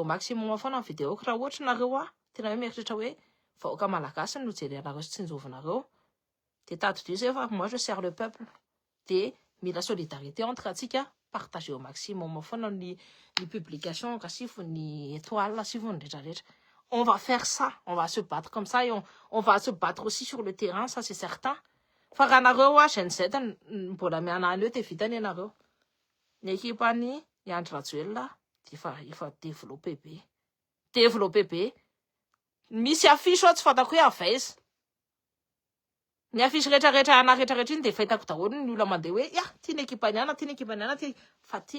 maximum foana ny vidéo raha ohatra nareo tena hoe mieritrretra hoe vahoaka malagasy no jery anareo sy tsinjovinareo de tadidio zay fa moi je sers le peuple de mila solidarité entre atsika partage au maximum foana ny publication kasifo ny étoile asifo ny rehetrarehetra on va faire ça on va se battre comme ça et on va se battre aussi sur le terrain ça c'est certain fa raha nareo Gen Z mbola miana any eo te vitany anareo ny équipe any Andry Rajoelina efa développé be misy affiche tsy fantako hoe avaiza ny affiche rehetrarehetra ana rehetrarehetra iny de fahitako daholo ny olona mandeha hoe ty ny équipaniana fa ty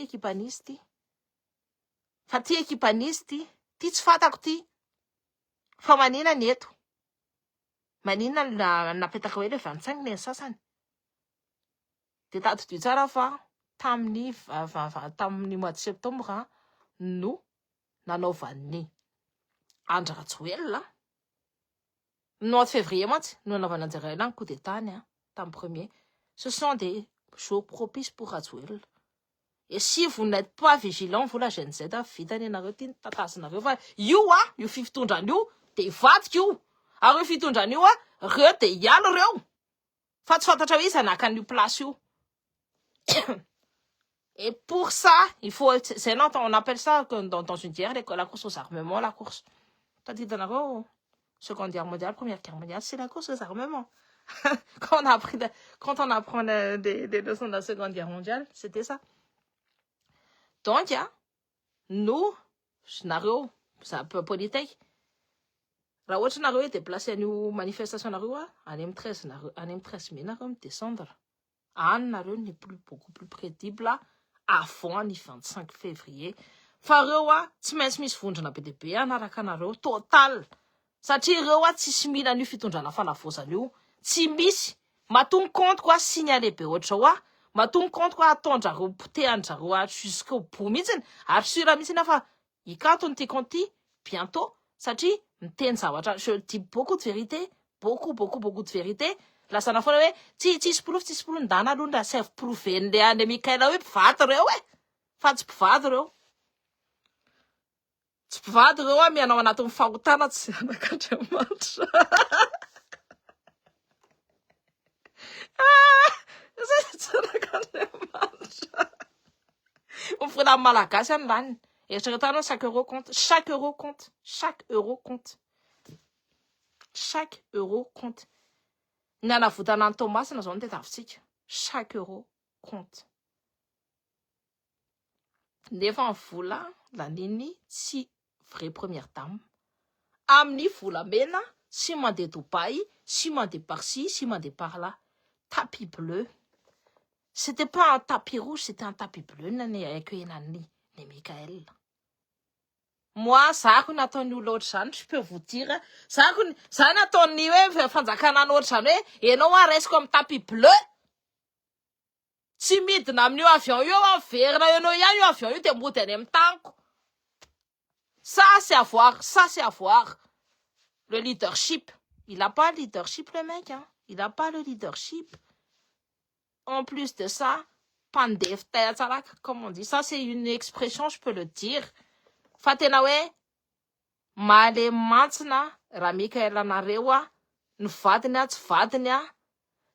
équipaniste ty tsy fantako ty fa manina ny eto manina napetaka hoe le 25 ny sasany de tadidio tsara fa tamin'ny mois de septembre no nanaovan'ny Andry Rajoelina mois de février mantsy no nanaovana anjareo coup d'état tamin'ny premier ce sont des jours propices pour Rajoelina Et si vous n'êtes pas vigilant, vous la gêne Z vitany anareo ty tatasinario fa io io fifitondran'io de vatika io. Ary io fitondran'io reo de hialo reo. Fa tsy fantatra hoe izy anaka an'io place io. Et pour ça, il faut, c'est non, on appelle ça dans une guerre, la course aux armements, la course. T'as dit dans la Seconde Guerre mondiale, Première Guerre mondiale, c'est la course aux armements. Quand on apprend des leçons de la Seconde Guerre mondiale, c'était ça. Donc, nous, scénario, c'est un peu politique. La autre scénario était placé à une manifestation, en M13 décembre. Anne n'est plus beaucoup plus crédible là. À fond, le 25 février. Farewa, tsy maintsy misy vondrona be deabe anaraka anareo total. Satria reo tsisy mila an'io fitondrana falavozana io. Tsy misy. Mahatonga compte quoi signaler be ohatra oa. Mahatonga compte quoi ataondrareo potehandrareo jusqu'au bout mihitsiny. Ary sura mihitsiny fa ikatony ty compte bientôt. Satria miteny zavatra, je dis beaucoup de vérité, beaucoup de vérité. Lasana foana hoe tsisy proof ndana aloha nda self proof en'le any Mikaela hoe mpivady reo fa tsy mpivady reo. Tsy mpivady reo mianao anatin'ny fahotana tsy anak'Andriamanitra. Tsy anak'Andriamanitra. Ofrina amin'ny malagasy any laniny. Eritreretanao chaque euro compte. Chaque euro compte. Chaque euro compte. Chaque euro compte. Ny anavotana any Tomasina zao no tetavintsika. Chaque euro compte. Nefa ny vola laniny tsy vraie première dame. Amin'ny volamena, sy mandeha Dubaï, sy mandeha par-ci, sy mandeha par-là. Tapis bleu. C'était pas un tapis rouge, c'était un tapis bleu avec Enani, les Michael. Moi, ça a nataony olo ohatr'izany, je peux vous dire, ça nataony hoe fanjakana ny ohatr'izany hoe ianao resiko amin'ny tapis bleu. Tsy midina amin'io avion io averina ianao ihany io avion io de mody any amin'ny tanko. Ça c'est à voir. Le leadership. Il a pas le leadership le mec, hein. Il a pas le leadership. En plus de ça, pandef comme on dit. Ça c'est une expression, je peux le dire. Fa tena hoe male mantsina raha Mikael anareo ny vadiny tsy vadiny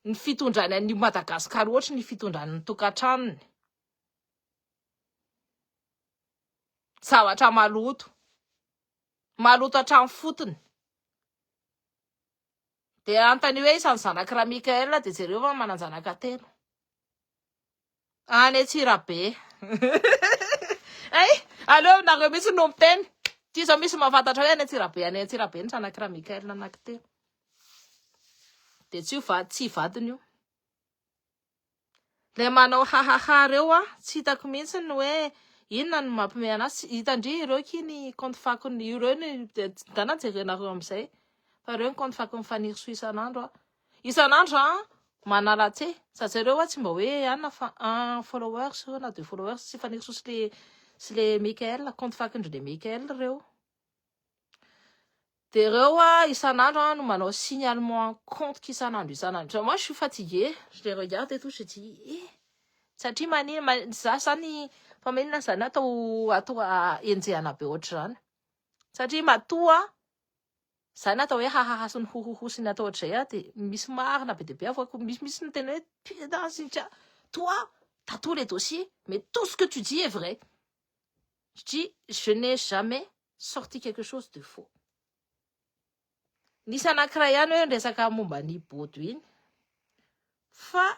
ny fitondrany an'io Madagasikara ohatra ny fitondrany ny tokantranony. Zavatra maloto hatrany fotony. De antany hoe isan'ny zanaky raha Mikael de jereo fa mananjanaka telo. Any Antsirabe. Aleo nareo misy no miteny. Ty zao misy mahafantatra hoe any Antsirabe ny zanaky raha Mikael anankitelo. De tsy vadiny io. Le manao hahaha reo tsy hitako mihitsy ny hoe inona no mampime anazy. Hitandry ireo kiny compte fakony ireo ny dana jerenareo amizay. Fa reo ny compte fakony faniriso isan'andro. Isan'andro manala-tse. Sady reo tsy mba hoe un followers na 2 followers tsy faniriso sy le Mikael, compte fakindry le Mikael reo. De reo isan'andro no manao signalement compte isan'andro. Moi je suis fatiguée, je les regarde et tout, je dis satria manina za zany fa manina zany atao enjehana be ohatr'izany. Satria matoa zany atao hoe hahaha sy ny hohohosiny atao ohatr'izay de misy marina be deabe avoako misy ny tena hoe putain, toi t'as tous les dossiers mais tout ce que tu dis est vrai. Je dis je n'ai jamais sorti quelque chose de faux. Nisy anankiray ihany hoe resaka momba ny bodo iny. Fa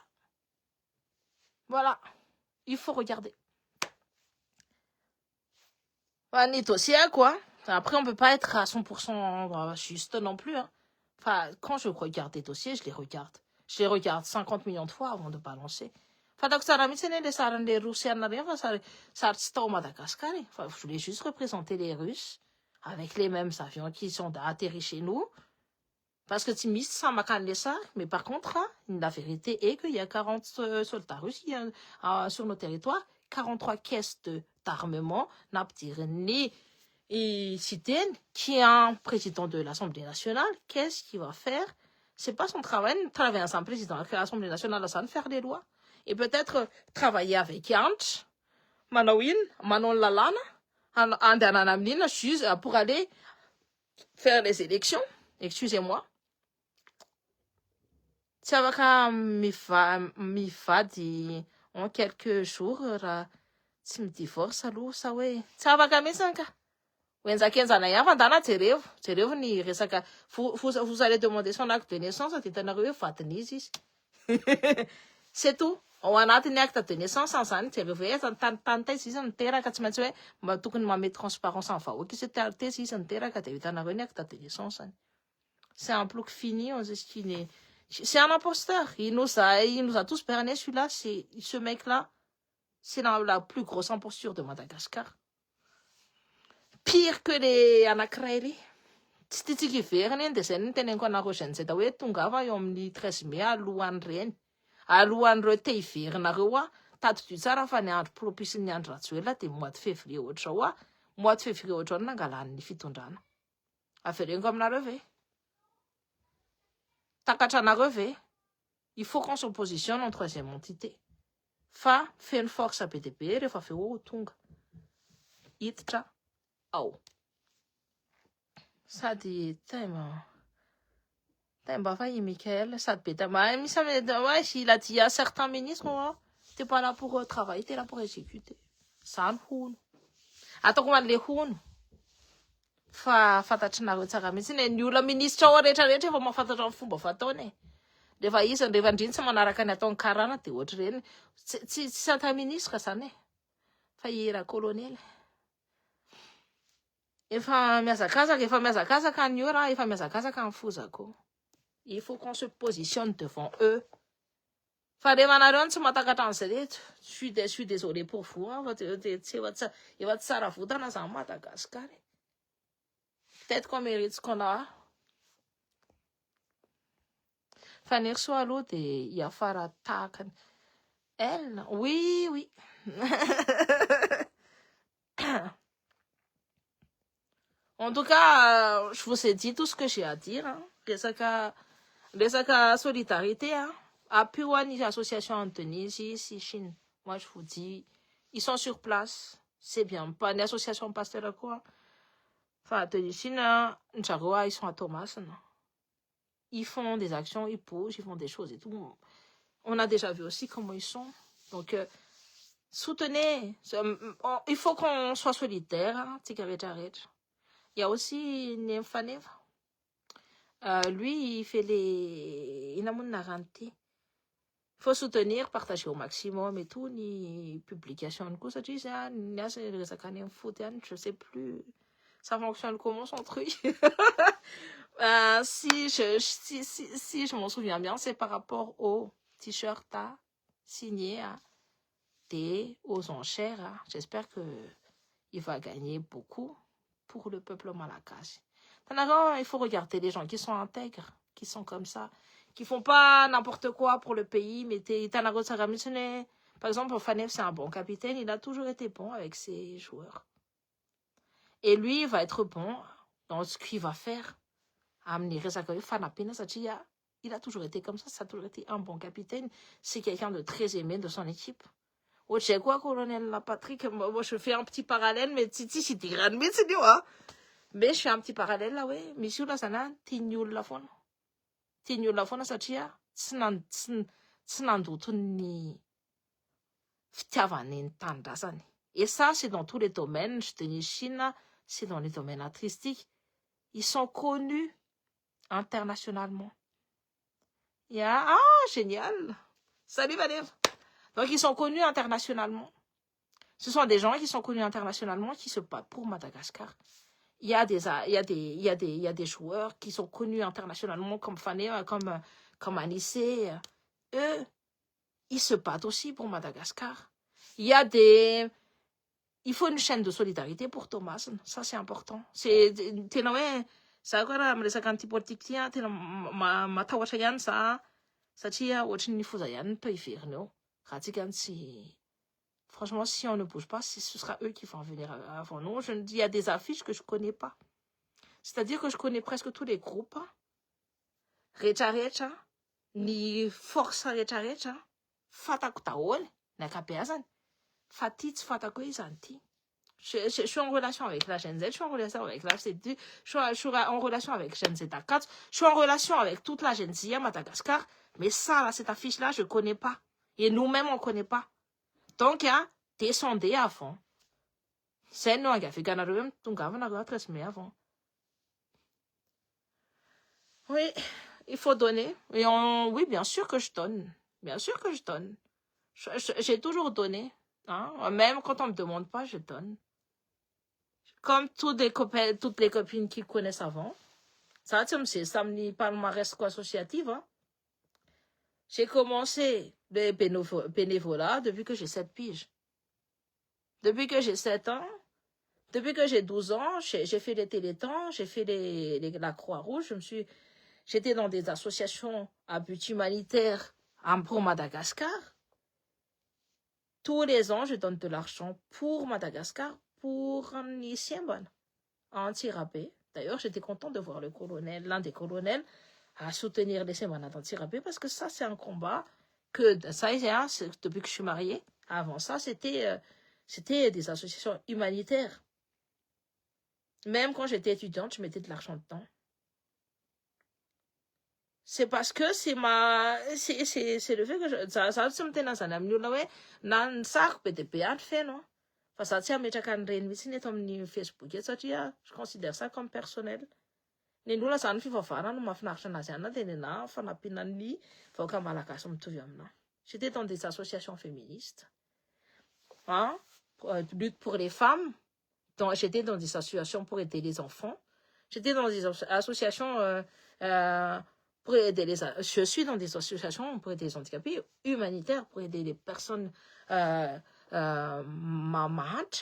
voilà, il faut regarder. Ni dossier quoi. Après on peut pas être à 100% juste non plus. Enfin, quand je regarde des dossiers, je les regarde 50 millions de fois avant de balancer. Fatako tsara mihitsy ane le saran'le Russiana reo fa sary tsy tao Madagascar. Enfin, je voulais juste représenter les Russes avec les mêmes avions qui sont atterris chez nous. Parce que tu mises ça makany le sary, mais par contre, la vérité est qu'il y a 40 soldats russes sur nos territoires, 43 caisses d'armement, Napdirni et Siten, qui est un président de l'Assemblée nationale. Qu'est-ce qu'il va faire? C'est pas son travail de travailler ensemble président de l'Assemblée nationale à faire les lois. Et peut-être travailler avec Yantch manao inona manao ny lalàna andehanana amin'inona juge pour aller faire les élections excusez-moi tsy afaka mivady en quelques jours raha tsy midivorce aloha sa hoe tsy afaka mihitsiny ka hoenjakenjana ihany fa ndana jerevo ny resaka vous allez demander son acte de naissance dia hitanareo hoe vadin'izy izy c'est tout ao anatin'ny acte de naissance an'izany jerevo hoe tany taiza izy niteraka tsy maintsy hoe tokony mamety transparence amin'ny vahoaka izy taiza izy niteraka dia hitanareo ny acte de naissance any c'est un plouc fini c'est un imposteur il nous a tous berné celui-là ce mec-là c'est la plus grosse imposture de Madagascar pire que les anankiray ry tsy tiatsika iverina eny dia zay ny teneniko anareo jeanzeta hoe tongava eo amin'ny 13 mai alohan'ny reny alohan'ireo te iverinareo tadidio tsara fa ny andro propice ny andro ratsoela dia mois de février ohatrao mois de février ohatrao nangalan'ny fitondrana avereniko aminareo ve takatra anareo ve il faut qu'on se positionne en troisième entité fa feno force be dia be rehefa avy eo tonga hiditra ao sady taimba fa i Michael sady be tamahay misy il a dit à certains ministres t'es pas là pour travailler t'es là pour exécuter zany hono ataoko man'le hono fa fantatry nareo tsara mihitsy ny olona ministra ao rehetrarehetra efa mahafantatra amin'ny fomba fataony rehefa izy rehefa indriny tsy manaraka ny ataony karana dia ohatra reny tsy ata ministre zany fa ira colonel efa miazakazaka ny ora efa miazakazaka ny fozako il faut qu'on se positionne devant eux fa rehefa anareo tsy mahatakatra an'izay reto je suis désolé pour vous efa tsy tsara votana zany Madagascar peut-être qu'on mérite ce qu'on a fa ny soa aloha dia hiafara tahakany elle oui en tout cas je vous ai dit tout ce que j'ai à dire resaka solidarité appui ho an'ny association Anthony si Chine moi je vous dis ils sont sur place c'est bien pas ny association pasteur koa fa Anthony Chine ny zareo ils sont à Thomasina ils font des actions ils bougent ils font des choses et tout on a déjà vu aussi comment ils sont donc soutenez il faut qu'on soit solidaire tika rehetrarehetra il y a aussi Nemfaneva lui il fait il faut soutenir partager au maximum et tout ni publication ko satria izy ny asa resaka any amin'ny foot any je sais plus ça fonctionne comment son truc si je m'en souviens bien c'est par rapport au t-shirt signé aux enchères j'espère que il va gagner beaucoup pour le peuple malagasy. Il faut regarder les gens qui sont intègres, qui sont comme ça, qui font pas n'importe quoi pour le pays, mais par exemple, Fanef, c'est un bon capitaine, il a toujours été bon avec ses joueurs. Et lui, il va être bon dans ce qu'il va faire. Il a toujours été comme ça a toujours été un bon capitaine. C'est quelqu'un de très aimé de son équipe. C'est quoi, colonel Patrick? Moi, je fais un petit parallèle, mais mais je fais un petit parallèle là, oui. Misy olona zany tiany olona foana. Tiany olona foana satria tsy nandoto ny fitiavany ny tanindrazany. Et ça, c'est dans tous les domaines. Je te dis Chine, c'est dans les domaines artistiques. Ils sont connus internationalement. Génial. Salut Valérie. Donc, ils sont connus internationalement. Ce sont des gens qui sont connus internationalement qui se battent pour Madagascar. Il y a des joueurs qui sont connus internationalement comme Fané, comme Anissé. Eux, ils se battent aussi pour Madagascar. Il faut une chaîne de solidarité pour Thomas. Ça, c'est important. Ça quoi me resaka anty politique ty tena matahotra ihany za satria ohatry ny foza ihany to iverina eo raha tsika franchement si on ne bouge pas ce sera eux qui vont venir avant nous. Il y a des affiches que je connais pas, c'est-à-dire que je connais presque tous les groupes rehetrarehetra ny force rehetrarehetra fatako daholo ny ankabeazany Fatih, Fatako, Zanti. Je suis en relation avec la Gen Z, je suis en relation avec la C2, je suis en relation avec Gen Z4, je suis en relation avec toute la Gen Z à Madagascar. Mais ça, là, cette affiche-là, je ne connais pas. Et nous-mêmes, on ne connaît pas. Donc, hein, t'es sondé à fond. C'est nous, qui fait qu'on donc avant, on a très avant. Oui, il faut donner. Et oui, bien sûr que je donne. Bien sûr que je donne. J'ai toujours donné. Hein? Même quand on ne me demande pas, je donne. Comme toutes les copines qui connaissent avant. Ça, c'est samedi palmarès associatif. Hein? J'ai commencé le bénévolat depuis que j'ai 7 piges. Depuis que j'ai 7 ans, depuis que j'ai 12 ans, j'ai fait les télétons, j'ai fait la Croix-Rouge, j'étais dans des associations à but humanitaire pour Madagascar. Tous les ans, je donne de l'argent pour Madagascar, pour Nissiemban, anti-rapé. D'ailleurs, j'étais contente de voir l'un des colonels, à soutenir les Sémanas anti-rapé, parce que ça, c'est un combat que, ça, depuis que je suis mariée. Avant ça, c'était des associations humanitaires. Même quand j'étais étudiante, je mettais de l'argent dedans. C'est parce que c'est le fait que ça me tenait dans un ami là ouais nan sac PTP a fait non parce que ça mettre quand rien mais c'est comme Facebook et ça je considère ça comme personnel ni nous là ça ne fait pas faire nous m'a fait l'argent national de na fa na pinani faut comme la casse me tout vient non j'étais dans des associations féministes hein lutte pour les femmes donc j'étais dans des associations pour aider les enfants j'étais dans des associations pour aider je suis dans des associations pour aider les handicapés humanitaires pour aider les personnes malades.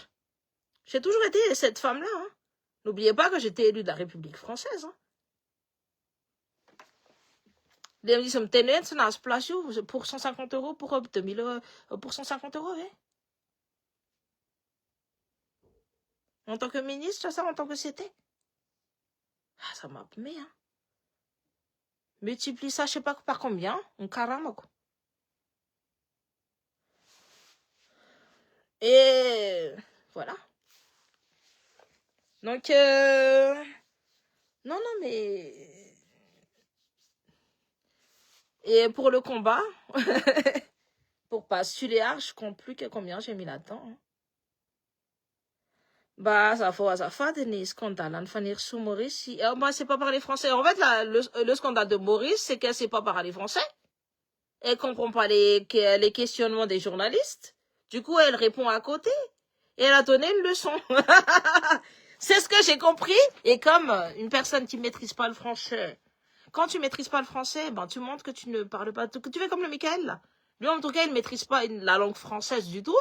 J'ai toujours été cette femme-là. Hein. N'oubliez pas que j'étais élue de la République française. Hein. Les gens me tenaient dans ce place pour 150 €, pour 2000 €, pour 150 €. Hein. En tant que ministre, ça, en tant que c'était. Ah, ça m'a pris, hein. Multiplie ça, je sais pas par combien, on carame, quoi. Et voilà. Donc, non, mais... Et pour le combat, pour pas suer je compte plus que combien j'ai mis là-dedans. Hein. Bah, ça fait des scandales, en finir sous Maurice. Moi, c'est pas parler français. En fait, le scandale de Maurice, c'est qu'elle sait pas parler français. Elle comprend pas les questionnements des journalistes. Du coup, elle répond à côté. Et elle a donné une leçon. C'est ce que j'ai compris. Et comme une personne qui maîtrise pas le français, quand tu maîtrises pas le français, ben, tu montres que tu ne parles pas, que tu fais comme le Michael, là. Lui, en tout cas, il maîtrise pas la langue française du tout.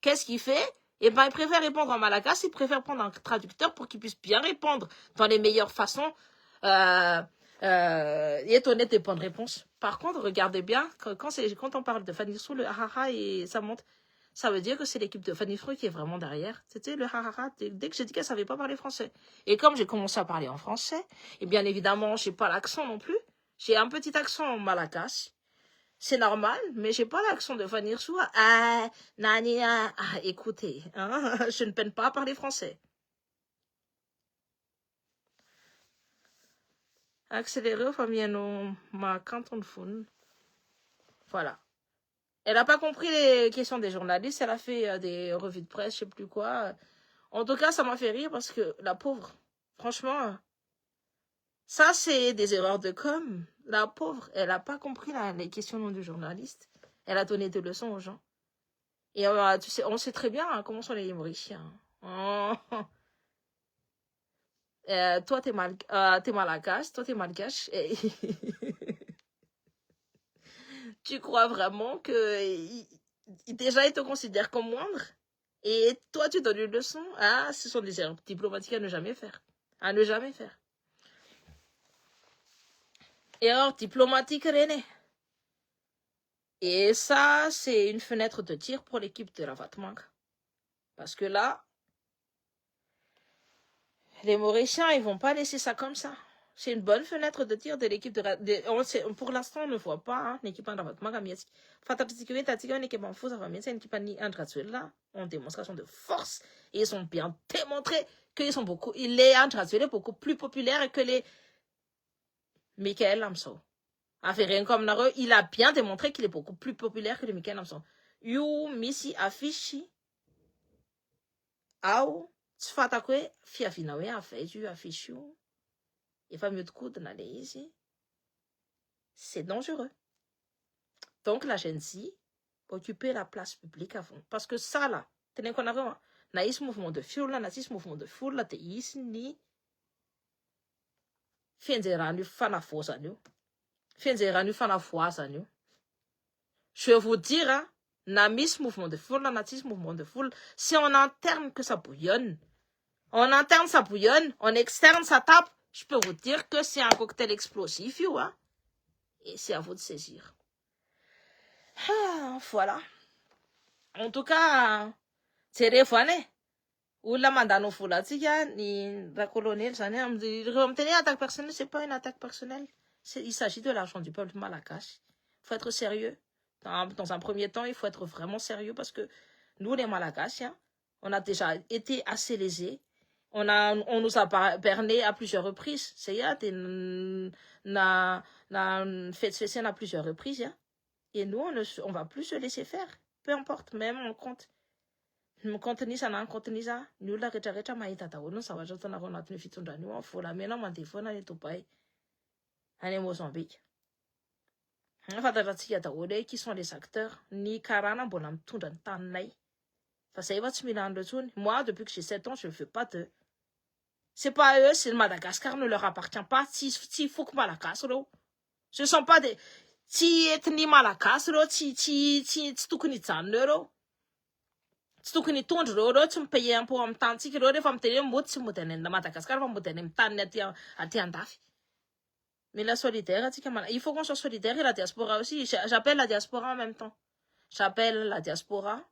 Qu'est-ce qu'il fait? Eh ben, il préfère répondre en malagas, il préfère prendre un traducteur pour qu'il puisse bien répondre dans les meilleures façons, et être honnête et bonnes réponses. Par contre, regardez bien, quand on parle de Fanny Sou, le hahaha et ça monte, ça veut dire que c'est l'équipe de Fanny Freux qui est vraiment derrière. C'était le hahaha, dès que j'ai dit qu'elle savait pas parler français. Et comme j'ai commencé à parler en français, et bien évidemment, j'ai pas l'accent non plus. J'ai un petit accent en malagas. C'est normal, mais j'ai pas l'accent de Fanny Sou. Écoutez, hein, je ne peine pas à parler français. Accélérer, famille, ma canton de fun. Voilà. Elle n'a pas compris les questions des journalistes, elle a fait des revues de presse, je sais plus quoi. En tout cas, ça m'a fait rire parce que la pauvre, franchement, ça c'est des erreurs de com. La pauvre, elle n'a pas compris les questions du journaliste. Elle a donné des leçons aux gens. Et tu sais, on sait très bien hein, comment sont les Mauriciens. Oh. Toi, t'es malgache, toi, t'es malgache. Tu crois vraiment que déjà, ils te considèrent comme moindre? Et toi, tu donnes une leçon? Ah, ce sont des erreurs diplomatiques à ne jamais faire. À ne jamais faire. Erreur diplomatique, René. Et ça, c'est une fenêtre de tir pour l'équipe de la Vatmang. Parce que là, les Mauriciens, ils vont pas laisser ça comme ça. c'est une bonne fenêtre de tir de l'équipe pour l'instant, on ne voit pas hein, l'équipe en en démonstration de force. Et ils ont bien démontré qu'ils sont beaucoup, les Andratsuele beaucoup plus populaires que les Michael Lamso. Il a bien démontré qu'il est beaucoup plus populaire que les Michael Lamso. You misi affichi au tsfatakwe fiavinawe afeju affichu. Il va mieux de coup d'aller ici. C'est dangereux. Donc la Gen-Z occuper la place publique avant. Parce que ça là, tenez qu'on a vraiment, naïs mouvement de foule là, naïs mouvement de foule là, t'es ici ni. Fienzeranu fana fosa nu. Fienzeranu fana foasa nu. Je vais vous dire, hein, naïs mouvement de foule là, naïs mouvement de foule, c'est en interne que ça bouillonne. En interne ça bouillonne, en externe ça tape. Je peux vous dire que c'est un cocktail explosif, you, hein. Et c'est à vous de saisir. Ah, voilà. En tout cas, c'est référé. Ou la mandano foula, ni la colonel, ça n'est attaque personnelle, c'est pas une attaque personnelle. Il s'agit de l'argent du peuple malgache. Il faut être sérieux. Dans un premier temps, il faut être vraiment sérieux parce que nous, les Malgaches, hein, on a déjà été assez lésés. On nous a berné à plusieurs reprises. C'est na fait spécial à plusieurs reprises. Hein. Et nous, on va plus se laisser faire. Peu importe, même on compte. Contenisa na contenisa, nous la recha maïta ta wono ça va juste na rona tenu fitunda nous faut la mena mantifona ni tupai. Ane Mozambique. Enfin ta ta wode qui sont les acteurs ni karana bonam tunda tanai. Parce que va tu milan de tune. Moi depuis que j'ai 7 ans, je ne fais pas de. C'est pas eux, c'est le Madagascar ne leur appartient pas. Si faut que Madagascar. Ce ne sont pas des si ethnie Madagascar, si tout que ni t'en Stukuni tondro roro tsy payer impôt am tantsika roro refa miteny moty tsy moderne na Madagascar fa moderne am tany aty andafy. Mais la solidaire, il faut qu'on soit solidaire et la diaspora aussi. J'appelle la diaspora en même temps. J'appelle la diaspora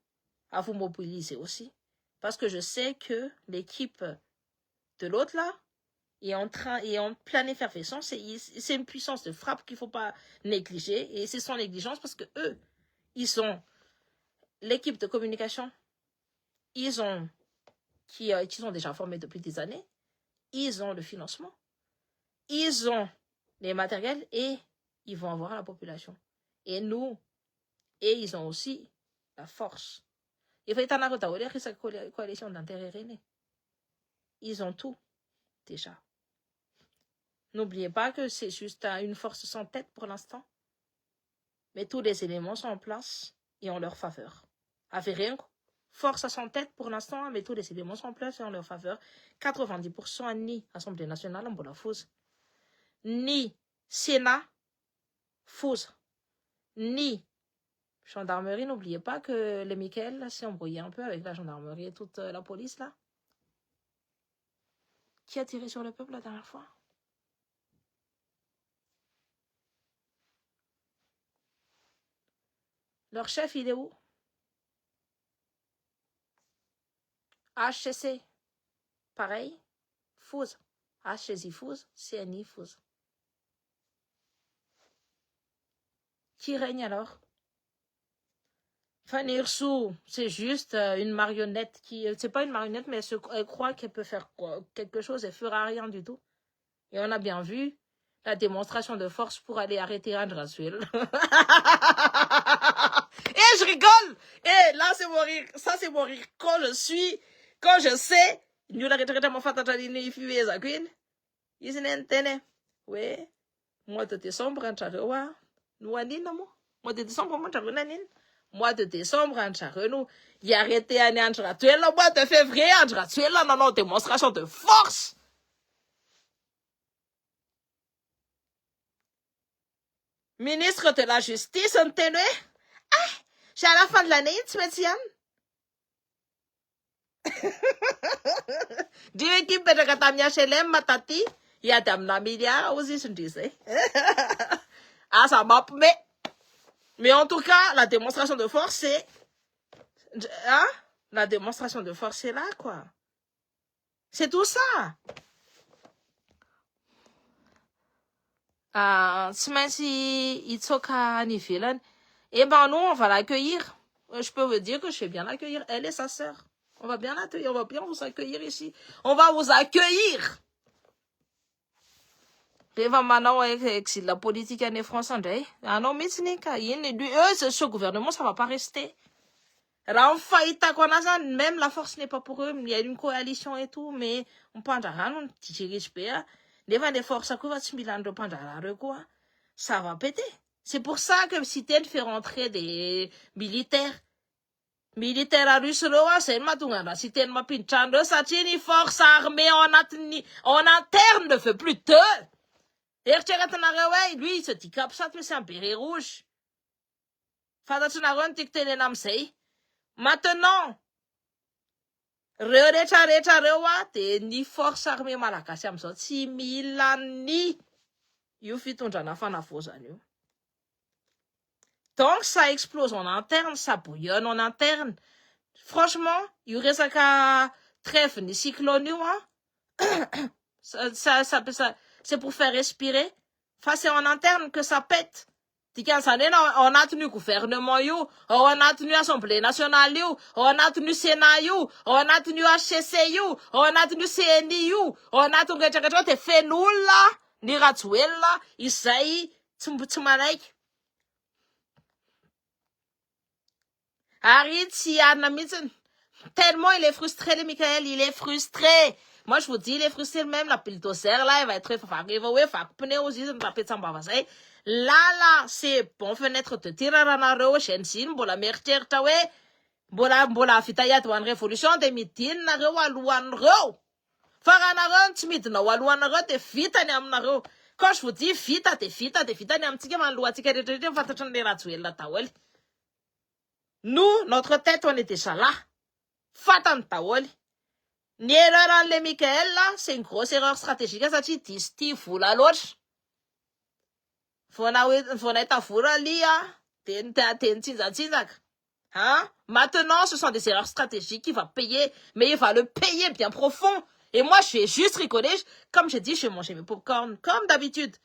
à vous mobiliser aussi. Parce que je sais que l'équipe de l'autre là est en pleine effervescence. C'est une puissance de frappe qu'il ne faut pas négliger. Et c'est sans négligence parce que eux, ils sont l'équipe de communication. Ils ont, qui sont déjà formés depuis des années, ils ont le financement, ils ont les matériels et ils vont avoir la population. Et nous, et ils ont aussi la force. Il faut être cette coalition d'intérêt. Ils ont tout déjà. N'oubliez pas que c'est juste une force sans tête pour l'instant. Mais tous les éléments sont en place et en leur faveur. Avec rien force à son tête pour l'instant, mais tous les éléments sont en place et en leur faveur. 90% ni Assemblée nationale en la fausse, ni Sénat fausse, ni gendarmerie. N'oubliez pas que les Michael s'est embrouillé un peu avec la gendarmerie et toute la police là. Qui a tiré sur le peuple la dernière fois? Leur chef, il est où? HCC, pareil, fausse. HCC fausse, CNI fausse. Qui règne alors? Fanny Hirsou, c'est juste une marionnette qui... C'est pas une marionnette, mais elle croit qu'elle peut faire quelque chose, elle fera rien du tout. Et on a bien vu la démonstration de force pour aller arrêter Andratsuele. Et je rigole! Et là, c'est mon rire. Ça, c'est mon rire. Quand je sais, nous l'arrêterons mon fatatadine, il fut les aguines. Ils n'entendent. Oui. Mois de décembre, en Charoua. Nous, en Dinamo. Mois de décembre, mon Charouna. Mois de décembre, en Charouna. Il y a arrêté un Andratsuele. Le mois de février, Andratsuele, non, démonstration de force. Ministre de la Justice, entendez? Ah, j'ai à la fin de l'année, tu me tiens? Dis qui peut te tamia chez les matati, il y a des milliards aussi, je disais. Ah, ça m'a, mais en tout cas, la démonstration de force, c'est, hein? La démonstration de force, c'est là, quoi. C'est tout ça. Tsy maintsy itsoka any ivelany. Eh ben nous, on va l'accueillir. Je peux vous dire que je vais bien l'accueillir. Elle et sa sœur. On va bien l'accueillir, on va bien vous accueillir ici. On va vous accueillir. Rehefa manao exil la politique année France andray. Anao mihitsy ka iny lui ce gouvernement ça va pas rester. Raha fahitako anazy zany même la force n'est pas pour eux, il y a une coalition et tout mais mpandrarano ny dirige be nefa les forces koa tsy mila andreo mpandrarano koa ça va péter. C'est pour ça que si Teny fait rentrer des militaires russe reo zay mahatonga andraha si Teny mampiditra andreo satria ny force armée en interne ne veut plus d'eux. Eritreretinareo hoe lui il se dit capsate mais c'est un béret rouge. Fantatrinareo ny tiako tenena amizay. Maintenant reo rehetrarehetra reo de ny force armée malagasy amizao tsy mila ny io fitondrana fanavozana io. Donc ça explose en interne, ça bouillonne en interne. Franchement, io resaka trêve ny cyclone io ça c'est pour faire respirer. Enfin, c'est en interne que ça pète. Dikan'izany hoe ao anatin'io gouvernement io, ao anatin'io assemblée nationale io, ao anatin'io sénat io, ao anatin'io HCC io, ao anatin'io CNI io, ao anatin'io rehetrarehetra de fen'olona ny rajoelona izay tsy manaiky. Ari tsy arina mihitsy. Tellement il est frustré le Michael, il est frustré. Moi je vous dis il est frustré même la bulldozer là, il va être vaky pneu aux izy rapetsambava zay. Là c'est bon fenêtre de tir ranareo gensiny mbola mieritreritra hoe mbola vita hiady ho an'ny révolution de midinonareo alohan'ireo. Fa raha nareo tsy midina ho alohan'areo de vita ny aminareo. Quand je vous dis vita de vita ny amintsika manolohantsika rehetrarehetra fantatry ny rajoelona daholo. Nous, notre tête, on est déjà là. Fatany daholo. Ny erreur an'le Michael là, c'est une grosse erreur stratégique satria diso tia vola loatra. Vao nahita vola lia, de nitsinjatsinjaka. Hein? Maintenant, ce sont des erreurs stratégiques qu'il va payer, mais il va le payer bien profond. Et moi, je vais juste rigoler. Comme j'ai dit, je vais manger mes popcorn, comme d'habitude.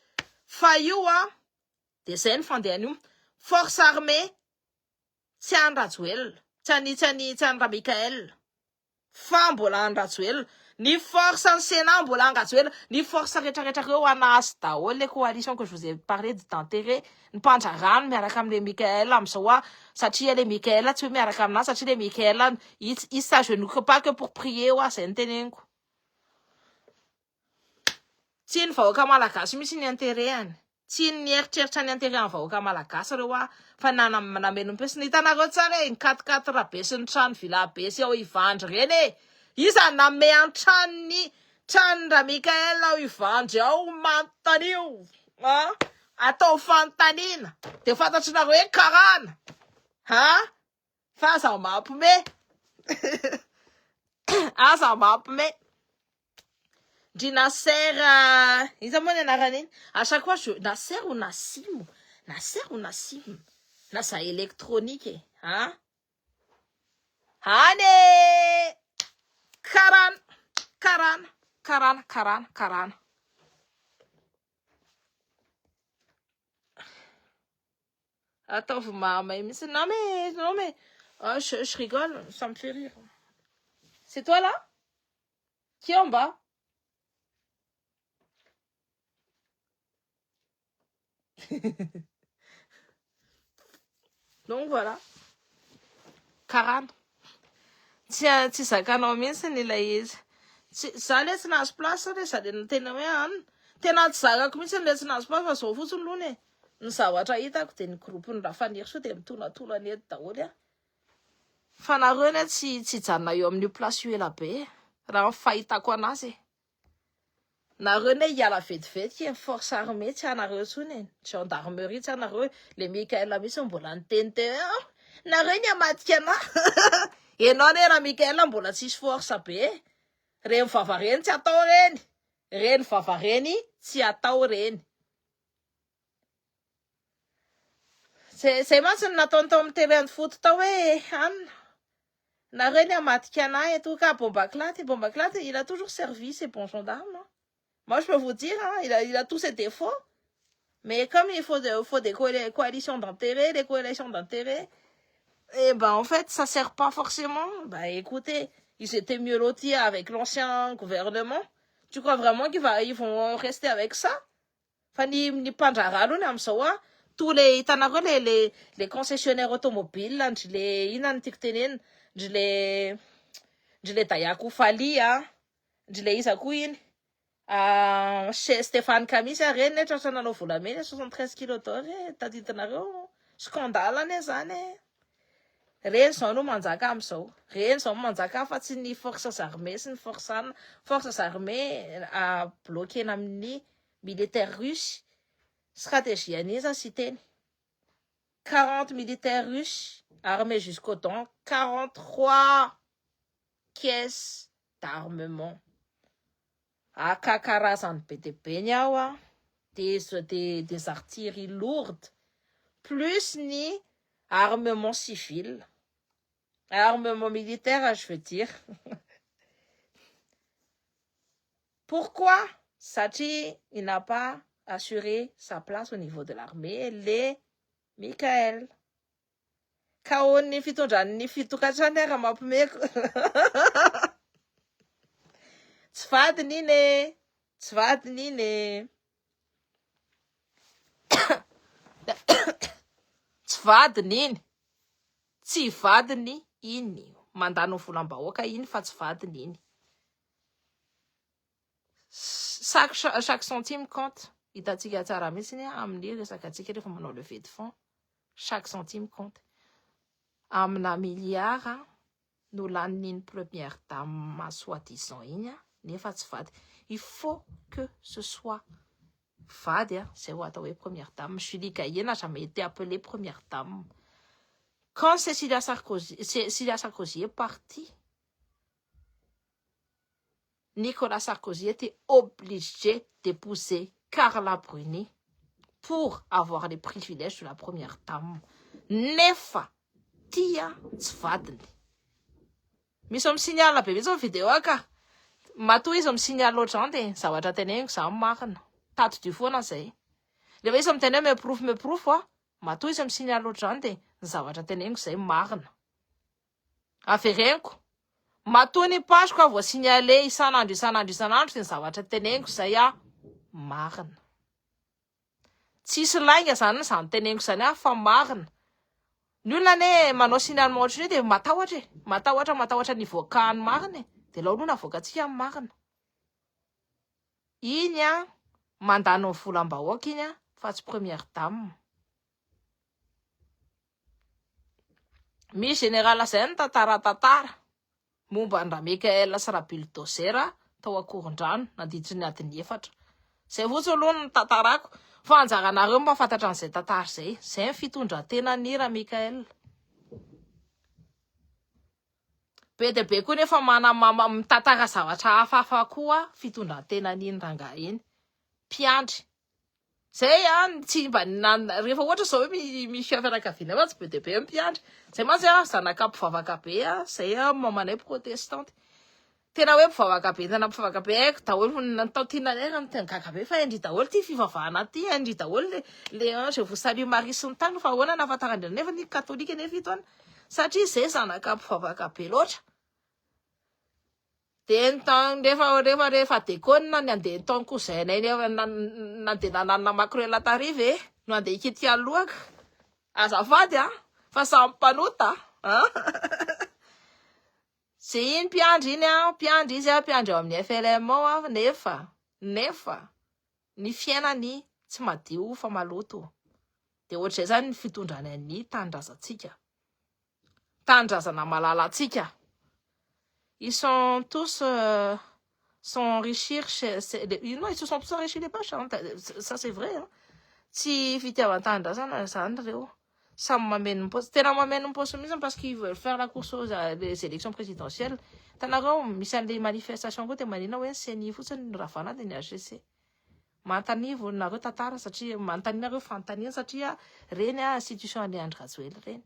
Fayou, des scènes fandenu. Force armée, tsy any Rajoelina, tsy any Michael. Fa mbola any Rajoelina. Ny force en Sénat mbola any Rajoelina. Ny force rehetrarehetra reo anazy daholo les coalitions que je vous ai parlé d'enterrer. Ny mpandrarano miaraka am'le Michael amizao satria le Michael tsy hoe miaraka aminazy satria le Michael il s'agenouille pas que pour prier zay ny teneniko. Tsy ny vahoaka malagasy misy ny enterrehany. Tsy ny eritreritra ny enterrehany vahoaka malagasy reo fa nameno mpesiny. Hitanareo tsara hoe ny 4x4 rabe sy ny trano villa be sy ao Ivandry reny iza name an-tranony tranon'ny Michael ao Ivandry ao mantanio atao fantaniana de fantatrinareo hoe karana fa aza mampime aza mampime. Ndry Nasser iza moa ny anarany iny à chaque fois Nasser ou Nassim na za électronique ane karana. Attends, vous m'avez mis non mais je rigole, ça me fait rire. C'est toi là? Qui est en bas? Donc voilà. Karana. Tsy zakanao mihitsy ny ilay izy. Za le tsy nahazo place le za le tena hoe anina. Tena tsy zakako mihitsy le tsy nahazo place fa zao fotsiny lony ny zavatra hitako de ny groupe ny rafaniry so de mitonatona eto daholo fa nareo ne tsy janona eo amin'io place io ela be raha fahitako anazy nareo ne hiala vetivety force armée tsy anareo tsony gendarmerie tsy anareo le Michael misy mbola niteny nareo ny amadika ana enao ne raha Michael mbola tsisy force be reny vava reny tsy atao reny vava reny tsy atao reny. Zay mantsy nataony tao amin'ny terrain de foot tao hoe Anna nareo ny amadika ana et tout ka Bombaclat il a toujours servi ses bons gendarmes. Moi je peux vous dire il a tous ses défauts Mais comme il faut des coalitions d'intérêt, des coalitions d'intérêt, et ben en fait, ça sert pas forcément. Bah écoutez, ils étaient mieux lotis avec l'ancien gouvernement. Tu crois vraiment qu'ils vont rester avec ça? Enfin, ni pandraralo ni am'zao tous les hitanareo les concessionnaires automobiles, ndry le inona ny tiako tenena, ndry le Dayako Fally ndry le iza koa iny chez Stéphane Kamisy reny tratra nanao volamena 73 kilo d'or taditinareo scandale ane zany reny zao no manjaka am'izao reny zao manjaka fa tsy ny forces armées sy ny forces armées bloquena amin'ny militaire russe stratégie an'iza sy teny 40 militaires russes armés jusqu'aux dents 43 caisses d'armement akarazany be de be ny ao des artilleries lourdes plus ni armement civil armement militaire je veux dire pourquoi satria il n'a pas assuré sa place au niveau de l'armée le Mikael ka ny fitondran'ny fitokatrany raha mampimeko tsy vadiny iny tsy vadiny iny tsy vadiny iny tsy vadiny iny mandano volam-bahoaka iny fa tsy vadiny iny chaque centime compte hitatsika tsara mihitsy amin'ny resaka atsika rehefa manao levée de fonds chaque centime compte amina milliard no lanin'iny première dame soi-disant iny nefa tsy vady il faut que ce soit vady c'est où atao hoe première dame Julie Gaillet n'a jamais été appelée première dame quand Cécilia Sarkozy est partie Nicolas Sarkozy était obligé d'épouser Carla Bruni pour avoir les privilèges de la première dame nefa tia tsy vadiny misy misignala be mihitsy vidéo ka matoa izy misignala ohatrany de zavatra teneniko za marina tato dy foana zay rehefa izy miteny hoe meprofo matoa izy misignala ohatrany de zavatra teneniko zay marina avereniko matoa ny page ko vo signalé isanandro de zavatra teneniko zay marina tsisy lainga zany teneniko zany fa marina ny olona ne manao signalement ohatrany de matahotra ny voakany marina de lao olona voakatsika amin'ny marina iny mandano ny volam-bahoaka iny fa tsy première dame mi général zay ny tantara momba ndra Mikael sy Bulldozer tao Akorondrano nandiditra ny adiny 4 zay fotsy aloha ny tantarako fa anjaranareo mahafantatra an'izay tantara zay ny fitondran-tena ny Mikael be de be koa nefa mitantara zavatra hafahafa koa fitondran-tena ny ranga iny mpiandry zay tsy mba rehefa ohatra zao hoe misy fianakaviana fa tsy be de be mpiandry zay mantsy zanaka mpivavaka be zay mamanay protestante tena hoe mpivavaka be tena mpivavaka be haiko daholo natao tianay mitengaka be fa endry daholo ty fivavahana ty endry daholo le je vous salue Marie sy ny tany fa ahoana nahafantarandreo nefa ny katolika nefa ito satria zay zanaka mpivavaka be loatra de rehefa dekona ny andeha taony cousinay nandeha nananina macruela tarive no andeha ikity alohaka azafady fa samy mpanota zay iny mpiandry iny mpiandry izy mpiandry eo amin'ny FLMO nefa ny fiainany tsy madio fa maloto de ohatr'izay zany ny fitondrany ny tandrazana malalatsika ils sont tous s'enrichir non ils se sont tous enrichis les poches ça c'est vrai tsy fitiavan-tandrazana zany reo samy mameno poste tena mameno poste mihitsy parce qu'ils veulent faire la course aux élections présidentielles tanareo misy an'le manifestation koa de manina hoe seny fotsiny ravana de ny AGC mantanivo nareo tantara satria mantaninareo fanontaniana satria reny institution Andry Rajoelina reny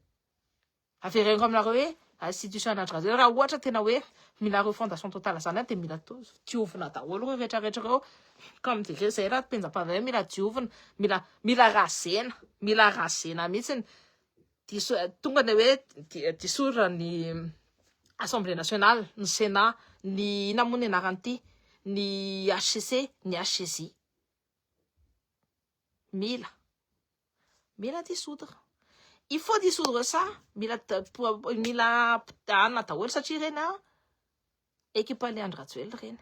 avereniko aminareo hoe institution anazy raha ohatra tena hoe mila refondation totale zany dia mila diovina daholo reo rehetrarehetra reo comme dire zay raha penjam-pavy mila diovina mila razena mihitsy tonga ny hoe disorra ny assemblée nationale ny sénat ny ina moa ny anaran'ity ny HCC ny HCJ mila dissoudre. Il faut dissoudre ça mila anona daholo satria reny équipe Leandro Rajoelina reny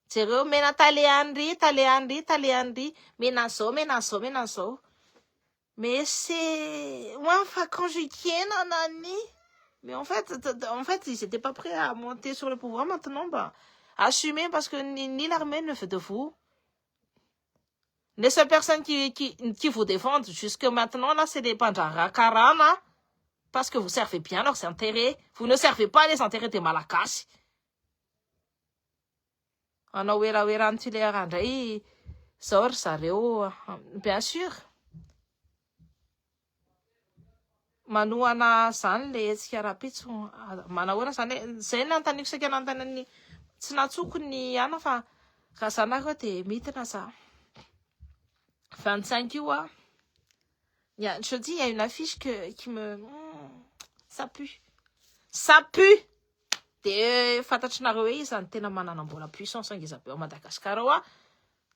jereo mena taleandry mena zao mais c'est enfin quand je tiens nanani mais en fait ils étaient pas prêts à monter sur le pouvoir maintenant assumer parce que ni l'armée ne fait de vous. Les seules personnes qui vous défendent jusque maintenant, là, c'est des Pandjarakarana, parce que vous servez bien leurs intérêts. Vous ne servez pas les intérêts des Malakas. Bien sûr. Manoana zany le tsika rapitso manahoana zany zay nantaniko saka nantanany tsy natsoko ny ana fa raha zanako dia mitina za 25 io je dis il y a une affiche qui me ça pue dia fantatrinareo hoe izany tena manana mbola puissance ngeza be ao Madagasikara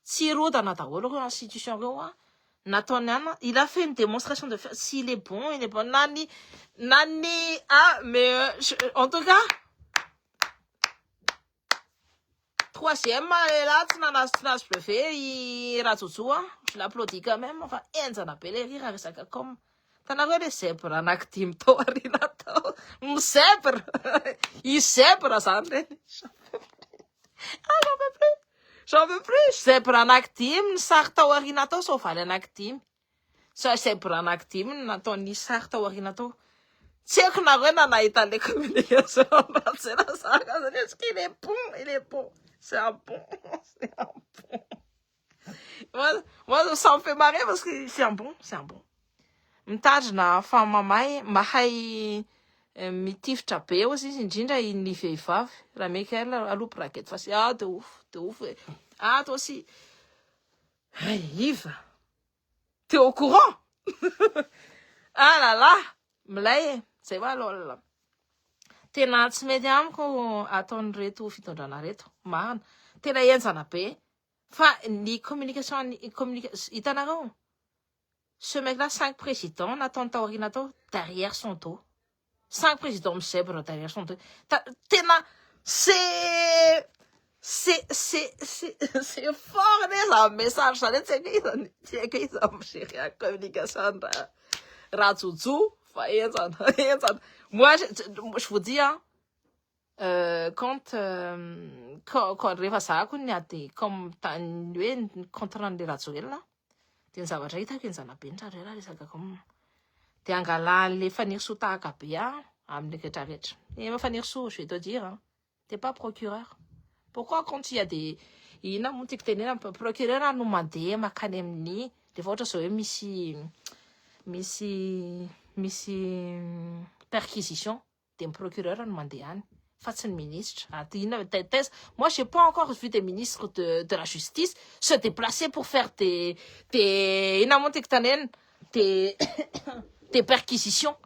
tsy rodana daholo reo institution reo nataony ana il a fait une démonstration de faire s'il est bon nani mais en tout cas troisième là tsy nazy préfet i Rajojo je l'applaudis quand même enfin enjana be le rira resaka comme tanareo le zèbre anankidimy tao arina tao mizèbre i zèbre zany reny j'en peux plus zèbre anankidimy ny sary tao arina tao soavaly anankidimy zèbre anankidimy nataony sary tao arina tao tsy haiko nareo nanahita le communication parce qu'il est bon c'est un bon moi ça me fait marrer parce que c'est un bon mitadrina fa mahay mitifitra be izy indrindra ny vehivavy raha meka aloha braquette fa c'est de ouf toi aussi Yves t'es au courant ah là là milay zay va aloha tena tsy mety amiko ataony reto fitondrana reto marina tena enjana be fa ny communication hitanareo ce mec là 5 présidents nataony tao arina tao derrière son dos 5 présidents misèbre derrière son dos tena c'est fort neza message zany tsy haiko izy amigérer la communication Rajojo fa enjana moi je vous dis quand rehefa zahako ny ady comme tany hoe contre ny Rajoelina dia ny zavatra hitako enjana be ny trarera resaka comme dia angalany faniriso tahaka be amin'ny rehetrarehetra efa faniriso je vais te dire t'es pas procureur pourquoi quand il y a des ina moa tiako tenena procureur no mandeha makany amin'ny rehefa ohatra zao hoe misy perquisition dia procureur no mandeha any fa tsy ny ministre moi j'ai pas encore vu des ministres de la justice se déplacer pour faire des ina moa tiako tanena des perquisitions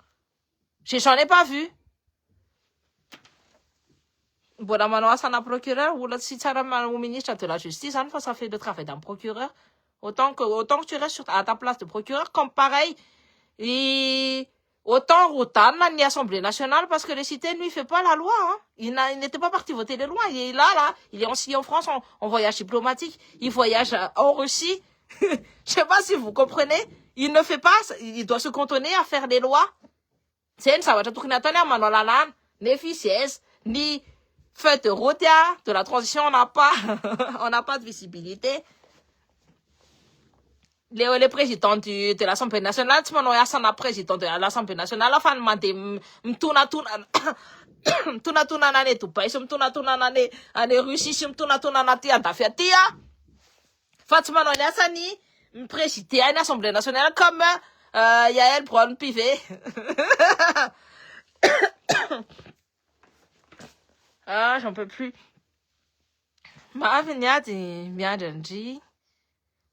j'en ai pas vu mbola manao asana procureur ola tsy tsara au ministre de la justice fa ça fait le travail d'un procureur autant que tu restes à ta place de procureur comme pareil et autant Routan ni Assemblée nationale parce que le cité lui fait pas la loi il n'était pas parti voter les lois il est là il est aussi en France en voyage diplomatique il voyage en Russie je sais pas si vous comprenez il ne fait pas il doit se cantonner à faire des lois c'est une savatra tokony ataony manao lalana n'efficience ni feuille de route de la transition on n'a pas de visibilité les présidents de l'Assemblée nationale tsy manao asana président de l'Assemblée nationale fa mandeha mitonatona any Dubai sy mitonatona any Russie sy mitonatona anaty andafy aty fa tsy manao ny asany présider any Assemblée nationale comme Yael Braun-Pivet Ah, j'en peux plus. Mavy niady miandry andry.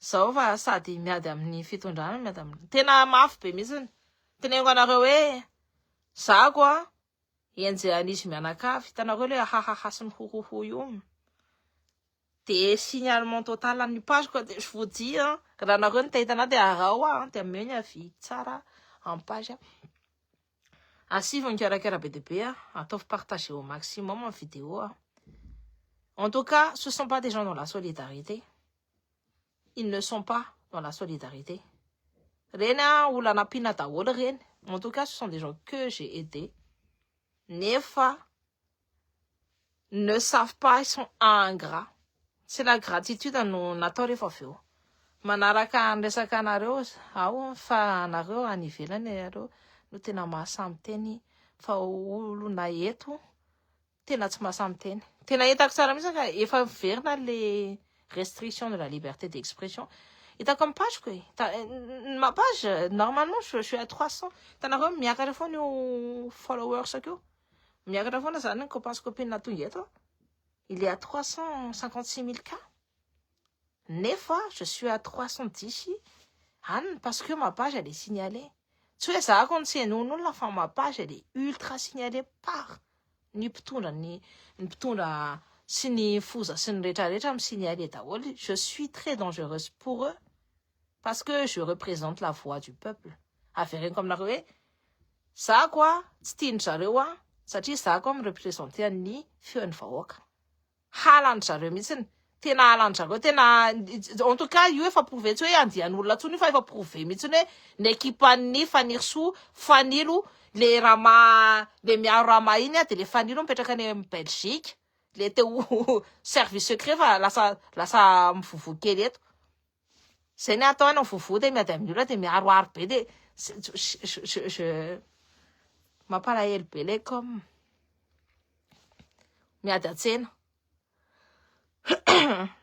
Zao fa sady miady amin'ny fitondrana miady amin'ny tena mafy be mihitsy. Tenengo anareo hoe za koa enjehan'izy mianakavy. Hitanareo le hahaha sy ny hohoho io. De signalement total amin'ny page quoi. De je vous dis, raha nareo ny tahitana de arao de ameo ny avis tsara en page. Asivy mikarakara be de be, ataovy partager au maximum en vidéo. En tout cas, ce ne sont pas des gens dans la solidarité. Ils ne sont pas dans la solidarité. Rena ou la napina daholo reny. En tout cas, ce sont des gens que j'ai aidés. Nefa ne savent pas, ils sont ingrats. C'est la gratitude à nous natao rehefa avy eo. Manaraka anresaka anareo ao fa anareo any ivelany areo no tena mahasamby teny fa olona eto tena tsy mahasamby teny. Tena hitako tsara mihitsy ka efa verina le restriction de la liberté d'expression. Hitako amin'ny page quoi. Ma page, normalement, je suis à 300. Hitanareo miakatra foana io followers akeo. Miakatra foana zany ny copain-copine tonga eto. Il est à 356 000 cas. Nefa, je suis à 310. Parce que ma page, elle est signalée. Tu sais, ça raconte, c'est nous, l'enfant, ma page, elle est ultra signalée par ni ptunda, ni ptunda, si ni fouza, si ni recha, me signaler daholo. Je suis très dangereuse pour eux. Parce que je représente la voix du peuple. Affaire comme la rue. Ça, quoi, c'est jareo, satria ça comme représenter ni feon'ny vahoaka. Halandry zareo mihitsiny. Tena halandry zareo. Tena, en tout cas, io efa prouvé tsy hoe andian'olona tsony fa efa prouvé mihitsiny hoe n'équipe-ny fanirisoa fanilo le rama le miaro rama iny de le fanilo mipetraka any amin'ny Belgique. Le teo service secret fa lasa mivovo kely eto. Zay ny atao any mivovo de miady amin'ny olona de miaroaro be de je mampalahelo be le comme miady atsena.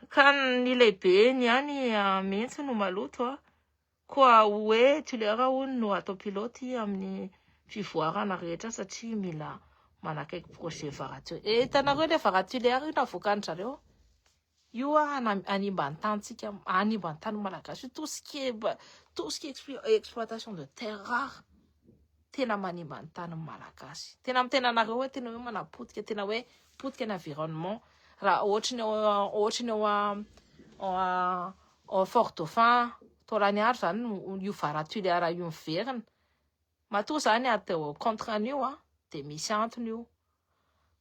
Ka ny lehibe ny any mihitsy no maloto koa hoe tolera hono no atao piloty amin'ny fivoarana rehetra satria mila manakaiky projet varatio. Hitanareo le varatulaire io navoakany zareo. Io animba ny tantsika, animba ny tany malagasy. Tout ce qui est exploitation de terres rares tena manimba ny tany malagasy. Tena anareo hoe tena hoe manapotika, tena hoe potika ny environnement. Raha ohatry ny au Fort-Dauphin Tolaniaro zany io varatulaire io miverina. Matoa zany atao contre an'io de misy antony io.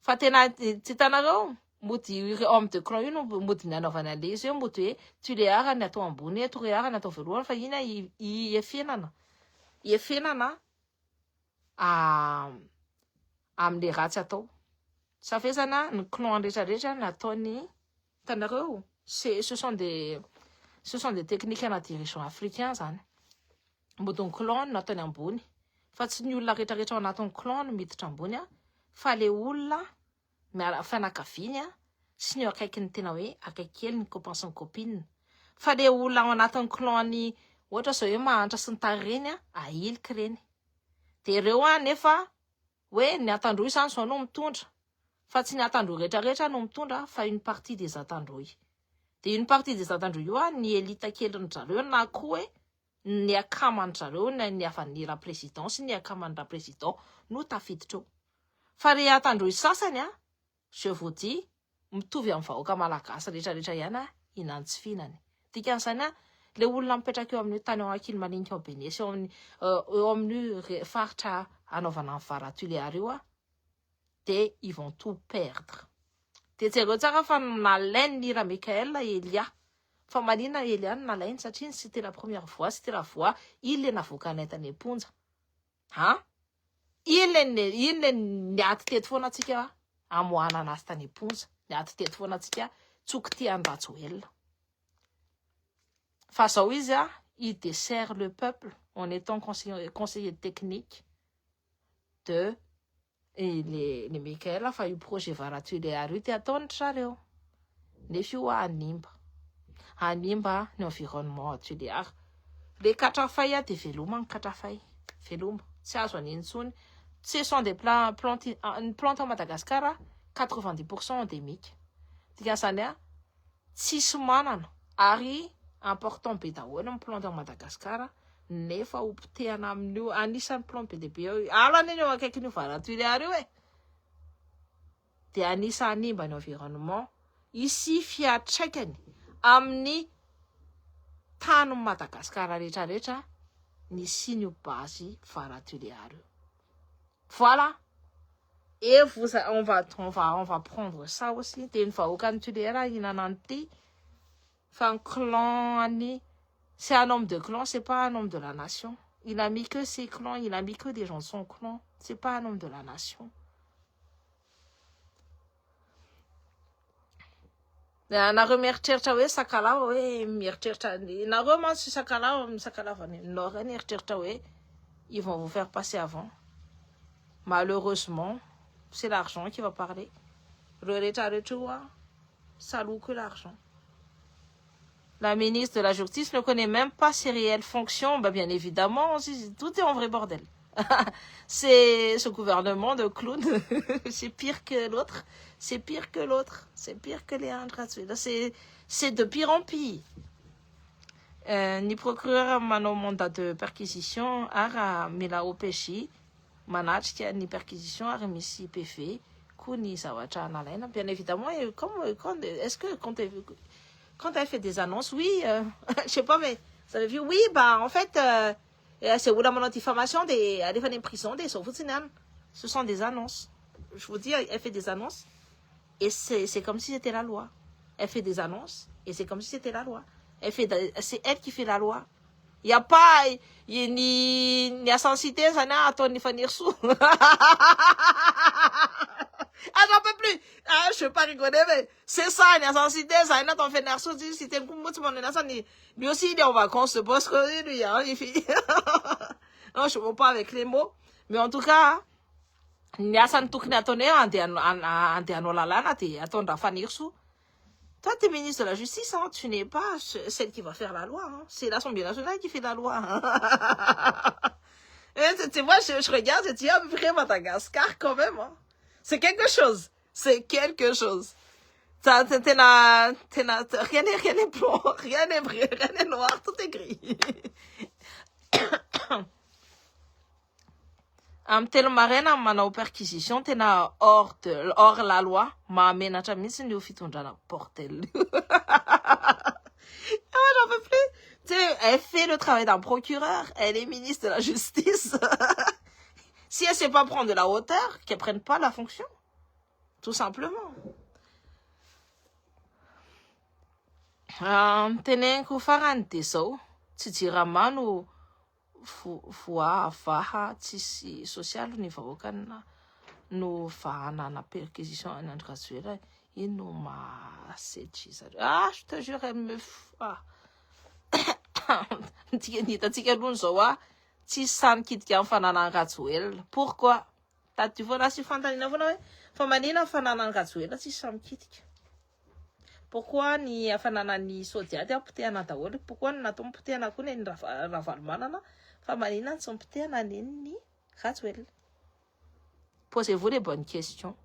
Fa tena tsy hitanareo mody homme de clan io no mody nanaovana an'le izy io mody hoe tuleara ny atao ambony, tuleara ny atao voalohany fa iny iefenana amin'le ratsy atao. Safezana ny clan rehetrarehetra nataony hitanareo ce sont des techniques ana dirigeants africains zany. Mody ny clan nataony ambony fa tsy ny olona rehetrarehetra ao anatin'ny clan no miditra ambony fa le olona fianakaviany sy ny akaikiny tena hoe akaiky kely ny copain sy ny copine. Fa le olona ao anatin'ny clan ny ohatra zao hoe mahantra sy ny tareny ahiliky reny. De reo nefa hoe ny atandroy zany zao no mitondra. Fa tsy ny atandroy rehetrarehetra no mitondra fa une partie des atandroy. De une partie des atandroy io ny elita keliny zareo na koa hoe ny akamany zareo ny afan'ny ra président sy ny akamany ra président no tafiditra eo. Fa re atandroy sasany je vous dis mitovy amin'ny vahoaka malagasy rehetrarehetra ihany inantsy fihinany. Dikan'izany le olona mipetraka eo amin'ny tany ao ankily malinika ao Benesy eo amin'ny faritra anaovana ny varatulaire io de ils vont tout perdre. De jereo tsara fa nalainy Nira Michael Elia. Fa manina Elia nalainy satria c'était la première fois, c'était la fois il le navoaka n'entany eponja. Il le niaty teto foana atsika amoana anazy tany eponja. Niaty teto foana atsika tsoky ty andratsy oelona. Fa zao izy il dessert le peuple en étant conseiller technique de les Michael fa io projet varatulaire io te ataony zareo. Nefa io animba ny environnement tulaire. Le katrafay de veloma ny katrafay. Veloma. Tsy azo an'intsony. ce sont des plantes à Madagascar 90% endémiques. Tikasania, Tismanana, Ari, important pétaouan, plante à Madagascar, nefa ou ptéanam nous, anisan plante PDP. Alors, nous avons quelqu'un nous faire tu l'as arrivé. Te anisani ban environnement. Ici, fiat chicken, amni, tanu Madagascar, recha, ni signe basi, fara tu l'as arrivé. Voilà. Et on va prendre ça aussi. T'es une fois au Cantuliera, il en a un petit. Un clan, c'est un homme de clan, c'est pas un homme de la nation. Il a mis que ses clans, il a mis que des gens de son clan. C'est pas un homme de la nation. Na remercier we sakala we mercier na romance sakala ils vont vous faire passer avant. Malheureusement, c'est l'argent qui va parler. Ça loue que l'argent. La ministre de la Justice ne connaît même pas ses réelles fonctions. Bah, bien évidemment, tout est en vrai bordel. C'est ce gouvernement de clowns. C'est pire que l'autre. C'est pire que l'autre. C'est pire que les autres. C'est de pire en pire. Ni procureur mano mandat de perquisition ara mila opeshi manatrika ni perquisition ara misi PV kuni zawatra nalaina. Bien évidemment, est-ce que quand elle fait des annonces, oui, je sais pas, mais vous avez vu, oui, bah en fait, c'est où la diffamation des prisons, des sauvetines. Ce sont des annonces. Je vous dis, elle fait des annonces et c'est comme si c'était la loi. Elle fait des annonces et c'est comme si c'était la loi. C'est elle qui fait la loi. Il n'y a pas ni à censité, ça n'a à ton ni fanir sous. Ah, j'en peux plus. Ah, je ne veux pas rigoler, mais c'est ça, il y a censité, ça n'a ton fait nerfsou, si t'es un coup, lui aussi, il est en vacances, parce que lui, il fait. Non, je ne veux pas avec les mots, mais en tout cas, il y a ça, tout qui n'a tourné, à ton fanir sous. Toi, tu es ministre de la Justice, hein, tu n'es pas celle qui va faire la loi. Hein. C'est l'Assemblée nationale qui fait la loi. Et, tu vois, je regarde, je dis, ah, mais Madagascar, quand même. Hein. C'est quelque chose. C'est quelque chose. Rien n'est blanc, rien n'est noir, tout est gris. Telo marena manao perquisition tena hors la loi mahamenatra mihitsy ny fitondrana portel. Ah, j'en peux plus. Tu sais, elle fait le travail d'un procureur, elle est ministre de la Justice. Si elle sait pas prendre de la hauteur, qu'elle prenne pas la fonction. Tout simplement. Tenenko farany de zao, tsy jiramano voa vaha tsisy social ny vahoaka no vahanana perquisition any Andrikajoela ino masetry zareo. Ah, je te jure, elle me hitatsika aloha zao tsy samy kitika amin'ny fananany Rajoelina. Pourquoi? Taty voana sy fantanina foana hoe fa manina fananany Rajoelina tsy samy kitika. Pourquoi ni afananany Sodiady ampotehana daholo? Pourquoi natao mipotehana koa ny Ravalomanana fa manina tsy mipotehana ny Rajoelina? Posez-vous les bonnes questions.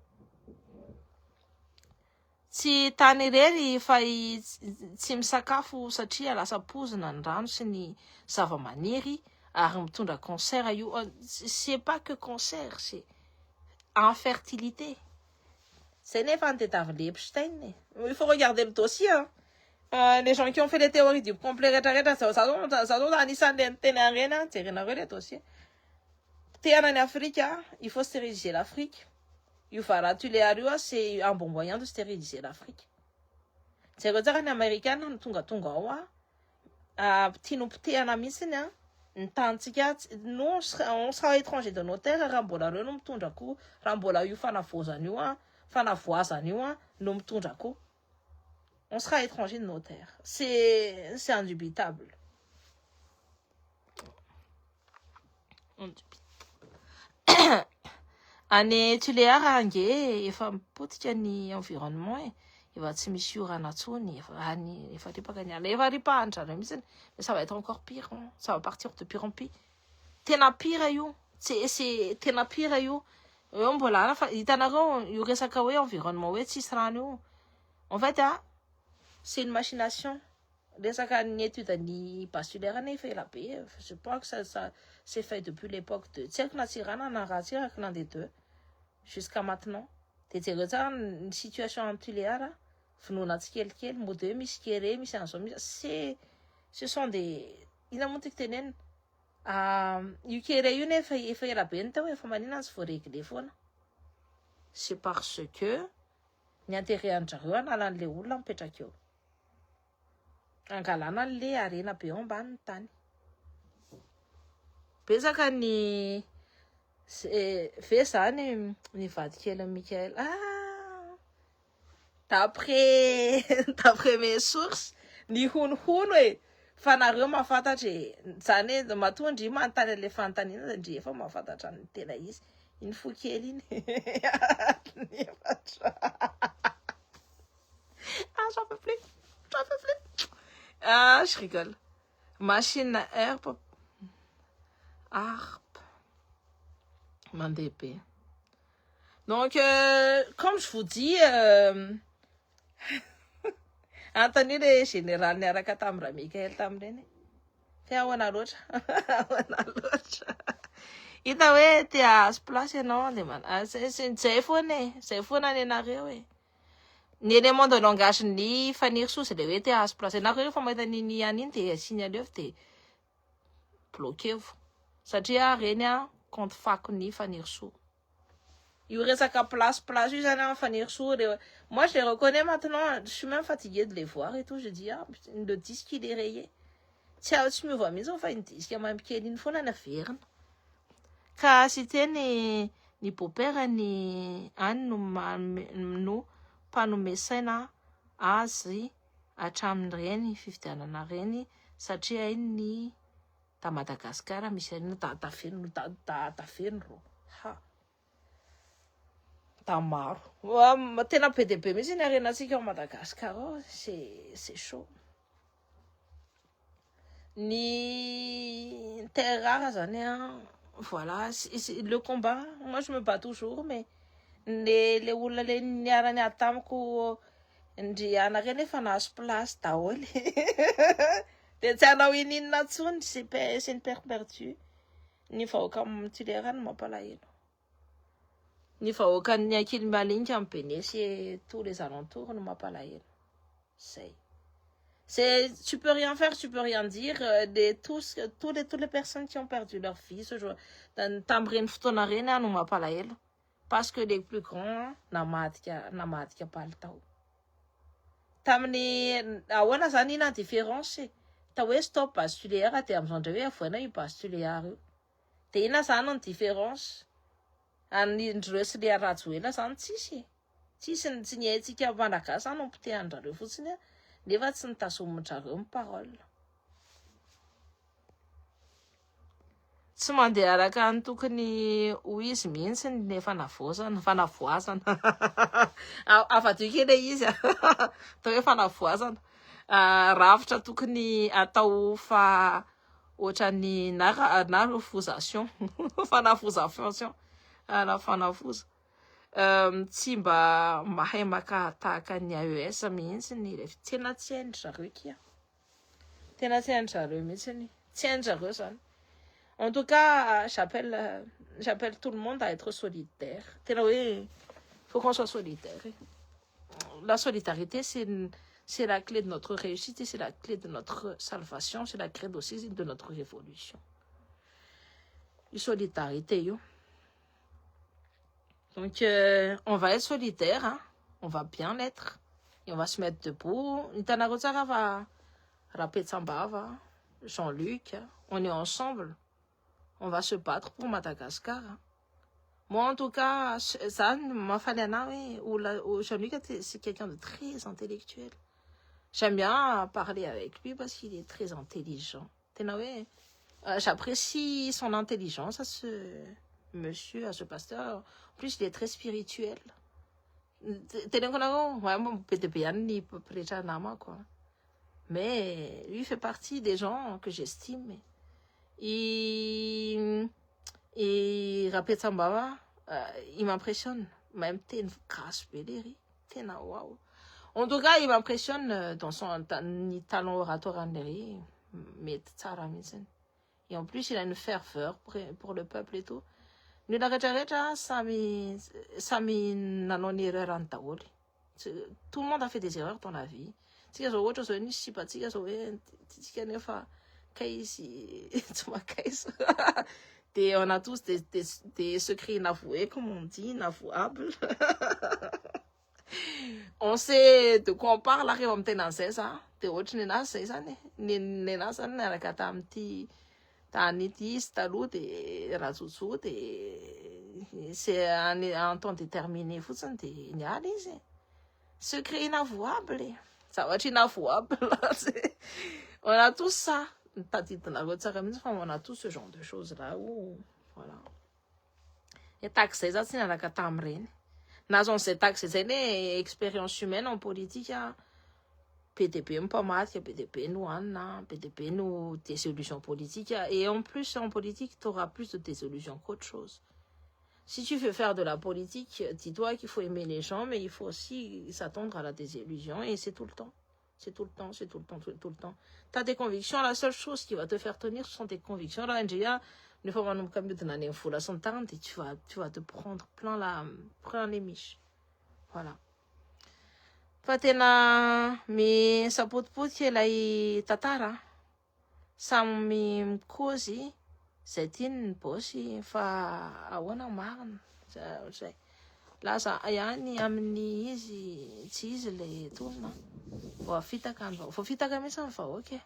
Tsy tany irery fa tsy misakafo satria lasa pozina ny rano sy ny zava-maniry ary mitondra cancer io. C'est pas que cancer, c'est infertilité. C'est nefa antedavy l'Epstein. Il faut regarder le dossier. Hein. Les gens qui ont fait les théories du complet, ça doit anisan'ny tena rena, jerena les dossiers. En Afrique, il faut stériliser l'Afrique. C'est un bon moyen de stériliser l'Afrique. C'est que les Américains, tunga tianopotehana mihitsiny a ny tantsika nous on sera étranger de nos terres raha mbola reo no mitondra koa raha mbola io fanavoazana io a no mitondra koa on sera étranger de nos terres. C'est indubitable. Any Tuleara nge efa mipotika ny environnement efa tsy misy orana tsony efa ripaka ny ala efa ripahantra mihitsy mais ça va être encore pire hein. Ça va partir de pire en pire. Tena pire io c'est tena pire io eo mbola ana fa hitanareo io resaka hoe environnement hoe tsisy rano io en fait c'est une machination resaka ny étude ny bachelor nefa ela be je pense que ça c'est fait depuis l'époque de tsy haiko na tsirana na raha tsiraka n'un des deux jusqu'à maintenant de jereo tsara ny situation antiléara vonoana tsikelikely mody hoe misy kere misy an'izao misy ce sont des ina moa tiako tenenina io kere io nefa efa ela be ny tao efa manina tsy voaregle foana c'est parce que ny intérêt anjareo analan'le olona mipetraka eo angalana an'le arena be eo ambanin'ny tany betsaka ny ve zany ny vadikely Mikael d'après mes sources ny honohono e fa nareo mahafantatry zany hoe matondry manontany le fanontaniana ndre efa mahafantatra ny tena izy iny fo kely iny j'en peux plus je rigole machine herbe mandeha donc comme je vous dis Anthony le général niaraka tamin'ny Mikael tamin'ireny fa ahoana loatra hita hoe te ahazo place ianao de zay foana ny anareo e ny élément de langage ny fanirisoa le hoe te ahazo place anareo rehefa mahita niny aniny de asiany aleo de bloquez-vous satria reny compte fako ny fanirisoa io resaka place io zany fanirisoa moi je les reconnais maintenant je suis même fatiguée de les voir et tout je dis le disque il est rayé tsy miova mihitsy fa iny disque mamikely iny foana naverina ka cité ny beau-père ny any no mpanome saina azy hatramin'ireny fifidianana reny satria iny ny ta Madagasikara misy anina tafeno ro ta maro tena be de be mihitsy ny arenatsika ao Madagasikara c'est chaud ni terre rare zany voilà le combat moi je me bats toujours mais le olona le niarany atamiko ndriana reny efa nahazo place daholo de tsy anao ininona tsony c'est une perte perdue ny vahoaka mitilerany mampalahelo ny vahoaka ny ankily malinika amin'ny Benesy et tous les alentours no mampalahelo tu peux rien faire, tu peux rien dire de toutes les personnes qui ont perdu leur vie ce jour tamreny fotoana reny no mampalahelo parce que les plus grands namadika palitao tamin'ny ahoana zany ina différence ta hoe stop baculaire de am'izao ndray hoe avoana io baculaire io de ina zany ny différence anindreo sy le arajoela zany tsisy tsy ny haitsika malagasy no mpitehandrareo fotsiny nefa tsy nitazomindrareo ny parole tsy mandeha araka ny tokony ho izy mihitsy ny fanavoazana afadio kely izy atao hoe fanavoazana ravitra tokony atao fa ohatrany na refusation fanavozation la fanavoza tsy mba mahay maka tahaka ny AES mihitsy ny tena tsy hainy zareo kia tena tsy hainy zareo mihitsy tsy hainy zareo zany. En tout cas, j'appelle tout le monde à être solidaire. Il faut qu'on soit solidaire. La solidarité, c'est la clé de notre réussite, c'est la clé de notre salvation, c'est la clé aussi de notre révolution. La solidarité, yo. Donc, on va être solidaire, hein? On va bien l'être, et on va se mettre debout. Nitanarozara va rappeler Tsambava, Jean-Luc, on est ensemble. On va se battre pour Madagascar. Moi, en tout cas, ça m'a fallu Jean-Luc, c'est quelqu'un de très intellectuel. J'aime bien parler avec lui parce qu'il est très intelligent. J'apprécie son intelligence à ce monsieur, à ce pasteur. En plus, il est très spirituel. Mais lui fait partie des gens que j'estime. Et Rapetsambava, il m'impressionne. Même t'es une grâce belle, t'es na waouh. En tout cas, il m'impressionne dans son talent oratoire mais tsara mitsiny. Et en plus, il a une ferveur pour le peuple et tout. Ny rehetrarehetra samy nanao ny erreur any daholo. Tout le monde a fait des erreurs dans la vie. Tsika zao ohatra zao nisy sipatsika zao hoe tsika nefa kaizy tsy makaizy. On a tous des secrets inavoués, comme on dit, inavouables. On sait de quoi on parle, arrive à me tenir ça. De autres, n'y a c'est ça, n'y a ça, n'y a qu'à t'amti, t'anitis, t'alou, des razouzou, c'est un temps déterminé, faut s'en dire, n'y a les secret inavouable. Ça va être inavouable. On a tout ça. On a tout ce genre de choses là où, voilà. Et taxe, ça, c'est la catamrine. Nazon se taxe, c'est une expérience humaine en politique. PDP, pas mal, PDP, nous, PDP, nous, des solutions politiques. Et en plus, en politique, tu auras plus de tes solutions qu'autre chose. Si tu veux faire de la politique, dis-toi qu'il faut aimer les gens, mais il faut aussi s'attendre à la désillusion. Et c'est tout le temps. C'est tout le temps, c'est tout le temps, tout le temps. Tu as des convictions, la seule chose qui va te faire tenir, ce sont tes convictions. Là, une fois que tu vas te prendre plein les miches. Voilà. Fatena mi sapotipoti ilay tatara. Samy mikozy, zay tiany ny bosy fa ahoana marina. Zay. Laza ihany amin'ny izy, tsy izy le tolona. Voafitaka mihitsy ny vahoaka.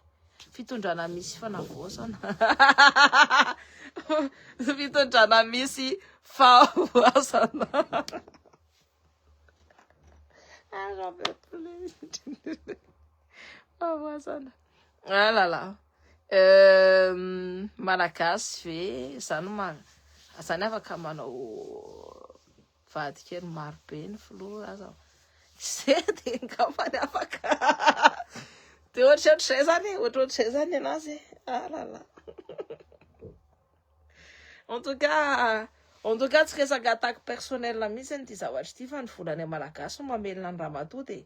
Fitondrana misy fanavoasana. Fitondrana misy favoasana. Ah, j'en peux plus. Favoasana. Ah là là. Malagasy ve zany zany afaka manao vady kely maro be ny filoha aza. Zay de ngambany afaka. De ohatr'izay zany anazy. Ah là là. En tout cas, tsy resaka attaque personnelle mihitsy ty zavatra ty fa ny volany malagasy mamelona ny ramatoa de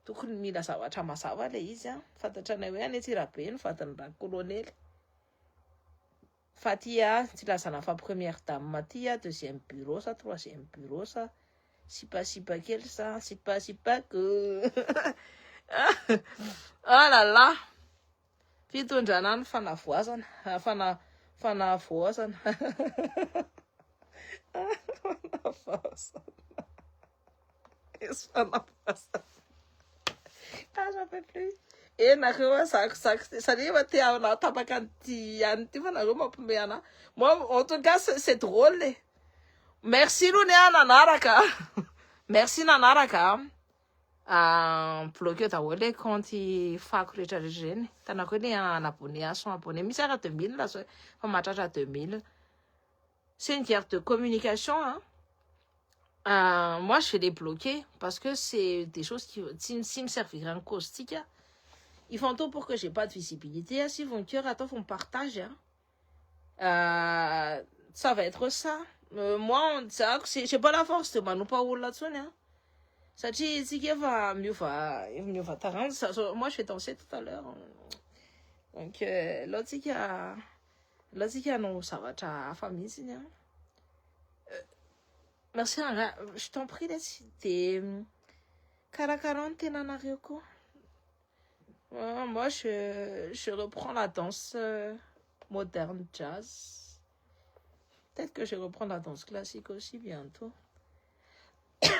tokony mila zavatra mazava le izy fantatranay hoe any Antsirabe ny vadiny ra kolonely. Fa tia tsy lazana fa première dame tia deuxième bureau sa troisième bureau sa sipa kely sa sipa que ah là là. Fitondrana ny fanavoasana fanavoasana. Ah, j'en peux plus. Et nareo sariva ty tapaka anty fa nareo mampimeana. Moi, en tout cas, c'est drôle. Merci Lounéa nanaraka. Merci nanaraka. Bloqué daholo compte fako rehetra reny. Tanako hoe en abonné, sont abonnés. Misy ara 2000 là, fa mahatratra 2000. C'est une guerre de communication, hein. Moi, je vais les bloquer parce que c'est des choses qui me serviraient en caustique. Ils font tout pour que j'ai pas de visibilité. S'ils vont cœur, attends, font partage. Ça va être ça. Moi, j'ai pas la force de m'en là-dessus. Ça dit, moi, je vais danser tout à l'heure. Donc, l'autre, non, ça va être à famille. Merci, je t'en prie, t'es Caracarante Nanarioko. Moi, je reprends la danse moderne jazz. Peut-être que je reprends la danse classique aussi bientôt.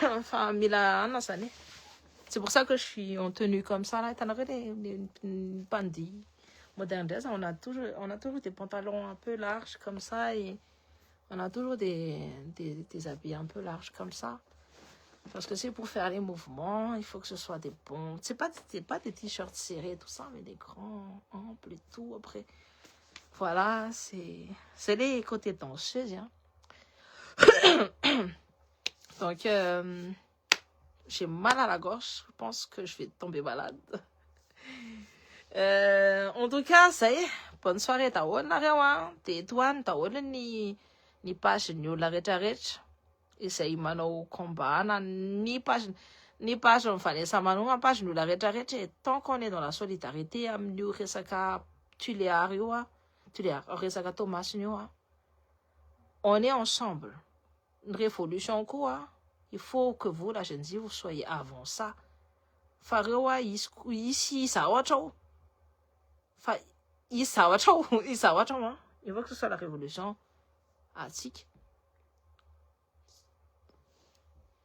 Enfin, c'est pour ça que je suis en tenue comme ça. Là, t'en avais des bandits modernes jazz. On a toujours des pantalons un peu larges comme ça et on a toujours des habits un peu larges comme ça. Parce que c'est pour faire les mouvements, il faut que ce soit des bons. C'est pas des t-shirts serrés, tout ça, mais des grands, amples et tout. Après, voilà, c'est les côtés danseuses. Hein. Donc, j'ai mal à la gorge. Je pense que je vais tomber malade. En tout cas, ça y est. Bonne soirée, Taon, la rewa. T'es douane, Taon, ni ny page-ny olona rehetrarehetra izay manao combat na ny page mifanesamagnona page-ny olona rehetrarehetra tant qu'on est dans la solidarité amin'io resaka Tuléar io resaka Thomas io on est ensemble. Une révolution quoi? Il faut que vous, la jeune vous soyez avant ça. Farewa ici ça va trop. Il faut que ce soit la révolution arctique.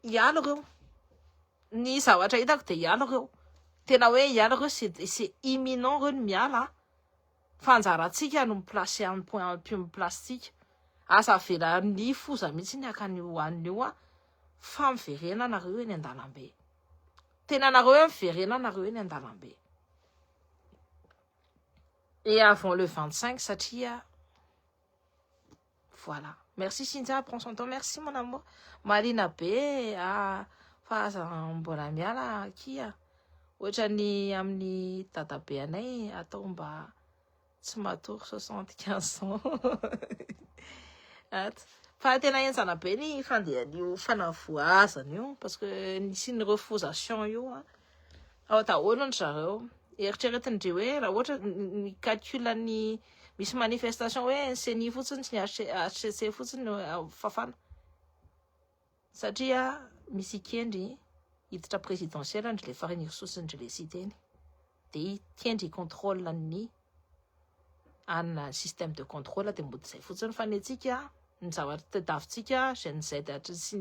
Yalro. Ni ça va trop te yalro. Tenawe yalro c'est imminent ren miala. Fanzaratsika no placer un point plastique. Asa fera ny foza mihitsy ny akany hoan'io fa miverena nareo eny an-dalambe. Tena nareo miverena nareo eny an-dalambe. Et avant le 25 satria voilà. Merci Cynthia, prends son temps. Merci mon amour. Marina be fa mbola miala kia. Ohatrany amin'ny tatabe anay atao mba tsy matory 75 ans. Fa tena entsana be ny fandehan'io fanavoazana io parce que nisy ny refusation io ao taholony zareo eritreretindreo hoe raha ohatra ny calculany misy manifestation hoe seny fotsiny sy ny HCC fotsiny fafana satria misy kendry hiditra présidentiel andry le farany ressources ndry le siteny de kendry contrôle ny an système de contrôle de mbody zay fotsiny fanetsika ny zavatra tadavintsika zay sy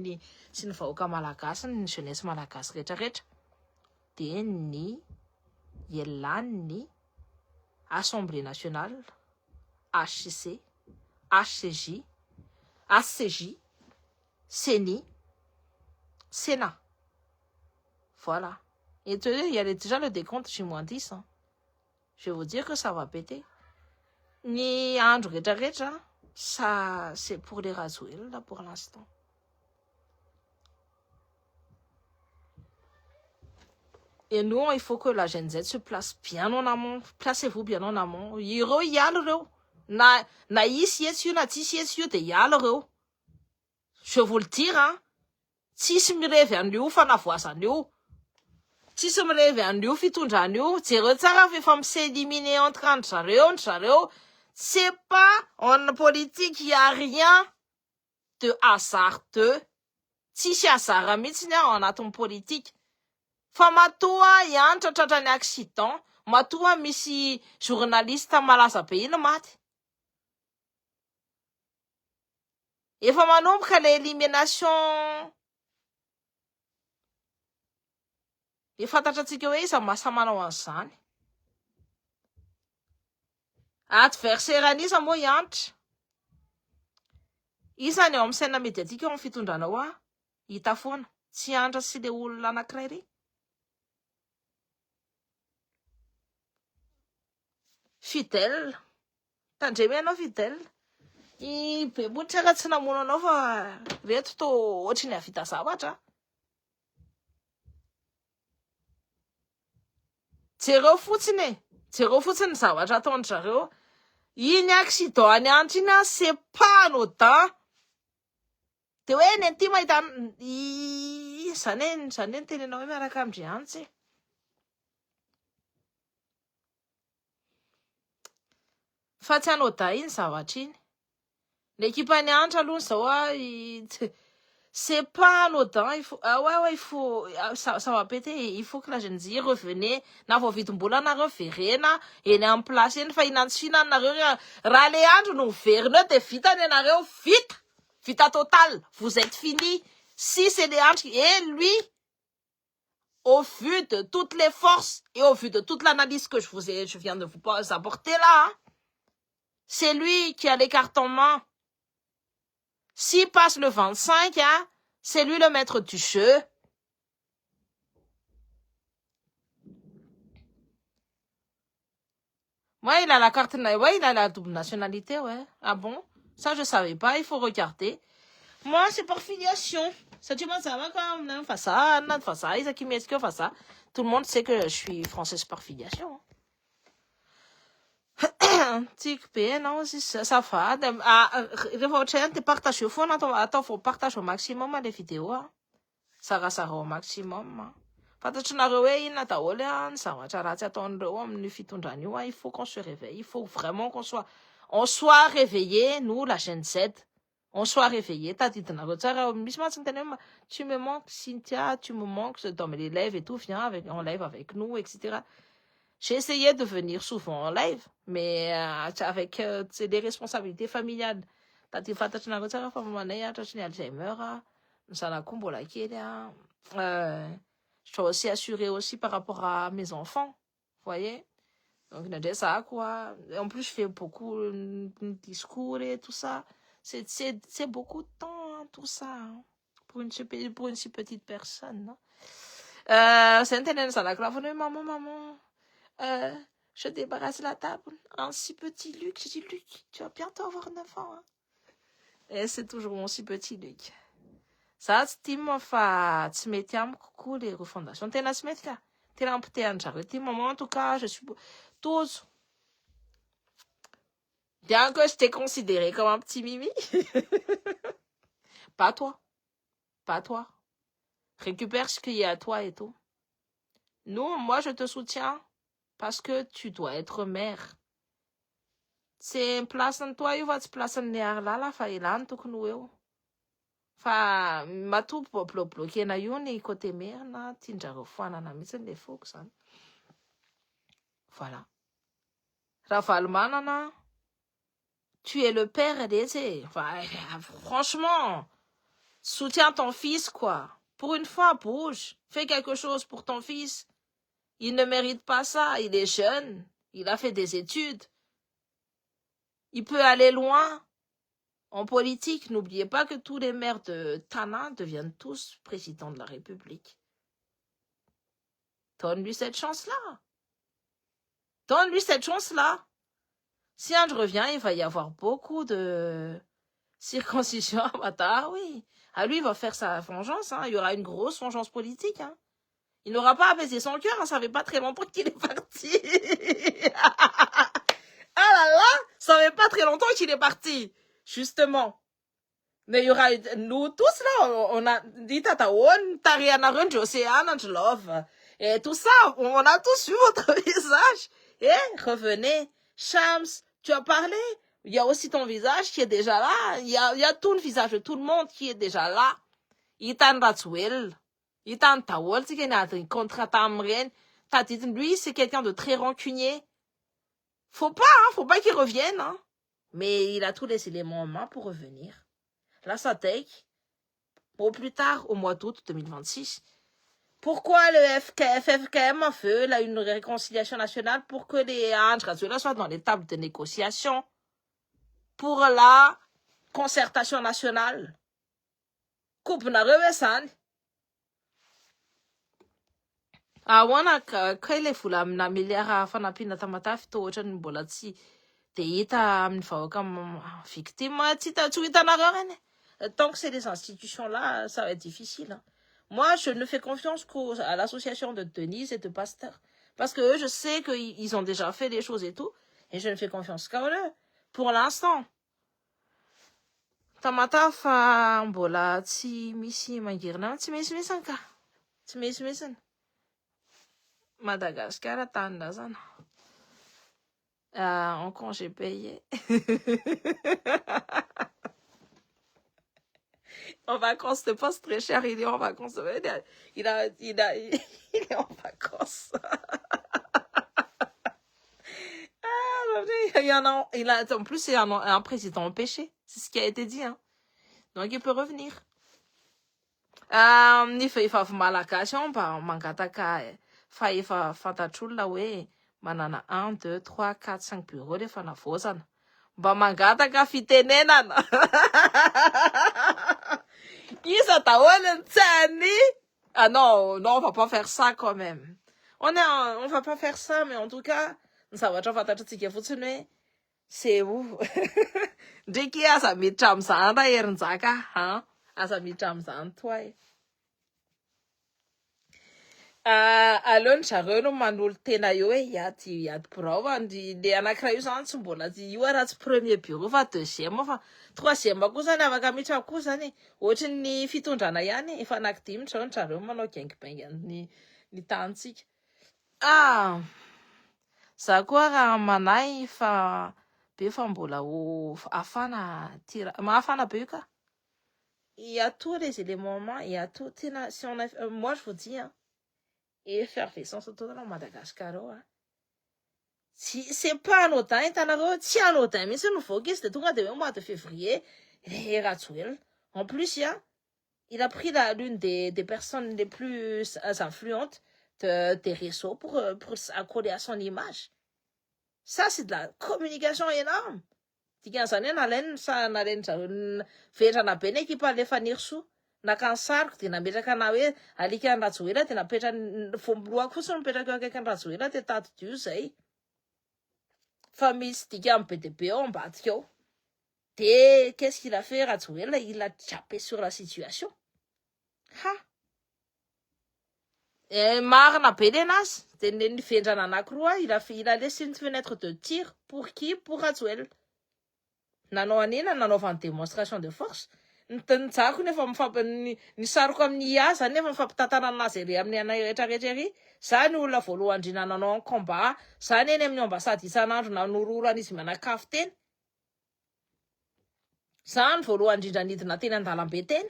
ny vahoaka malagasy ny jeunesse malagasy rehetrarehetra de ny ilan'ny Assemblée nationale HCC HCJ ACJ CENI Sénat. Voilà. Et il y a déjà le décompte J-10 je vais vous dire que ça va péter. Ni andro rehetrarehetra ça c'est pour les Razuel là pour l'instant. Et nous, il faut que la Gen Z se place bien en amont. Placez-vous bien en amont. Yiro yalro. Na ici na tisi de yalro. Je vous le dis, hein. Si se me rêve en lieu, fan avoisan lieu. Si se me rêve en lieu, fitundran lieu. C'est retard, fait femme s'éliminer entre chareo. C'est pas en politique, il y a rien de hasardeux. Si c'est hasard, mais en atom politique. Fa matoa yantra tratrany accident, matoa misy journaliste malaza be ino maty. Efa manomboka le élimination. Efa fantatratsika hoe iza mahasamanao an'izany. Adversaire-an'iza moa yantra. Iza ny ao amin'ny saina médiatique ao amin'ny fitondranao hita foana. Tsy andra sy le olona anankiray reny. Fidèle. Tandremy anao fidèle. I bebotraka tsy namono anao fa reto to ohatry ny avita zavatra. Jereo fotsiny ny zavatra ataon'zareo. Iny accident any antra iny c'est pas anodin. De hoe ny ty mahita zany tenenao hoe miaraka amindry antsy. Fa tsy anodin iny zavatra iny. L'équipe any antra aloha zao c'est pas anodin. Il faut il faut ça va péter. Il faut que la jeune Z revenez na vao vitim-bola nareo verena eny amin'ny place eny fa inansy finanareo raha le andro no verina de vita ny anareo vita total. Vous êtes fini. Si c'est des andro et lui au vu de toutes les forces et au vu de toute l'analyse que je viens de vous apporter là, c'est lui qui a les cartes en main. S'il passe le 25, c'est lui le maître du jeu. Ouais, il a la carte, ouais, il a la double nationalité, ouais. Ah bon? Ça, je savais pas, il faut regarder. Moi, c'est par filiation. Ça, tu vois, ça va quand même, face ça, Isa qui m'excuse, face ça. Tout le monde sait que je suis française par filiation. tiako be anao safady rehefa ohatrany de partage eo foana atao vao partage au maximum le vidéo sarasara au maximum fantatrinareo hoe inona daholo ny zavatra ratsy ataon'ireo amin'ny fitondrana io il faut qu'on se réveille, il faut vraiment on soit réveillé, nous la chaîne Z, on soit réveillé. Tadidinareo tsara misy matsy tena hoe tu me manques Cynthia, tu me manques dans les lives et tout, viens en live avec nous, etc. J'ai essayé de venir souvent en live, mais avec des responsabilités familiales. Tadi fantatrinareo tsara fa mamanay tratry ny Alzheimer, ny zanako mbola kely je dois aussi assurer aussi par rapport à mes enfants, vous voyez. Donc ça quoi. En plus je fais beaucoup de discours et tout ça. C'est beaucoup de temps hein, tout ça hein, pour une si petite personne. C'est intéressant ça la maman. Je débarrasse la table. Un si petit Luc. J'ai dit, Luc, tu vas bientôt avoir 9 ans. Hein. Et c'est toujours mon si petit Luc. Ça, c'est mon fa, tu m'étais coucou les refondations. T'es la semaine là. T'es là, t'es un charité. Maman, en tout cas, je suis tous. Bien que je t'ai considéré comme un petit mimi. Pas toi. Pas toi. Récupère ce qu'il y a à toi et tout. Nous, moi, je te soutiens. Parce que tu dois être mère. C'est place en toi, il va te placer en l'air là, la faïlan, tout que nous. Fa, ma tout bloqué na yoni côté mère, na, tinjaro fouana na mise les faux, ça. Voilà. Rafal manana, tu es le père des. Enfin, franchement, soutiens ton fils, quoi. Pour une fois, bouge. Fais quelque chose pour ton fils. Il ne mérite pas ça. Il est jeune. Il a fait des études. Il peut aller loin. En politique, n'oubliez pas que tous les maires de Tana deviennent tous présidents de la République. Donne-lui cette chance-là. Donne-lui cette chance-là. Si un je reviens, il va y avoir beaucoup de circoncision à Bata, oui. Ah, lui, il va faire sa vengeance. Hein. Il y aura une grosse vengeance politique. Hein. Il n'aura pas apaisé son cœur. Hein. Ça fait pas très longtemps qu'il est parti. Ah là là, ça fait pas très longtemps qu'il est parti. Justement. Mais il y aura, nous tous là, on a dit Tataon, Tariana Run, Océane, Love. Et tout ça, on a tous vu votre visage. Et revenez. Shams, tu as parlé. Il y a aussi ton visage qui est déjà là. Il y a tout le visage de tout le monde qui est déjà là. Itan Ratswell. Itan Tawol, c'est qu'il y a un contrat tamren. Lui, c'est quelqu'un de très rancunier. Faut pas qu'il revienne, hein. Mais il a tous les éléments en main pour revenir. Là, ça take. Au plus tard, au mois d'août 2026. Pourquoi le FKM en feu, là, une réconciliation nationale pour que les Anjrazula soient dans les tables de négociation pour la concertation nationale. Coupe na revesan. Wana kaile fula na miliara fanapina tamatafi to ocha mbola tsy de hita amin'ny vahoaka victime tsy hitanareo reny. Tant que c'est des institutions-là, ça va être difficile. Hein. Moi, je ne fais confiance qu'à l'association de Denise et de Pasteur. Parce que eux, je sais qu'ils ont déjà fait des choses et tout. Et je ne fais confiance qu'à eux. Pour l'instant. Tamata fa mbola tsy misy mangirina tsy misy ka. Tsy misy. Madagascar tanda zana. En congé payé. En vacances, c'est pas très cher, il est en vacances. Il est en vacances. En plus, c'est un président empêché. C'est ce qui a été dit. Hein. Donc, il peut revenir. Il fait malakation, mangataka, fa fantatrulna we, manana 1, 2, 3, 4, 5 bureaux, les fanafosana. Mangataka fitenenana. Ah non, on va pas faire ça quand même. On va pas faire ça, mais en tout cas, ça va c'est où? Dès qu'il y a ça, mais cham ça, hein? Ah, ça, mais cham ça, toi. Aleony zareo no manolo tena eo hoe iady birao le anankiray io zany tsy mbola io raha tsy premier bureau fa deuxième fa troisième koa zany afaka miditra koa zany ohatry ny fitondrana ihany efa anankidimy zao ny zareo manao gangbang ny tantsika za koa raha manahy fa be fa mbola mahafana be io ka il y a tous les éléments, il y a tout si on a, moi je vous dis effervescence totale en Madagascar c'est pas anodin hitanareo tsy anodin mihitsy mivoaka izy de tonga de hoe mois de février Rajoelina en plus il a pris l'une des personnes les plus influentes des réseaux pour accoler à son image. Ça c'est de la communication énorme. Dikan'izany nalainy vetrana be ny ekipa alefa Nirso naka ny sariko de nametraka na hoe alika ny Rajoelina de napetraka vomboloako fotsiny mipetraka eo akaiky ny Rajoelina de tady dio zay fa misy dika amin'ny BDB ao ambadika ao de qu'est-ce qu'il a fait Rajoelina, il a jappé sur la situation marina be lenazy de ny vendrana anankiroa il a laissé une fenêtre de tir pour qui? Pour Rajoelina. Nanao anina nanaovany démonstration de force nyjako nefa ny sariko amin'ny zany nefa mifampitantana anazy ery amin'ny anay rehetrarehetra ery zany olona voalohany indrindra nanao en combat zany eny amin'ny ambasady isan'andro nanororana izy manakafo teny zany voalohany indrindra nidina teny an-dalambe teny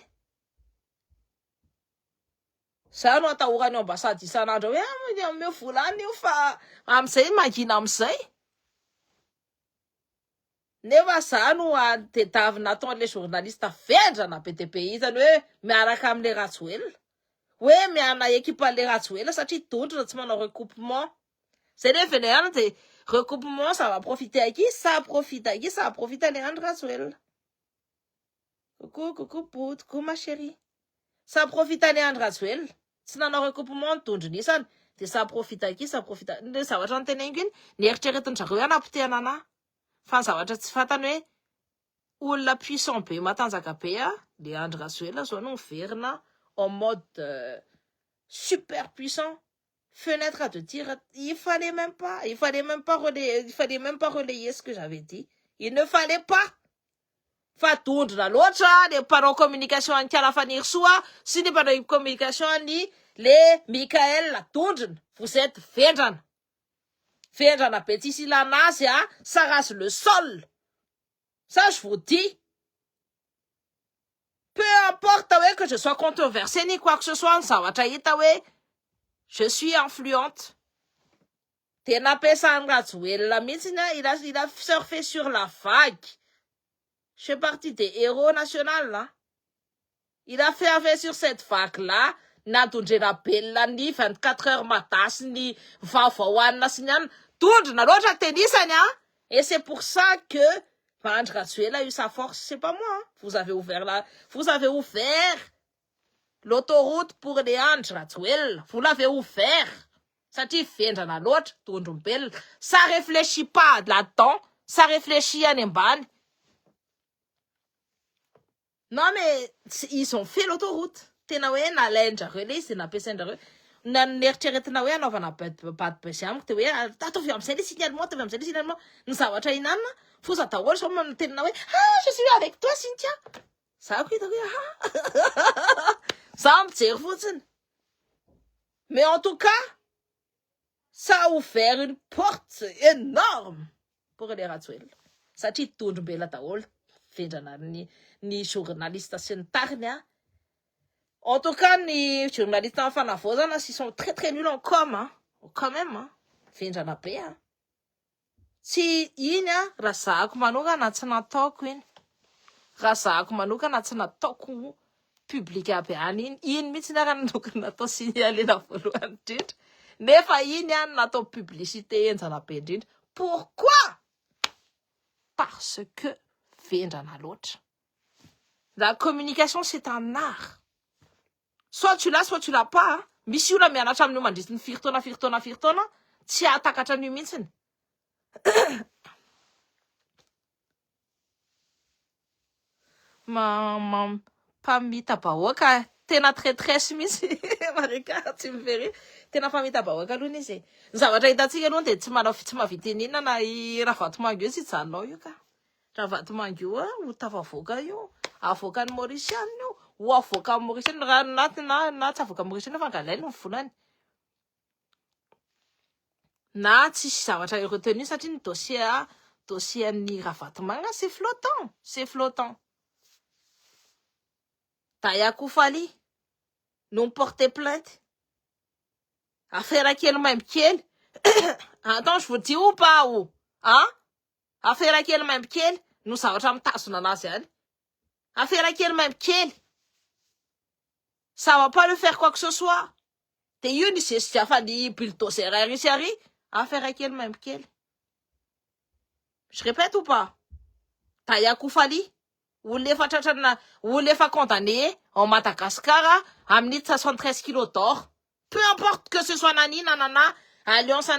za no atahorany ambasady isan'andro hoe me volany io fa am'izay mangina am'izay nefa za no tedavina ataon'le journaliste vendrana BDB izany hoe miaraka amin'le Rajoelina hoe miana ekipan'le Rajoelina satria dondrona tsy manao recoupement zay rehefa venerana de recoupement ça va profiter à qui? Ça profite à qui? Ça profite à Leandro Rajoelina. Coucou ma chérie, ça profite à Leandro Rajoelina tsy nanao recoupement ny dondrona isany de ça profite à qui? Ça profite à le zavatra nyteneniko iny nieritreretiny zareo anapotehana ana fa ny zavatra tsy fantany hoe olona puissant be matanjaka be Leandro Rajoelina zao no miverina en mode super puissant, fenêtre de tir, il fallait même pas relayer ce que j'avais dit, il ne fallait pas fa dondrona loatra le mpanao communication any Kalafa Nirsoa sy ny mpanao communication any le Mikael dondrona, vous êtes vendrana be tsisy ilana azy ça rase le sol, ça je vous dis. Peu importe que je sois controversée ni quoi que ce soit, zavatra hita hoe je suis influente. Tena ampiasany Rajoelina mihitsy il a surfé sur la vague. Je fais partie des héros nationaux là. Il a fait sur cette vague là. Natondrena belona ny 24 heures matasy ny vaovaoanina sy ny any tondrona loatra tenisany et c'est pour ça que Leandro Rajoelina a eu sa force, c'est pas moi vous avez ouvert l'autoroute pour Leandro Rajoelina, vous l'avez ouvert satria vendrana loatra tondrombelona, ça réfléchit pas là-dedans, ça réfléchit any ambany. Non mais ils ont fait l'autoroute tena hoe nalaindrareo le izy de nampiasaindrareo naneritreretina hoe anaovana bad bus amiko de hoe ataovy am'izay le signalement ataovy am'izay le signalement ny zavatra inanina foza daholo sao manotena hoe je suis avec toi Cynthia zako hitako hoe za mijery fotsiny. Mais en tout cas ça a ouvert une porte énorme pour les Rajoelina satria tondrombela daholo vendrana ny journaliste sy ny tariny en tout cas les journalistes en fanavozana ils sont très très nuls en com quand même vendrana be tsy iny raha zahako manokana tsy nataoko iny raha zahako manokana tsy nataoko public aby any iny mihitsy raha nanokana natao signalena voalohany indrindra nefa iny natao publicité enjana be indrindra. Pourquoi? Parce que vendrana loatra. La communication c'est un art, soit tu l'as pas misy olona mianatra amin'io mandritsy ny firy taona tsy atakatra an'io mihitsiny. Mpamita bahoaka tena traîtresse mihitsy marika tsy mivery tena fa mitabahoaka aloha izy ny zavatra hitantsika aloha de tsy mahavita inina na raha Vatomango io tsy hijanonao io ka raha Vatomango io ho tafavoaka io avoakan'ny Mauriciana io ho avoakan'ny Mauriciana raha na tsy avoakan'ny Mauriciana fa angalainy ny volany na tsisy zavatra retenu satria ny dossier-ny raha Vatomango c'est flottant Taya Koufali nous porter plainte affaire kely même kely attends je vous dis ou pas ou hein affaire kely même kely nous zavatra mitazona anazy any affaire kely même kely ça va pas le faire quoi que ce soit de io ny zesy afa ny bulldozer ici ary affaire kely même kely je répète ou pas Taya Koufali olona efa condamné en Madagascar amin'ny 73 kilos d'or peu importe que ce soit nanina nana alliance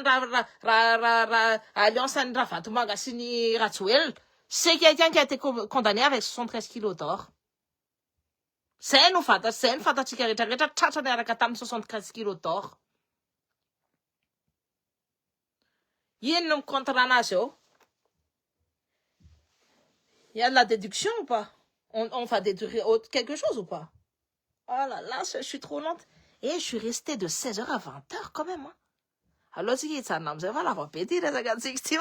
alliance raha Vatomango sy ny Rajoelina c'est quelqu'un qui a été condamné avec 73 kilos d'or zay no fantatsika rehetrarehetra tratrany araka tamin'ny 75 kilos d'or ino no contre anazy eo il y a de la déduction ou pas on va déduire quelque chose ou pas oh là là je suis trop lente et je suis restée de 16h à 20h quand même alors tsika hijanona amizay fa lava be ty resaka antsika ty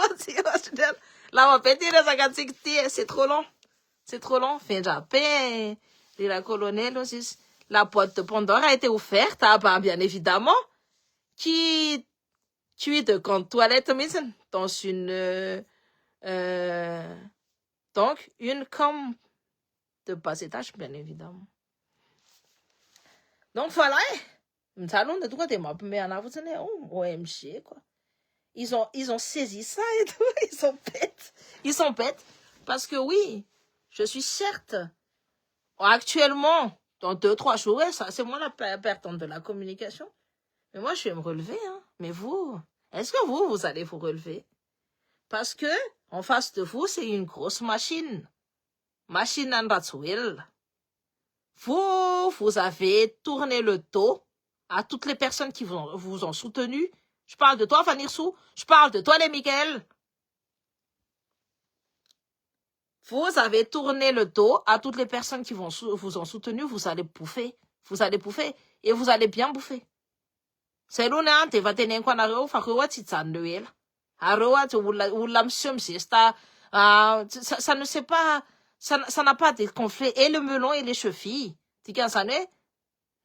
lava be ty resaka antsika ty c'est trop long Vendrape la colonel aussi la boîte de Pandore a été ouverte bien évidemment qui tue de grande toilette dans une donc une comme de bas étage bien évidemment donc voilà mijalona de tonga de mampime ana fotsiny OMG quoi ils ont saisi ça et tout ils sont bêtes parce que oui je suis certes actuellement dans 2-3 jours ça c'est moi la perdante de la communication mais moi je vais me relever mais vous est-ce que vous allez vous relever parce que en face de vous c'est une grosse machine en Rajoelina vous avez tourné le dos à toutes les personnes qui vous ont soutenu. Je parle de toi, Fanny Sou. Je parle de toi, les Miguel. Vous avez tourné le dos à toutes les personnes qui vous ont soutenu. Vous allez bouffer. Et vous allez bien bouffer. C'est l'une te va tenir quoi na reo fa reo tsy janoneo ela. Areo olona monsieur mizesta ça ne sait pas ça n'a pas de conflit et le melon et les chevilles. Dikan'izany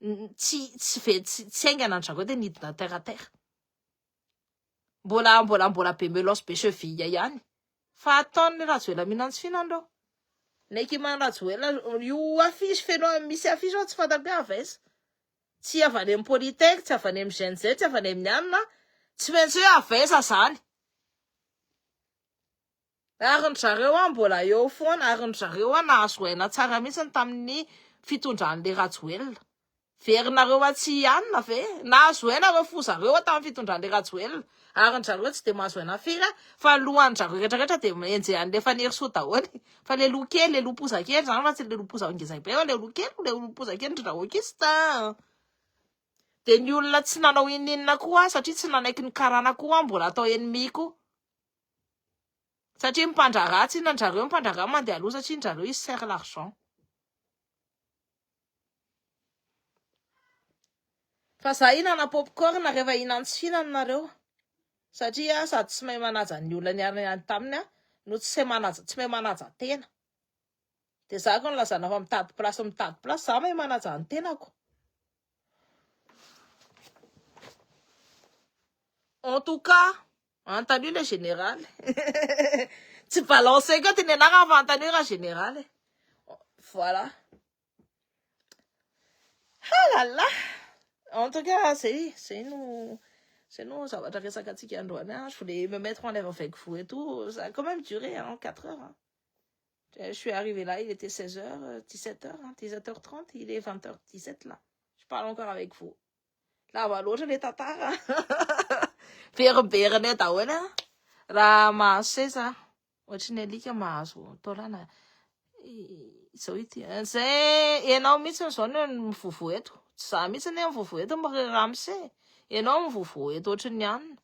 hoe tsy aingana andrako de nidina terre à terre. Mbola be melosy be cheville ihany. Fa ataon'ny Rajoelina mihinantsy fihinandreo. Neky man Rajoelina io affiche feno misy affiche tsy fantako hoe avaiza. Tsy avy any amin'ny Polytech, tsy avy any amin'ny GNZ, tsy avy any amin'ny Anina, tsy maintsy hoe avaiza zany. Ariny zareo mbola eo foana, ariny zareo nahazo aina tsara mihitsy tamin'ny fitondran'le Rajoelina. Verinareo tsy Anina ve? Nahazo aina reo fo zareo tamin'ny fitondran'le Rajoelina. Ariny zareo tsy de mahazo aina firy fa lohan'ny zareo rehetrarehetra de enjehan'le fanerysoa daholo. Fa le lo kely, le lo pozakely zany fa tsy le lo poza ngeza be, le lo kely, le lo pozakely ndra okista. De ny olona tsy nanao ininina koa satria tsy nanaiky ny karana koa mbola atao ennemi-ko. Satria mipandra tsy nanjareo mipandra mandeha aloha satria njareo ils serrent l'argent. Fa za hinana popcorn rehefa hihinan-tsy fihinanareo. Satria sady tsy mahay manaja ny olona niarany taminy no tsy mahay manaja tena. De za koa nilazana fa mitady place za mahay manaja ny tenako. En tout cas, entendu le général. Tu balances quand tu n'es pas entendu le général. Voilà. Ah là là. En tout cas, c'est nous, ça va t'arrêter ça quand tu je voulais me mettre en l'air avec vous et tout. Ça a quand même duré 4 heures. Je suis arrivée là, il était 16h, 17h, 17h30, il est 20h17 là. Je parle encore avec vous. Là, voilà, je l'ai tatara. Veriberinay daholo raha mahazo seza ohatry ny alika mahazo taolana Zao ity zay ianao mihitsy zao no mivovo eto tsy za mihitsy ne mivovo eto ramse ianao mivovo eto ohatry ny anina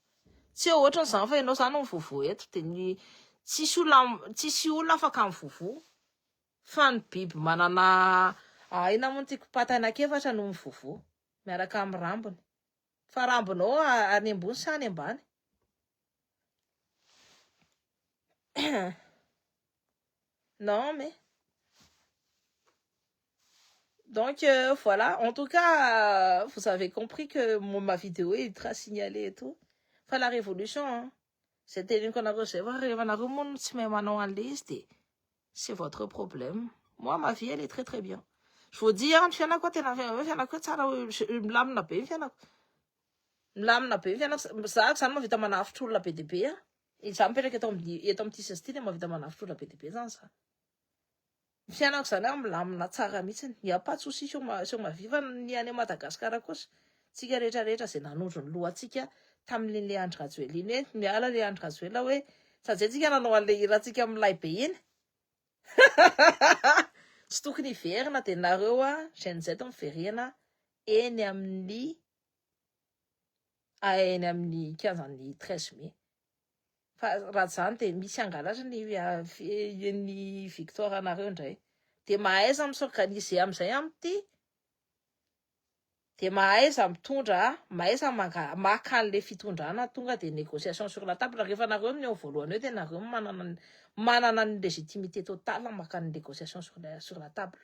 tsy ohatry ny zany fa ianao zany mivovo eto de ny tsisy olona afaka mivovo fa ny biby manana ina moa tiako paty anankiefatra no mivovo miaraka amin'ny rambony fa rambonao any ambony sy any ambany. Non mais donc voilà, en tout cas, vous avez compris que ma vidéo est ultra signalée et tout. Enfin, la révolution, hein, c'était une qu'on a reçu. C'est votre problème. Moi, ma vie, elle est très très bien. Je vous dis, hein, tu viens à quoi, ça m'a vite à manafre la PDP. Il s'en fait que ton petit style, m'a vite à manafre la PDP, ça. Fianako zany milamina tsara mihitsy n'y a pas de souci sur ma vie fa ny any Madagasikara kosa tsika rehetra zay nanondro ny lohatsika tamin'le Andry Rajoelina iny miala le Andry Rajoelina hoe sady tsika nanao an'le hiratsika milay be iny tsy tokony hiverina de nareo Gen Z miverina eny amin'ny 15 mai fa raha zany de misy angalatra ny victoire anareo ndray de mahaiza misorganiser am'izay amty de mahaiza mitondra mahaiza maka an'le fitondrana tonga de négociation sur la table rehefa nareo ny voalohany eo de nareo manana une légitimité totale maka ny négociation sur la table.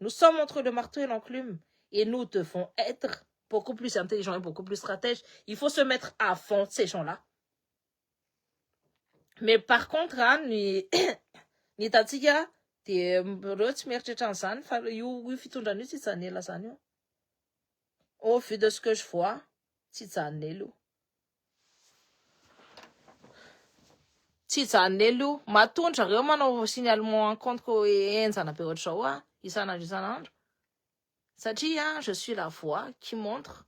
Nous sommes entre le marteau et l'enclume et nous devons être beaucoup plus intelligents et beaucoup plus stratèges. Il faut se mettre à fond de ces gens-là. Mais par contre, ni tatsika de reo tsy mieritreritra an'izany fa io fitondrana io tsy janela zany io. Au vu de ce que je vois, tsy janela io. Tsy janela io. Matondra reo manao signalement en compte ko enjana be ohatr'izao isanandro. Satria je suis la voix qui montre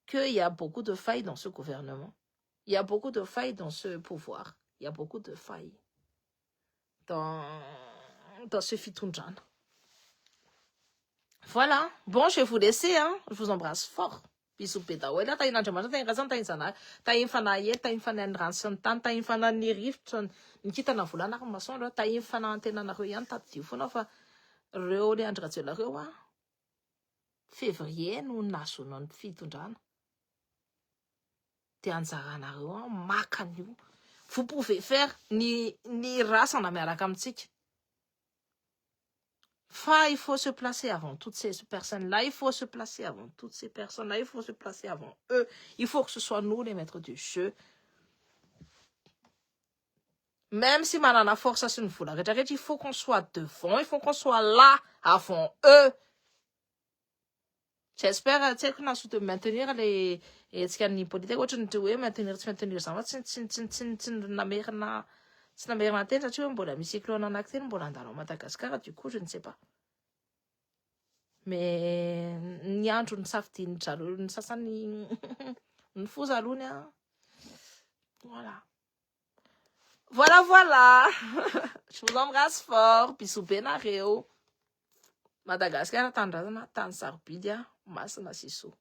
qu'il y a beaucoup de failles dans ce gouvernement. Il y a beaucoup de failles dans ce pouvoir. Il y a beaucoup de failles dans ce fitundrana. Voilà. Bon, je vais vous laisser. Hein. Je vous embrasse fort. Bisous, pédaoué. Là, t'as une andromède, t'as une raison, t'as une sana. T'as une fanaïe, t'as une fanandranson, t'as une fanani rift, une kita na voula na maçon, t'as une fanantena na ruyan, t'as du funofa. Reo de andratiola rewa. Février, nous nasons fitundrana. Vous pouvez faire ni race en Amérique amitsika. Enfin, il faut se placer avant toutes ces personnes-là. Il faut se placer avant toutes ces personnes-là. Il faut se placer avant eux. Il faut que ce soit nous les maîtres du jeu. Même si manana force à une foule, il faut qu'on soit devant. Il faut qu'on soit là avant eux. J'espère qu'on a su de maintenir les politiques. Maintenir ça. Du coup, je ne sais pas. Mais ni andro nisafidiny zareo ny sasany ny fozalony voilà. Voilà. Je vous embrasse fort. Bisous benareo. Madagascar tandrazana tany sarobidy masina siso.